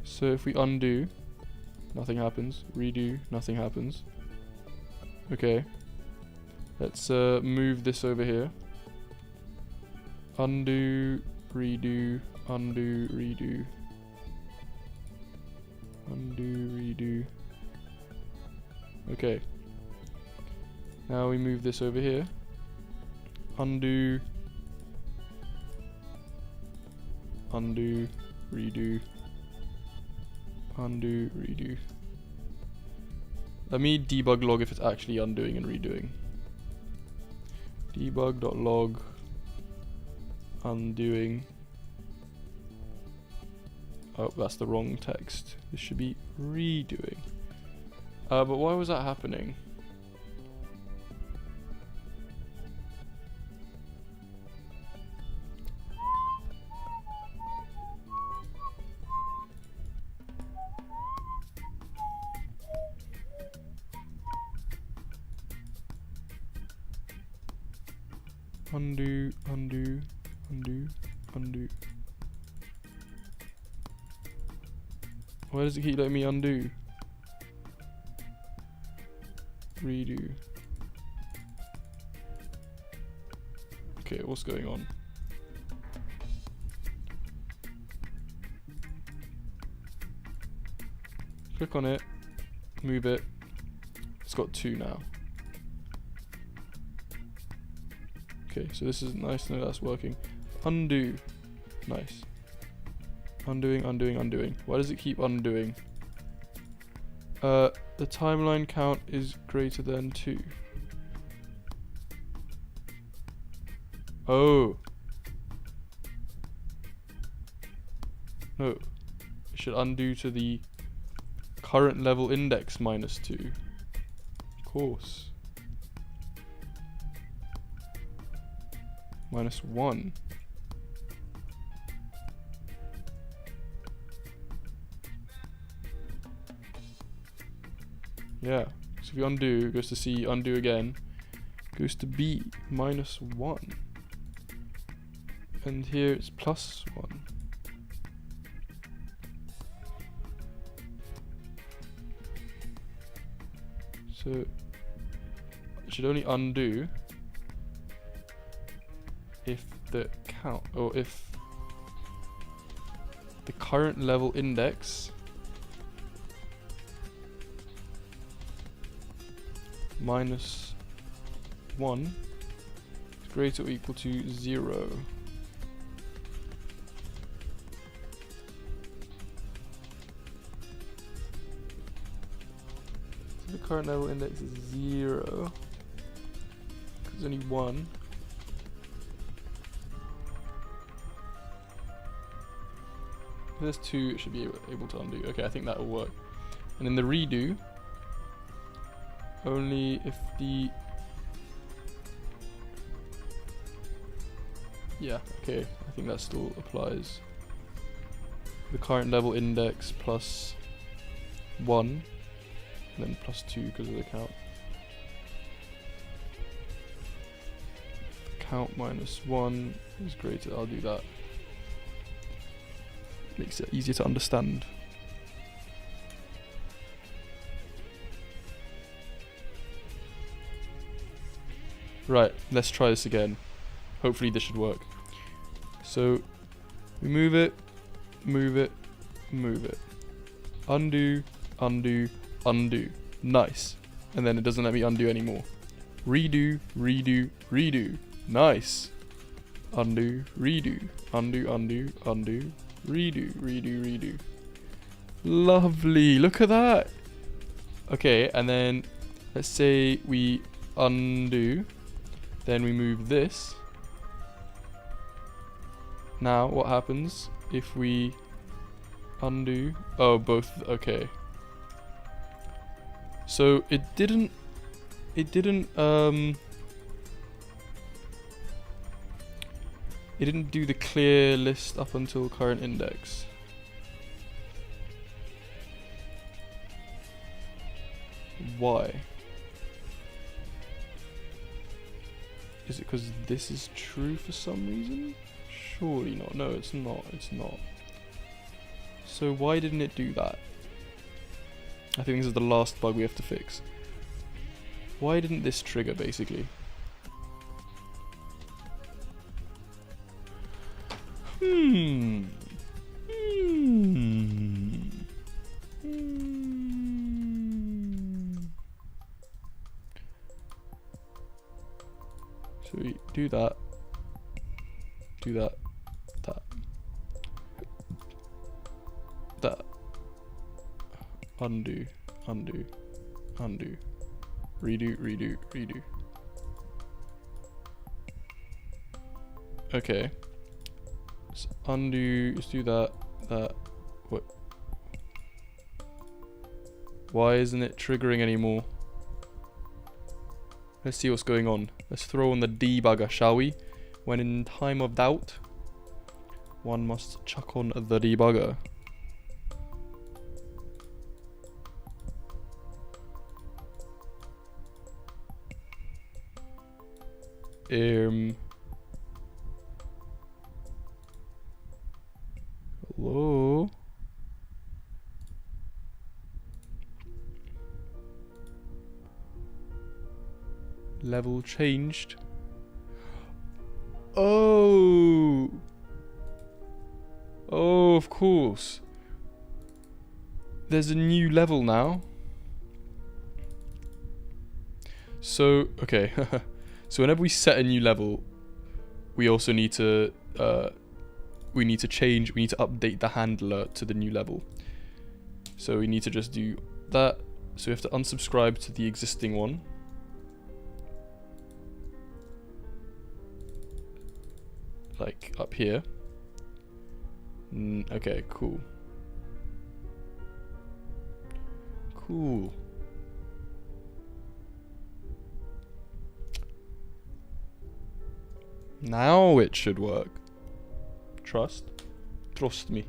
So if we undo, nothing happens. Redo, nothing happens. Okay. Let's move this over here. Undo, redo, undo, redo. Undo, redo. Okay. Now we move this over here. Undo. Undo, redo. Undo, redo. Let me debug log if it's actually undoing and redoing. Debug.log undoing. Oh, that's the wrong text. This should be redoing. But why was that happening? Undo, undo, undo, undo. Why does it keep letting me undo? Redo. Okay, what's going on? Click on it, move it. It's got 2 now. Okay, so this is nice. No, that's working. Undo. Nice. Undoing, undoing, undoing. Why does it keep undoing? The timeline count is greater than 2. Oh. No. It should undo to the current level index minus 2. Of course. Minus 1. Yeah. So if you undo, it goes to C, undo again. Goes to B, minus 1. And here it's plus 1. So it should only undo if the count, or if the current level index minus 1 is greater or equal to 0. So the current level index is 0. There's only 1. If there's 2, it should be able to undo. Okay, I think that will work. And in the redo, only if the... Yeah, okay, I think that still applies. The current level index plus 1, and then plus 2 because of the count. Count minus 1 is greater, I'll do that. Makes it easier to understand. Right, let's try this again. Hopefully this should work. So we move it, move it, move it. Undo, undo, undo. Nice. And then it doesn't let me undo anymore. Redo, redo, redo. Nice. Undo, redo. Undo, undo, undo. Redo, redo, redo. Lovely. Look at that. Okay, and then let's say we undo. Then we move this. Now what happens if we undo? Oh, both. Okay. So it didn't do the clear list up until current index. Why? Is it because this is true for some reason? Surely not. No, it's not. It's not. So why didn't it do that? I think this is the last bug we have to fix. Why didn't this trigger, basically? So we do that, that, undo, undo, undo, redo, redo, redo. Okay. So undo, let's do that, what? Why isn't it triggering anymore? Let's see what's going on. Let's throw on the debugger, shall we? When in time of doubt, one must chuck on the debugger. Hello? Level changed. Oh! Oh, of course. There's a new level now. So, okay. So whenever we set a new level, we also need to we need to update the handler to the new level. So we need to just do that. So we have to unsubscribe to the existing one. Like up here. Okay, cool. Cool. Now it should work. Trust me.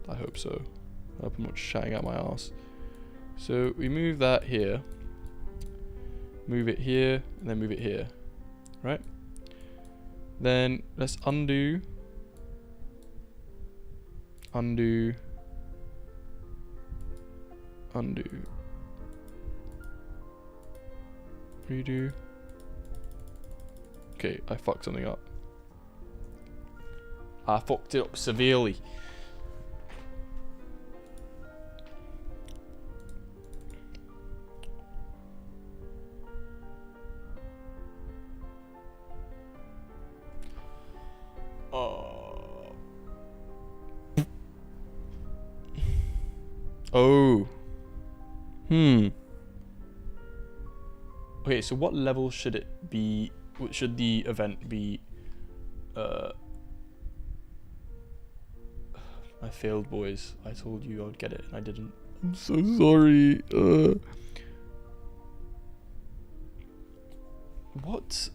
I hope so. I hope I'm not shouting out my ass. So we move that here. Move it here, and then move it here. Right? Then let's undo. Undo. Redo. Okay, I fucked something up. I fucked it up severely. Oh. Okay, so what level should it be? Should the event be? I failed, boys. I told you I would get it, and I didn't. I'm so sorry. What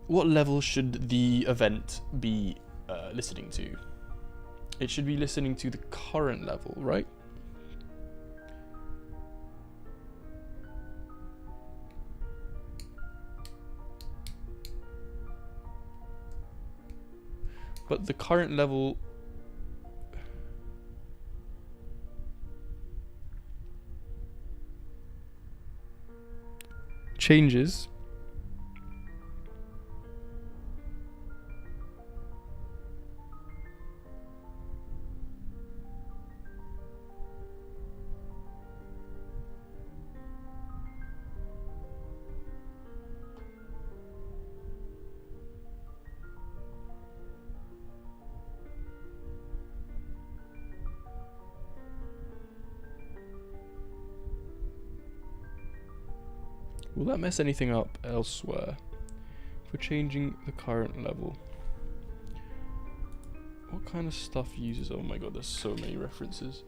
level should the event be listening to? It should be listening to the current level, right? But the current level changes. Will that mess anything up elsewhere? If we're changing the current level. What kind of stuff uses... Oh my god, there's so many references.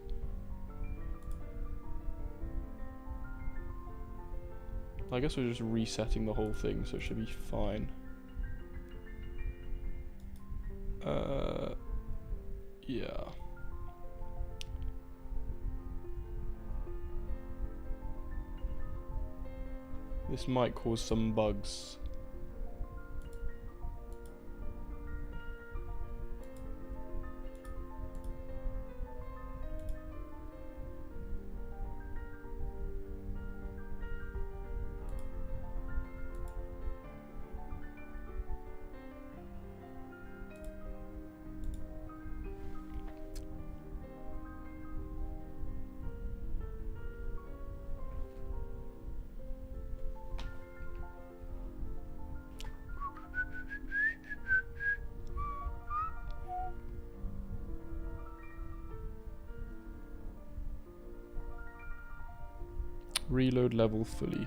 I guess we're just resetting the whole thing, so it should be fine. Yeah. This might cause some bugs. Reload level fully.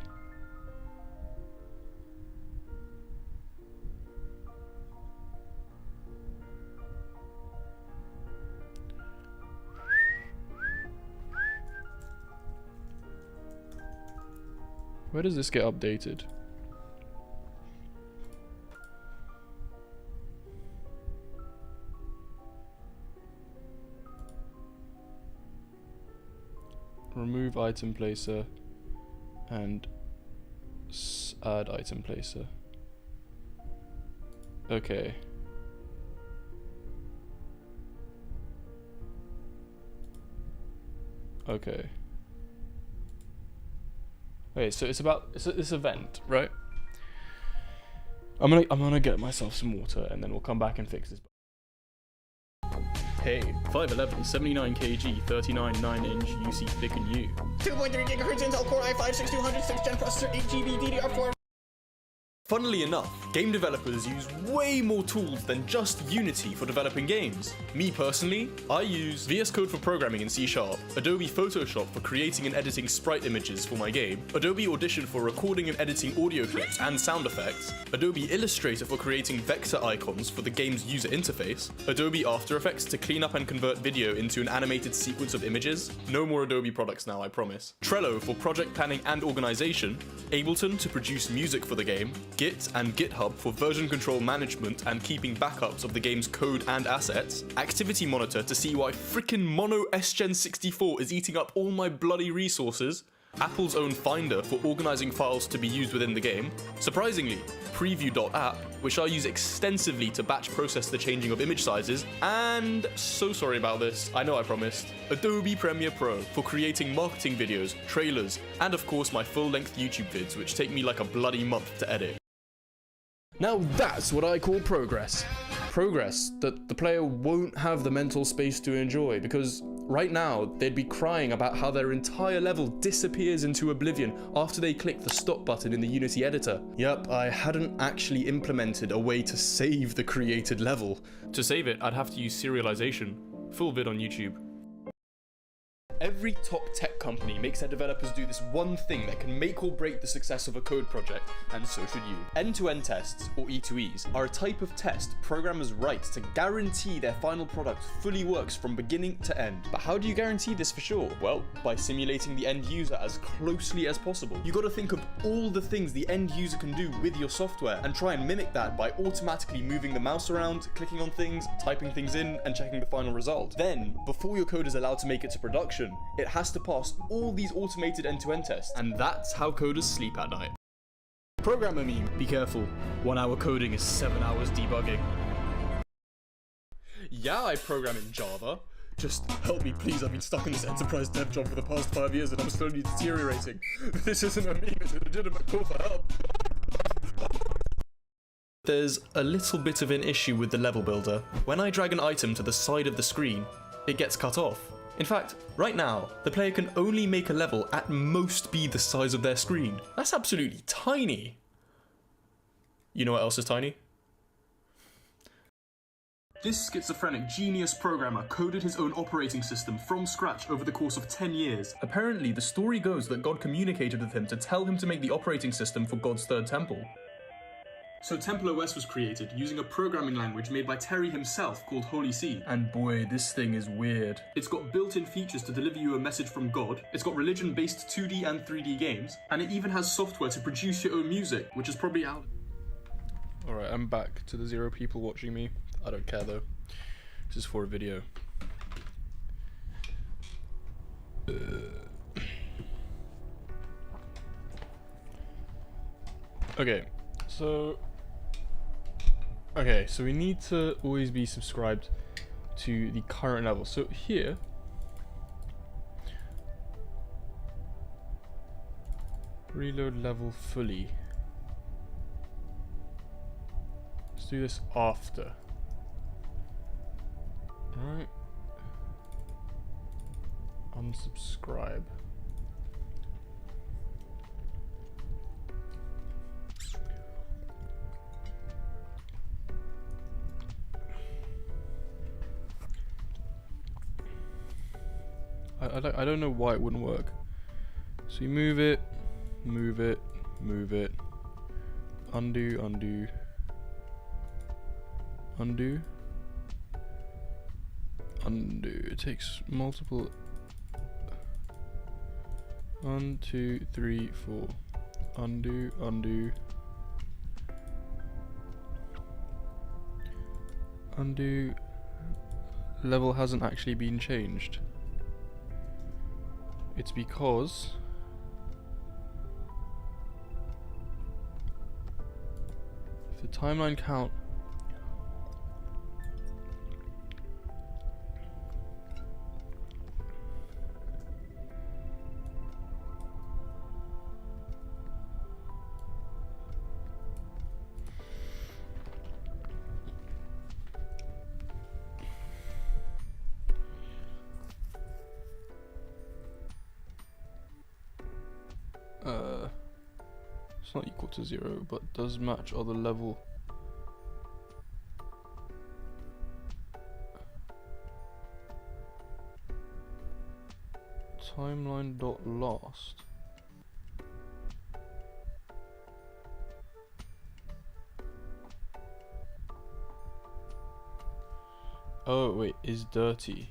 Where does this get updated? Remove item placer and add item placer. Okay. Okay. Okay, so it's about this event, right? I'm gonna get myself some water and then we'll come back and fix this. Hey, 5'11", 79 kg, 39 9-inch UC thick and U. 2.3 GHz Intel Core i5 6200 6th Gen processor, 8GB DDR4. Funnily enough, game developers use way more tools than just Unity for developing games. Me personally, I use VS Code for programming in C#, Adobe Photoshop for creating and editing sprite images for my game, Adobe Audition for recording and editing audio clips and sound effects, Adobe Illustrator for creating vector icons for the game's user interface, Adobe After Effects to clean up and convert video into an animated sequence of images. No more Adobe products now, I promise. Trello for project planning and organization, Ableton to produce music for the game, Git and GitHub for version control management and keeping backups of the game's code and assets, Activity Monitor to see why frickin' Mono S-Gen 64 is eating up all my bloody resources, Apple's own Finder for organizing files to be used within the game, surprisingly, Preview.app, which I use extensively to batch process the changing of image sizes, and so sorry about this, I know I promised, Adobe Premiere Pro for creating marketing videos, trailers, and of course my full-length YouTube vids, which take me like a bloody month to edit. Now that's what I call progress. Progress that the player won't have the mental space to enjoy, because right now they'd be crying about how their entire level disappears into oblivion after they click the stop button in the Unity editor. Yep, I hadn't actually implemented a way to save the created level. To save it, I'd have to use serialization. Full vid on YouTube. Every top tech company makes their developers do this one thing that can make or break the success of a code project, and so should you. End-to-end tests, or E2Es, are a type of test programmers write to guarantee their final product fully works from beginning to end. But how do you guarantee this for sure? Well, by simulating the end user as closely as possible. You gotta think of all the things the end user can do with your software, and try and mimic that by automatically moving the mouse around, clicking on things, typing things in, and checking the final result. Then, before your code is allowed to make it to production, it has to pass all these automated end-to-end tests, and that's how coders sleep at night. Programmer meme, be careful. 1 hour coding is 7 hours debugging. Yeah, I program in Java. Just help me please, I've been stuck in this enterprise dev job for the past 5 years and I'm slowly deteriorating. This isn't a meme, it's a legitimate call for help. There's a little bit of an issue with the level builder. When I drag an item to the side of the screen, it gets cut off. In fact, right now, the player can only make a level at most be the size of their screen. That's absolutely tiny. You know what else is tiny? This schizophrenic genius programmer coded his own operating system from scratch over the course of 10 years. Apparently, the story goes that God communicated with him to tell him to make the operating system for God's third temple. So Temple OS was created using a programming language made by Terry himself called Holy See. And boy, this thing is weird. It's got built-in features to deliver you a message from God, it's got religion-based 2D and 3D games, and it even has software to produce your own music, which is probably out. Alright, I'm back to the 0 people watching me. I don't care though. This is for a video. Okay, so we need to always be subscribed to the current level. So here, reload level fully. Let's do this after. Alright. Unsubscribe. I don't know why it wouldn't work. So you move it, move it, move it, undo, undo, undo, undo. It takes multiple. 1, 2, 3, 4. Undo, undo, undo. Level hasn't actually been changed. It's because if the timeline count It's not equal to 0, but does match other level. Timeline dot lost. Oh wait, is dirty.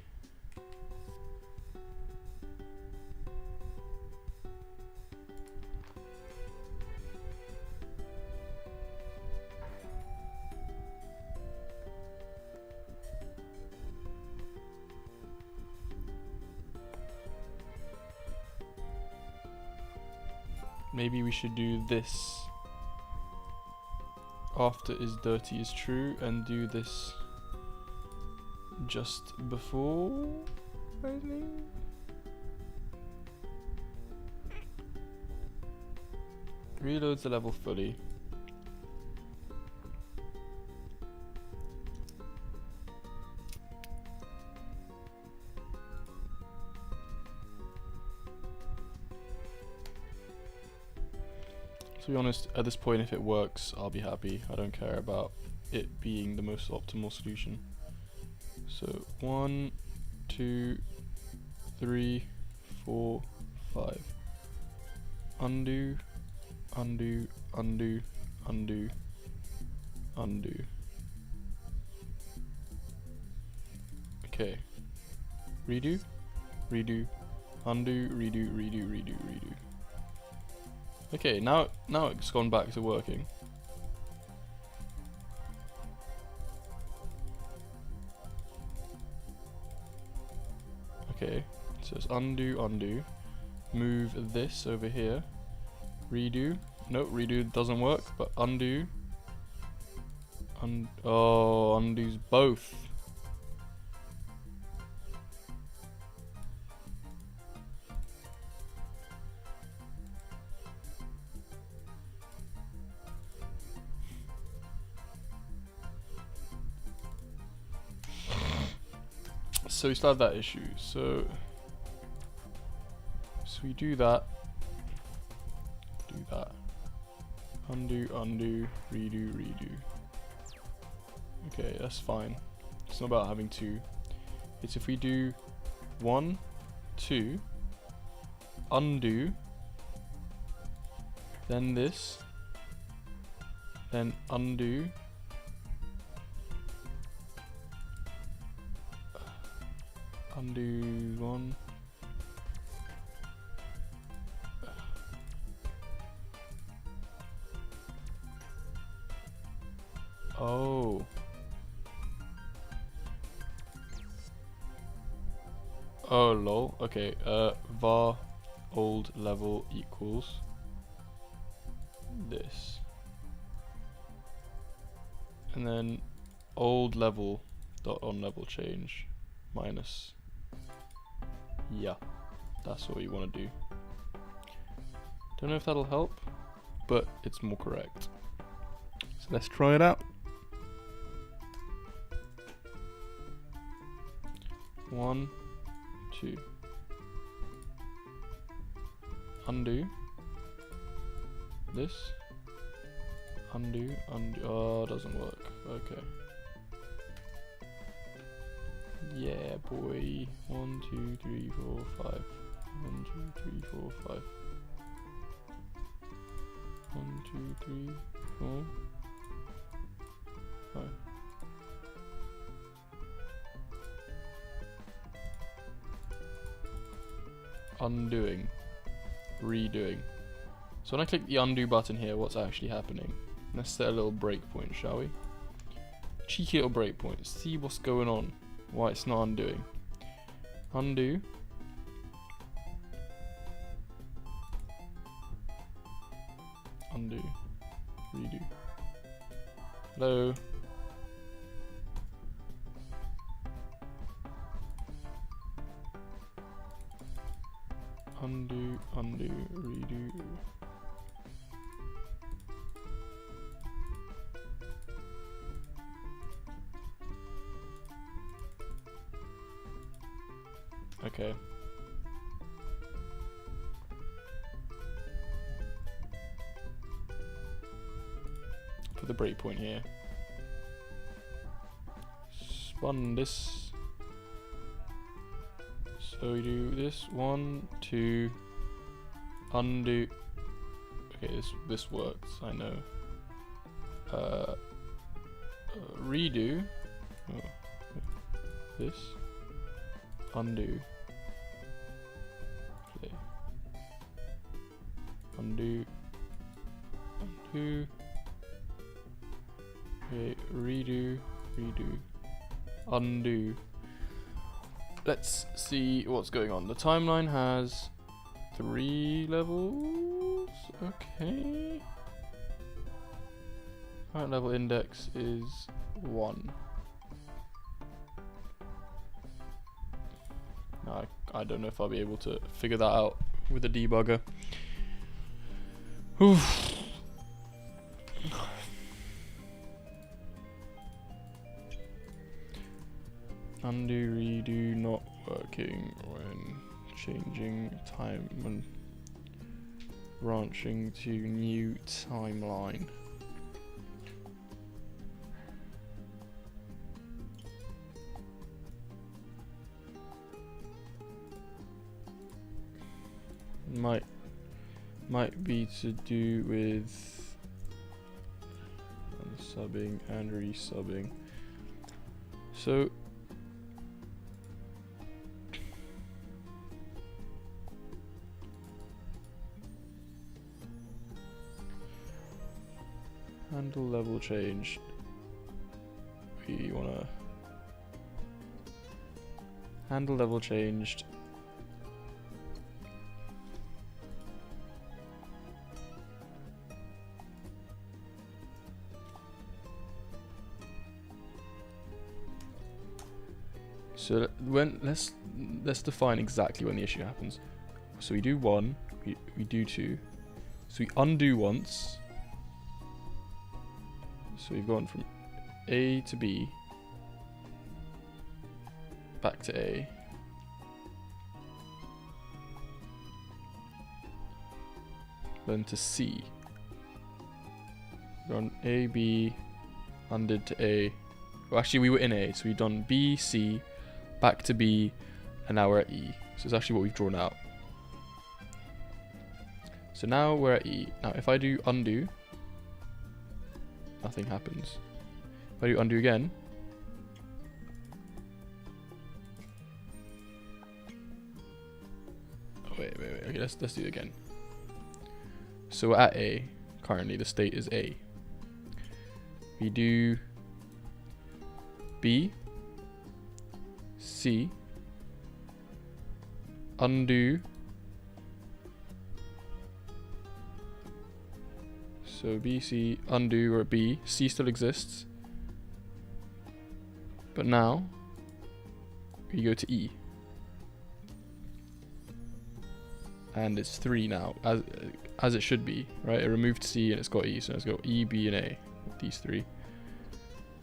Maybe we should do this after is dirty is true and do this just before, I think. Reloads the level fully. To be honest, at this point, if it works, I'll be happy. I don't care about it being the most optimal solution. So 1, 2, 3, 4, 5. Undo, undo, undo, undo, undo. Okay. Redo, redo, undo, redo, redo, redo, redo. Okay, now it's gone back to working. Okay, so it's undo, undo. Move this over here. Redo. Nope, redo doesn't work, but undo. Oh, undoes both. So we still have that issue. So we do that. Do that. Undo, undo, redo, redo. Okay, that's fine. It's not about having two. It's if we do 1, 2, undo, then this, then undo, undo 1. Oh. Oh lol. Okay. Var old level equals this, and then old level dot on level change minus. Yeah, that's what you want to do. Don't know if that'll help, but it's more correct. So let's try it out. 1, 2. Undo. This. Undo, undo. Oh, doesn't work. Okay. Yeah, boy. 1, 2, 3, 4, 5. 1, 2, 3, 4, 5. 1, 2, 3, 4, 5. Undoing. Redoing. So when I click the undo button here, what's actually happening? Let's set a little breakpoint, shall we? Cheeky little breakpoint. See what's going on. Why it's not undoing. Undo. Undo. Redo. Hello. Undo, undo, redo. Okay. put the breakpoint here. Spun this. So we do this 1, 2, undo. Okay, this works. I know. Redo. Oh, this. Undo. Play. Undo. Undo. Okay, redo. Redo. Undo. Let's see what's going on. The timeline has 3 levels. Okay. Current level index is 1. Now, I don't know if I'll be able to figure that out with a debugger. Oof. Undo, redo, not working when changing time, when branching to new timeline. Might be to do with unsubbing and resubbing. So handle level change. We wanna handle level changed. So let's define exactly when the issue happens. So we do 1, we do 2. So we undo once. So we've gone from A to B, back to A. Then to C. We've gone A, B, undid to A. Well, actually we were in A, so we've done B, C, back to B, and now we're at E. So it's actually what we've drawn out. So now we're at E. Now if I do undo, nothing happens. If I do undo again, oh, wait. Okay, let's do it again. So we're at A. Currently, the state is A. We do B, C, undo. So B, C, undo, or B. C still exists. But now, we go to E. And it's 3 now, as it should be, right? It removed C and it's got E, so let's go E, B, and A, with these 3.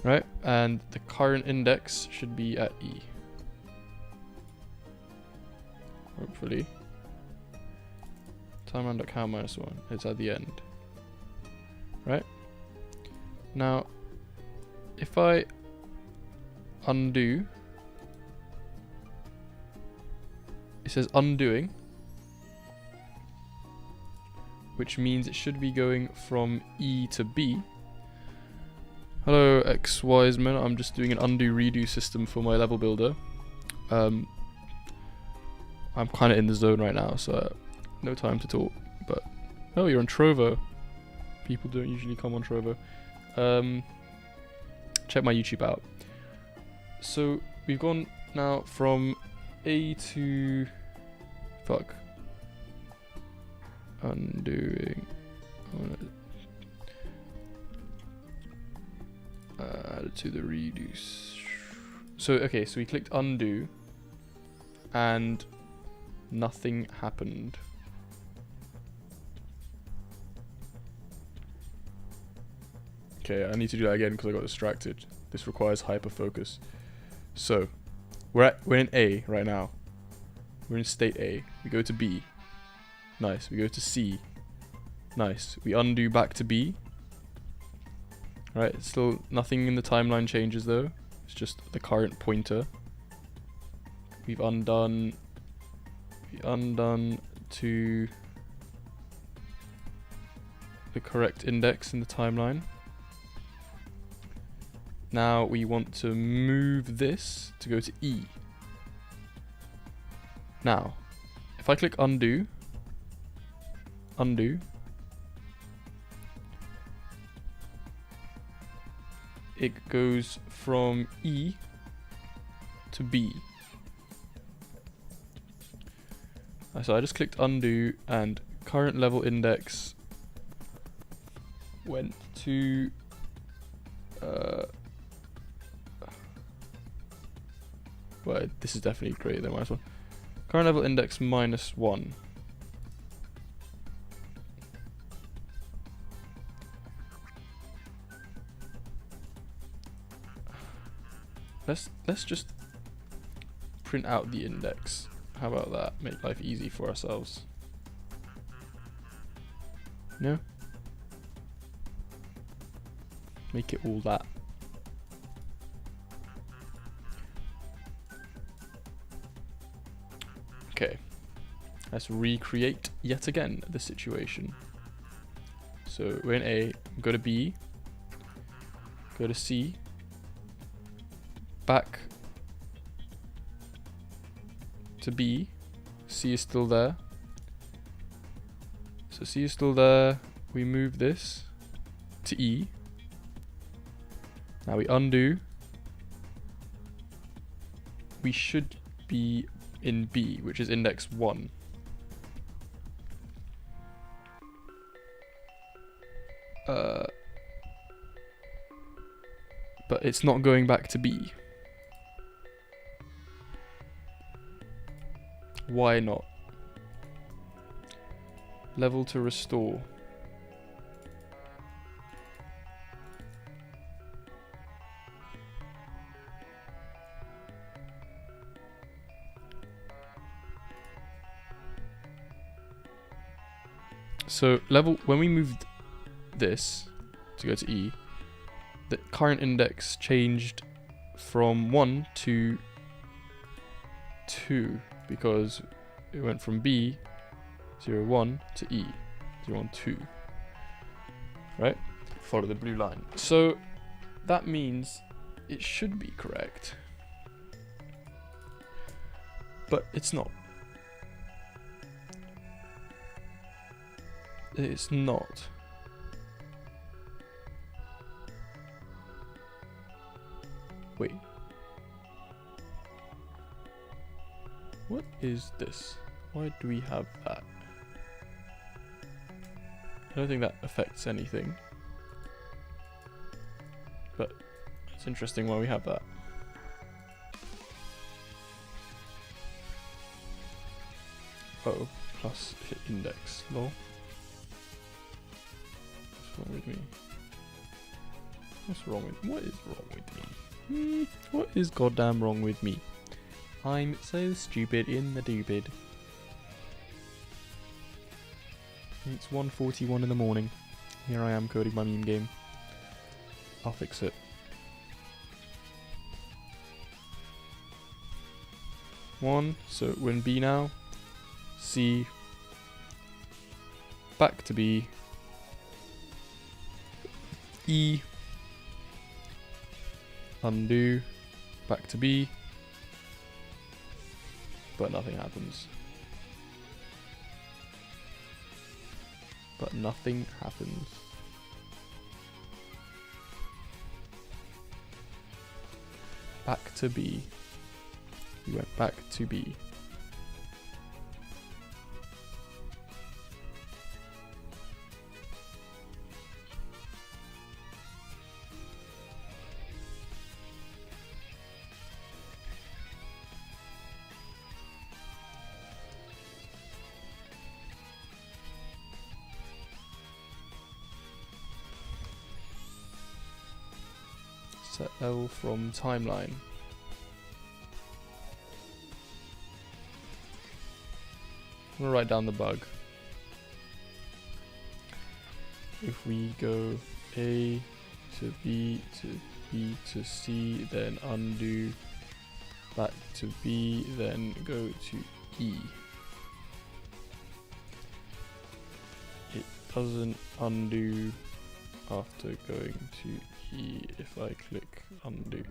Right? And the current index should be at E. Hopefully. Timeline.count -1, it's at the end. Right? Now, if I undo, it says undoing, which means it should be going from E to B. Hello XYsman, I'm just doing an undo redo system for my level builder. I'm kind of in the zone right now, so no time to talk, but oh, you're on Trovo. People don't usually come on Trovo. Check my YouTube out. So we've gone now from A to undoing. Add it to the reduce. So okay, so we clicked undo and nothing happened. Okay, I need to do that again because I got distracted. This requires hyper focus. So we're in A right now. We're in state A. We go to B. Nice. We go to C. Nice. We undo back to B. Right, still nothing in the timeline changes though. It's just the current pointer. We've undone to the correct index in the timeline. Now we want to move this to go to E. Now, if I click undo, it goes from E to B. So I just clicked undo and current level index went to well, this is definitely greater than -1. Current level index -1. Let's just print out the index. How about that? Make life easy for ourselves. No? Make it all that. Okay. Let's recreate yet again the situation. So we're in A, go to B, go to C, back to B. C is still there. So C is still there. We move this to E. Now we undo. We should be in B, which is index 1. But it's not going back to B. Why not? Level to restore. So level, when we moved this to go to E, the current index changed from 1 to 2 because it went from B 0 1 to E 0 1 2. Right? Follow the blue line. So that means it should be correct, but it's not. It's not. Wait. What is this? Why do we have that? I don't think that affects anything. But it's interesting why we have that. Oh, plus hit index. Lol. What's wrong with me? What's wrong with me? What is wrong with me? What is goddamn wrong with me? I'm so stupid in the doobid. It's 1:41 in the morning. Here I am coding my meme game. I'll fix it. 1, so we're in B now. C. Back to B. E. Undo. Back to B. But nothing happens. But nothing happens. Back to B. We went back to B. Set L from timeline. I'm gonna write down the bug. If we go A, to B to B to C, then undo, back to B, then go to E. It doesn't undo after going to E if I click undo.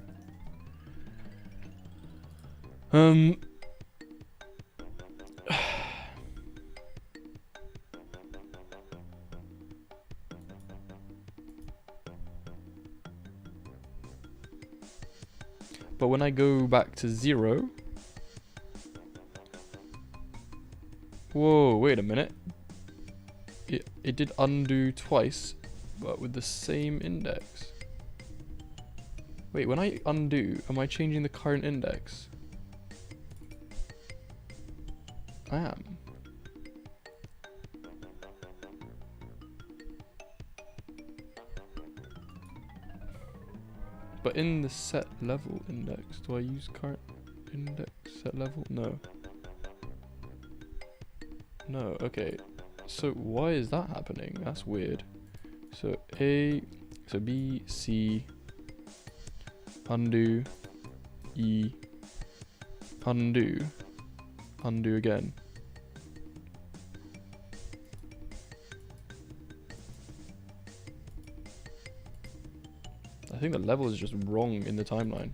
But when I go back to 0, whoa, wait a minute. It did undo twice, but with the same index. Wait, when I undo, am I changing the current index? I am. But in the set level index, do I use current index set level? No. No, okay. So why is that happening? That's weird. So B, C, undo, E, undo, undo again. I think the level is just wrong in the timeline.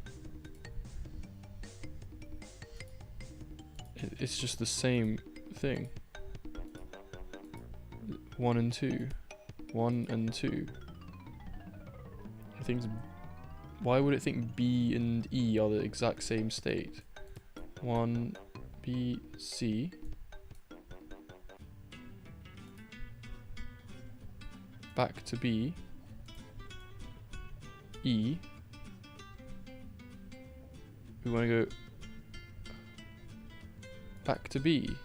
It's just the same thing. 1 and 2. 1 and 2. I think why would it think B and E are the exact same state? 1, B, C. Back to B. E. We want to go back to B.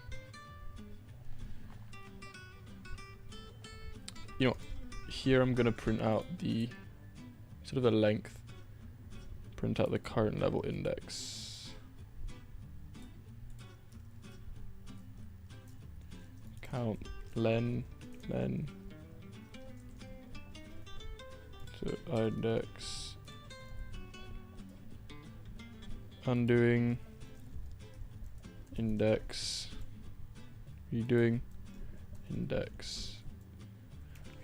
You know, here I'm going to print out the sort of the length, print out the current level index. Count len. So index, undoing, index, redoing, index.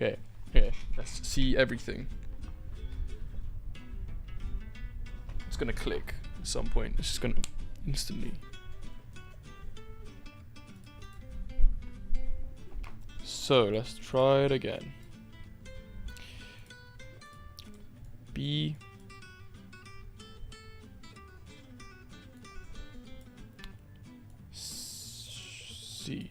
Okay, let's see everything. It's gonna click at some point. It's just gonna instantly. So let's try it again. B, C,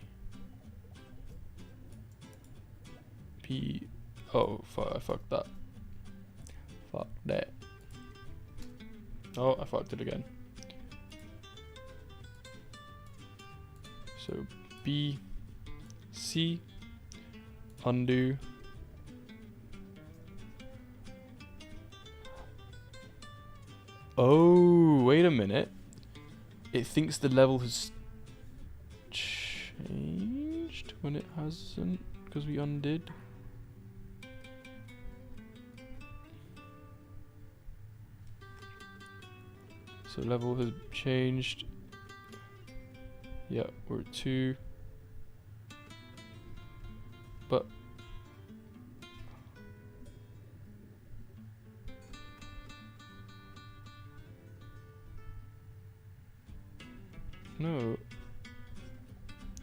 P, oh fuck, I fucked that. Fuck that. Oh, I fucked it again. So B, C, undo. Oh, wait a minute. It thinks the level has changed when it hasn't, because we undid. So level has changed. Yeah, we're at 2. But no,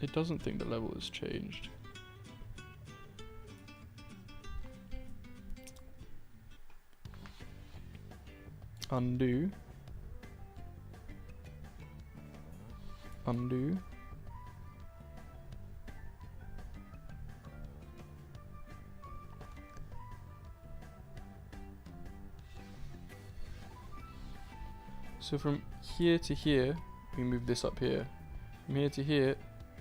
it doesn't think the level has changed. Undo. Undo. So from here to here, we move this up here. From here to here,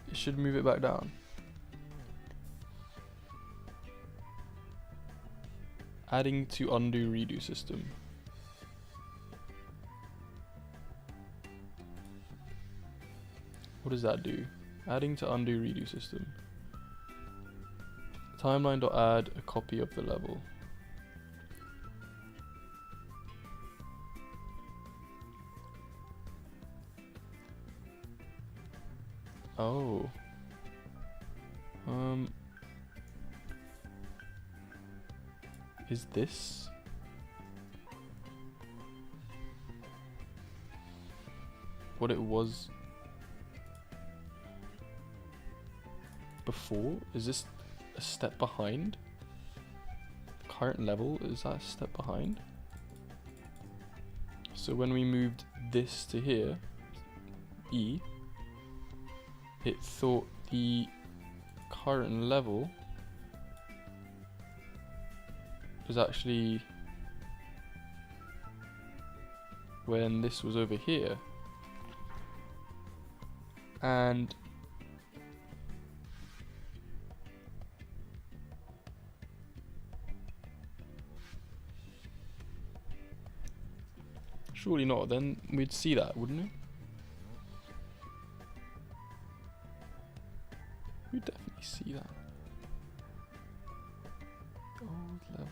it should move it back down. Adding to undo redo system. What does that do? Adding to undo redo system. Timeline.add a copy of the level. Oh. Is this? What it was before? Is this a step behind? The current level, is that a step behind? So when we moved this to here, E, it thought the current level was actually when this was over here. And surely not, then we'd see that, wouldn't it? We'd definitely see that. Old level.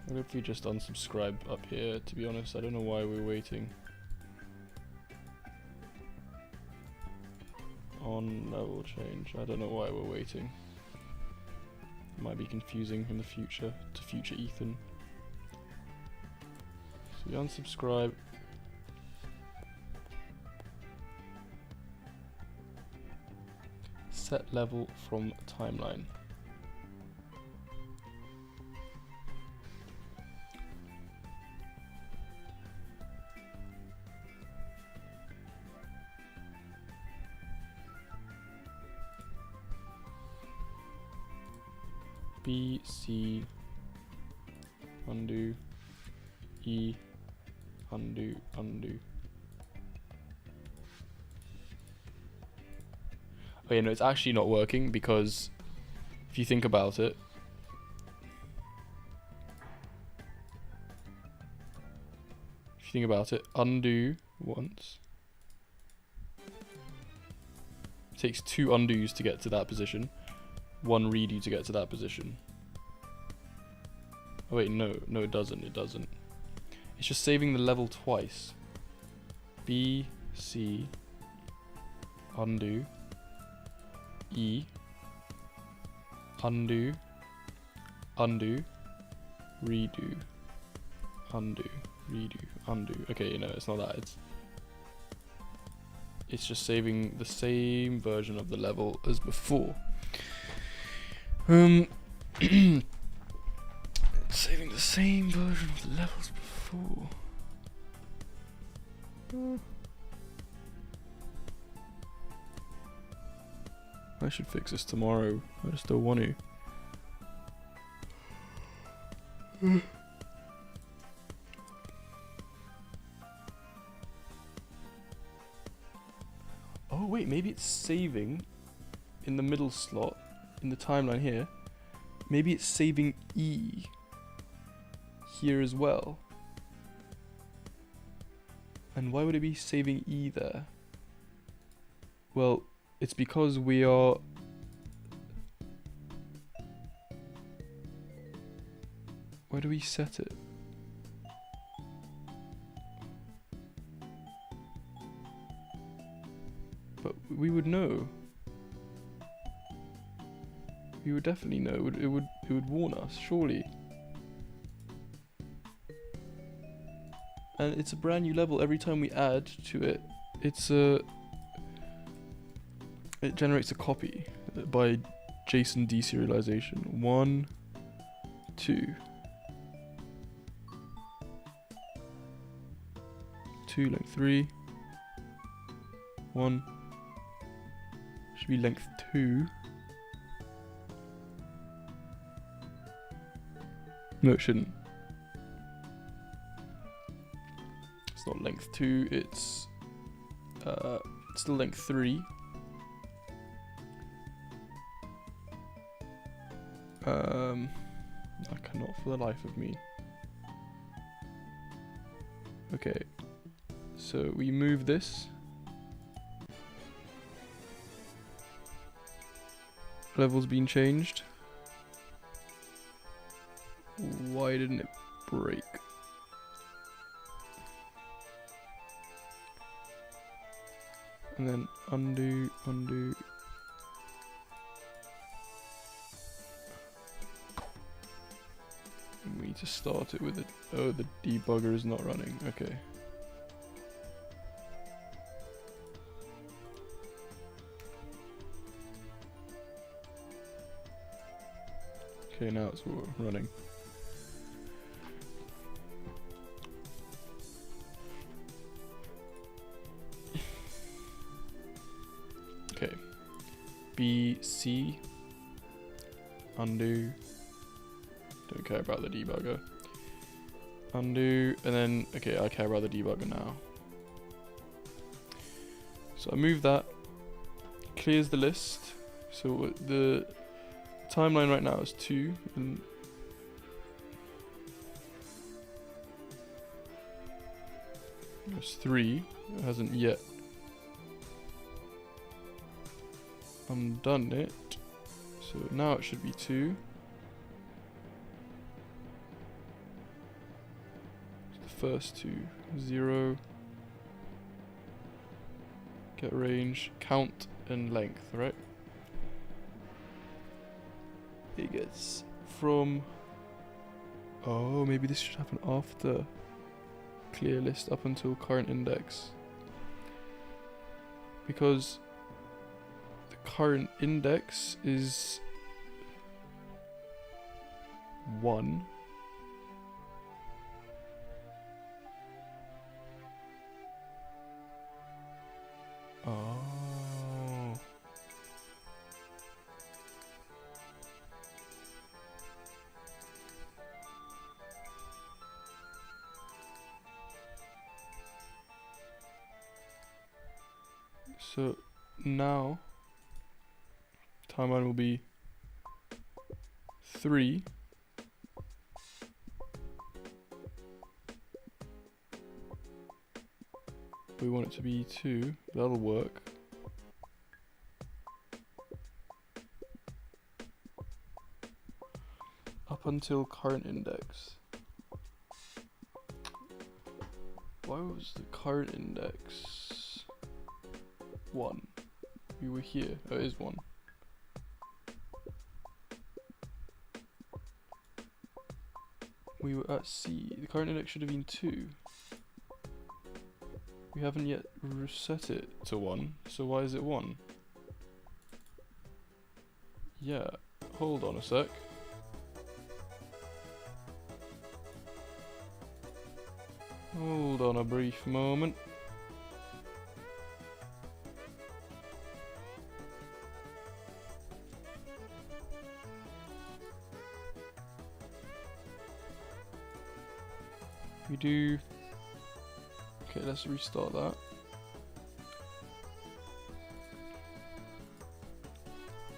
What if we just unsubscribe up here? To be honest, I don't know why we're waiting. On level change. I don't know why we're waiting. It might be confusing in the future to future Ethan. So we unsubscribe. Set level from timeline. B, C, undo, E, undo, undo. Oh yeah, no, it's actually not working because if you think about it, undo once. It takes 2 undos to get to that position. 1 redo to get to that position. Oh wait, no, it doesn't, It's just saving the level twice. B, C, undo, E, undo, undo, redo, undo, redo, undo. Okay, no, it's not that, it's just saving the same version of the level as before. It's saving the same version of the levels before. I should fix this tomorrow. I just don't want to. Oh wait, maybe it's saving in the middle slot. In the timeline here, maybe it's saving E here as well. And why would it be saving E there? Well, it's because we are... Where do we set it? But we would know. We would definitely know. It would warn us, surely. And it's a brand new level every time we add to it. It generates a copy by JSON deserialization. 1, 2. 2 length 3. 1. Should be length 2. No, it shouldn't. It's not length 2, it's still length 3. I cannot for the life of me. Okay, so we move this. Level's been changed. Why didn't it break? And then undo, undo. And we need to start it with it. Oh, the debugger is not running. Okay. Okay, now it's running. Okay. B, C. Undo. Don't care about the debugger. Undo, and then, okay, I care about the debugger now. So I move that. Clears the list. So the timeline right now is 2, and there's 3. It hasn't yet undone it, so now it should be 2. So the first 2, 0, get range, count, and length, right? It gets from, oh, maybe this should happen after clear list up until current index, because the current index is 1. Oh. So now timeline will be 3. We want it to be 2. That'll work. Up until current index. Why was the current index 1? We were here. Oh, it is 1. We were at C. The current index should have been 2. We haven't yet reset it to 1, so why is it 1? Yeah, hold on a sec. Hold on a brief moment. We do. Okay, let's restart that.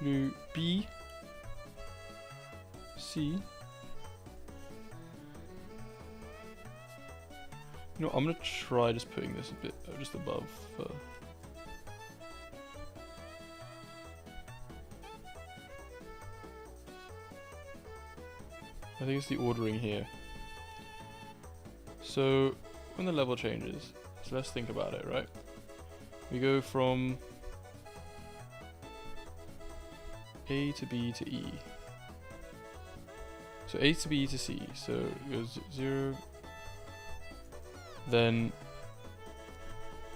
Do B, C. You know, I'm gonna try just putting this a bit just above. I think it's the ordering here. So when the level changes, so let's think about it, right? We go from A to B to E. So A to B to C, so it goes 0. Then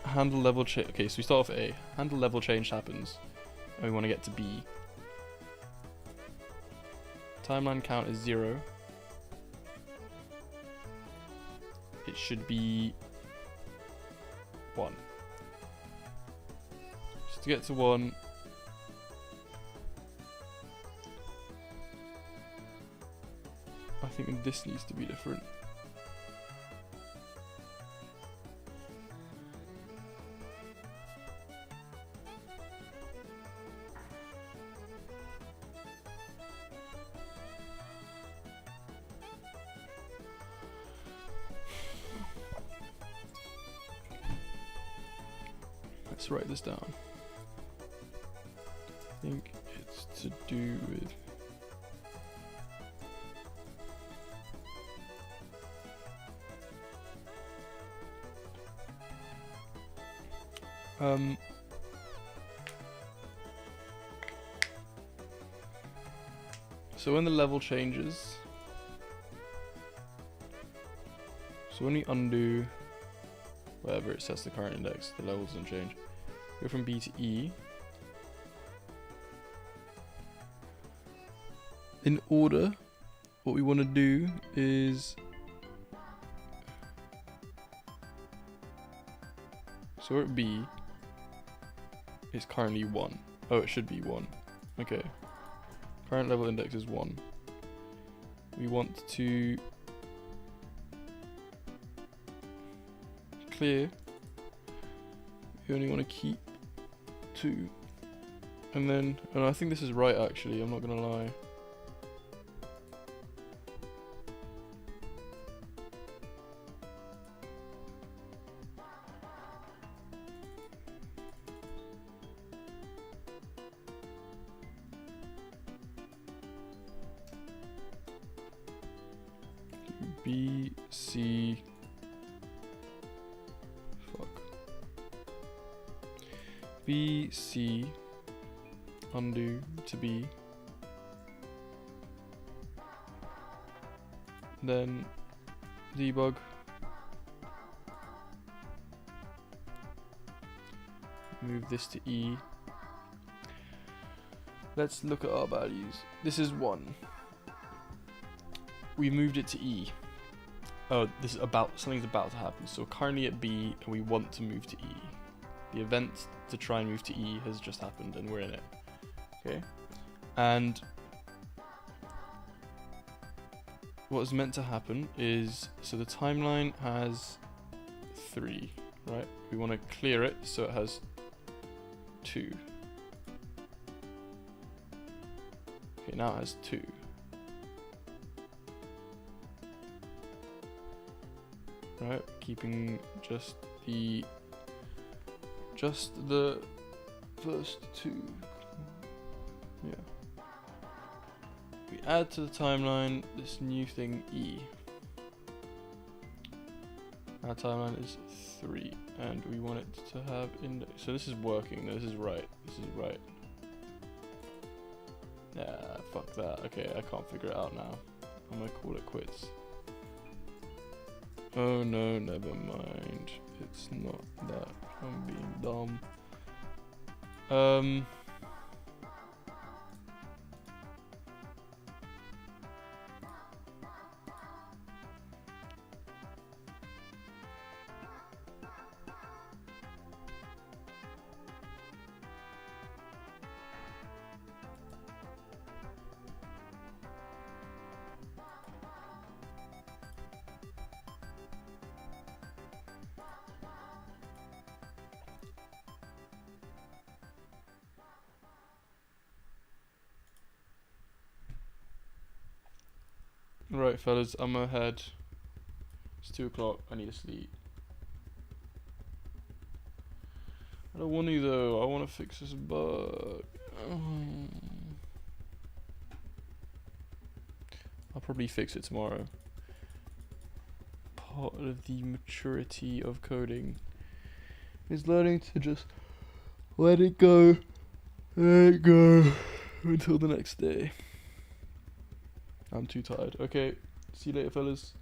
handle level change. Okay, so we start off at A. Handle level change happens, and we want to get to B. Timeline count is 0. It should be 1. Just to get to 1, I think think this needs to be different. Let's write this down. I think it's to do with so when the level changes, so when we undo wherever it sets the current index, the level doesn't change. Go from B to E. In order, what we want to do is, so we're at B, it's currently 1. Oh, it should be 1. Okay. Current level index is 1. We want to clear. We only want to keep 2. And then, and I think this is right actually, I'm not gonna lie. B, C, fuck. B, C, undo to B. Then debug. Move this to E. Let's look at our values. This is 1. We moved it to E. Oh, this is something's about to happen. So currently at B, and we want to move to E. The event to try and move to E has just happened, and we're in it. Okay, and what is meant to happen is, so the timeline has 3, right? We want to clear it so it has 2. Okay, now it has 2. Right, keeping just the first 2. Yeah. We add to the timeline this new thing E. Our timeline is 3, and we want it to have index. So this is working. No, this is right. This is right. Yeah, fuck that. Okay, I can't figure it out now. I'm gonna call it quits. Oh no, never mind. It's not that. I'm being dumb. Right, fellas, I'm ahead. It's 2 o'clock. I need to sleep. I don't want to though. I want to fix this bug. I'll probably fix it tomorrow. Part of the maturity of coding is learning to just let it go until the next day. I'm too tired. Okay, see you later, fellas.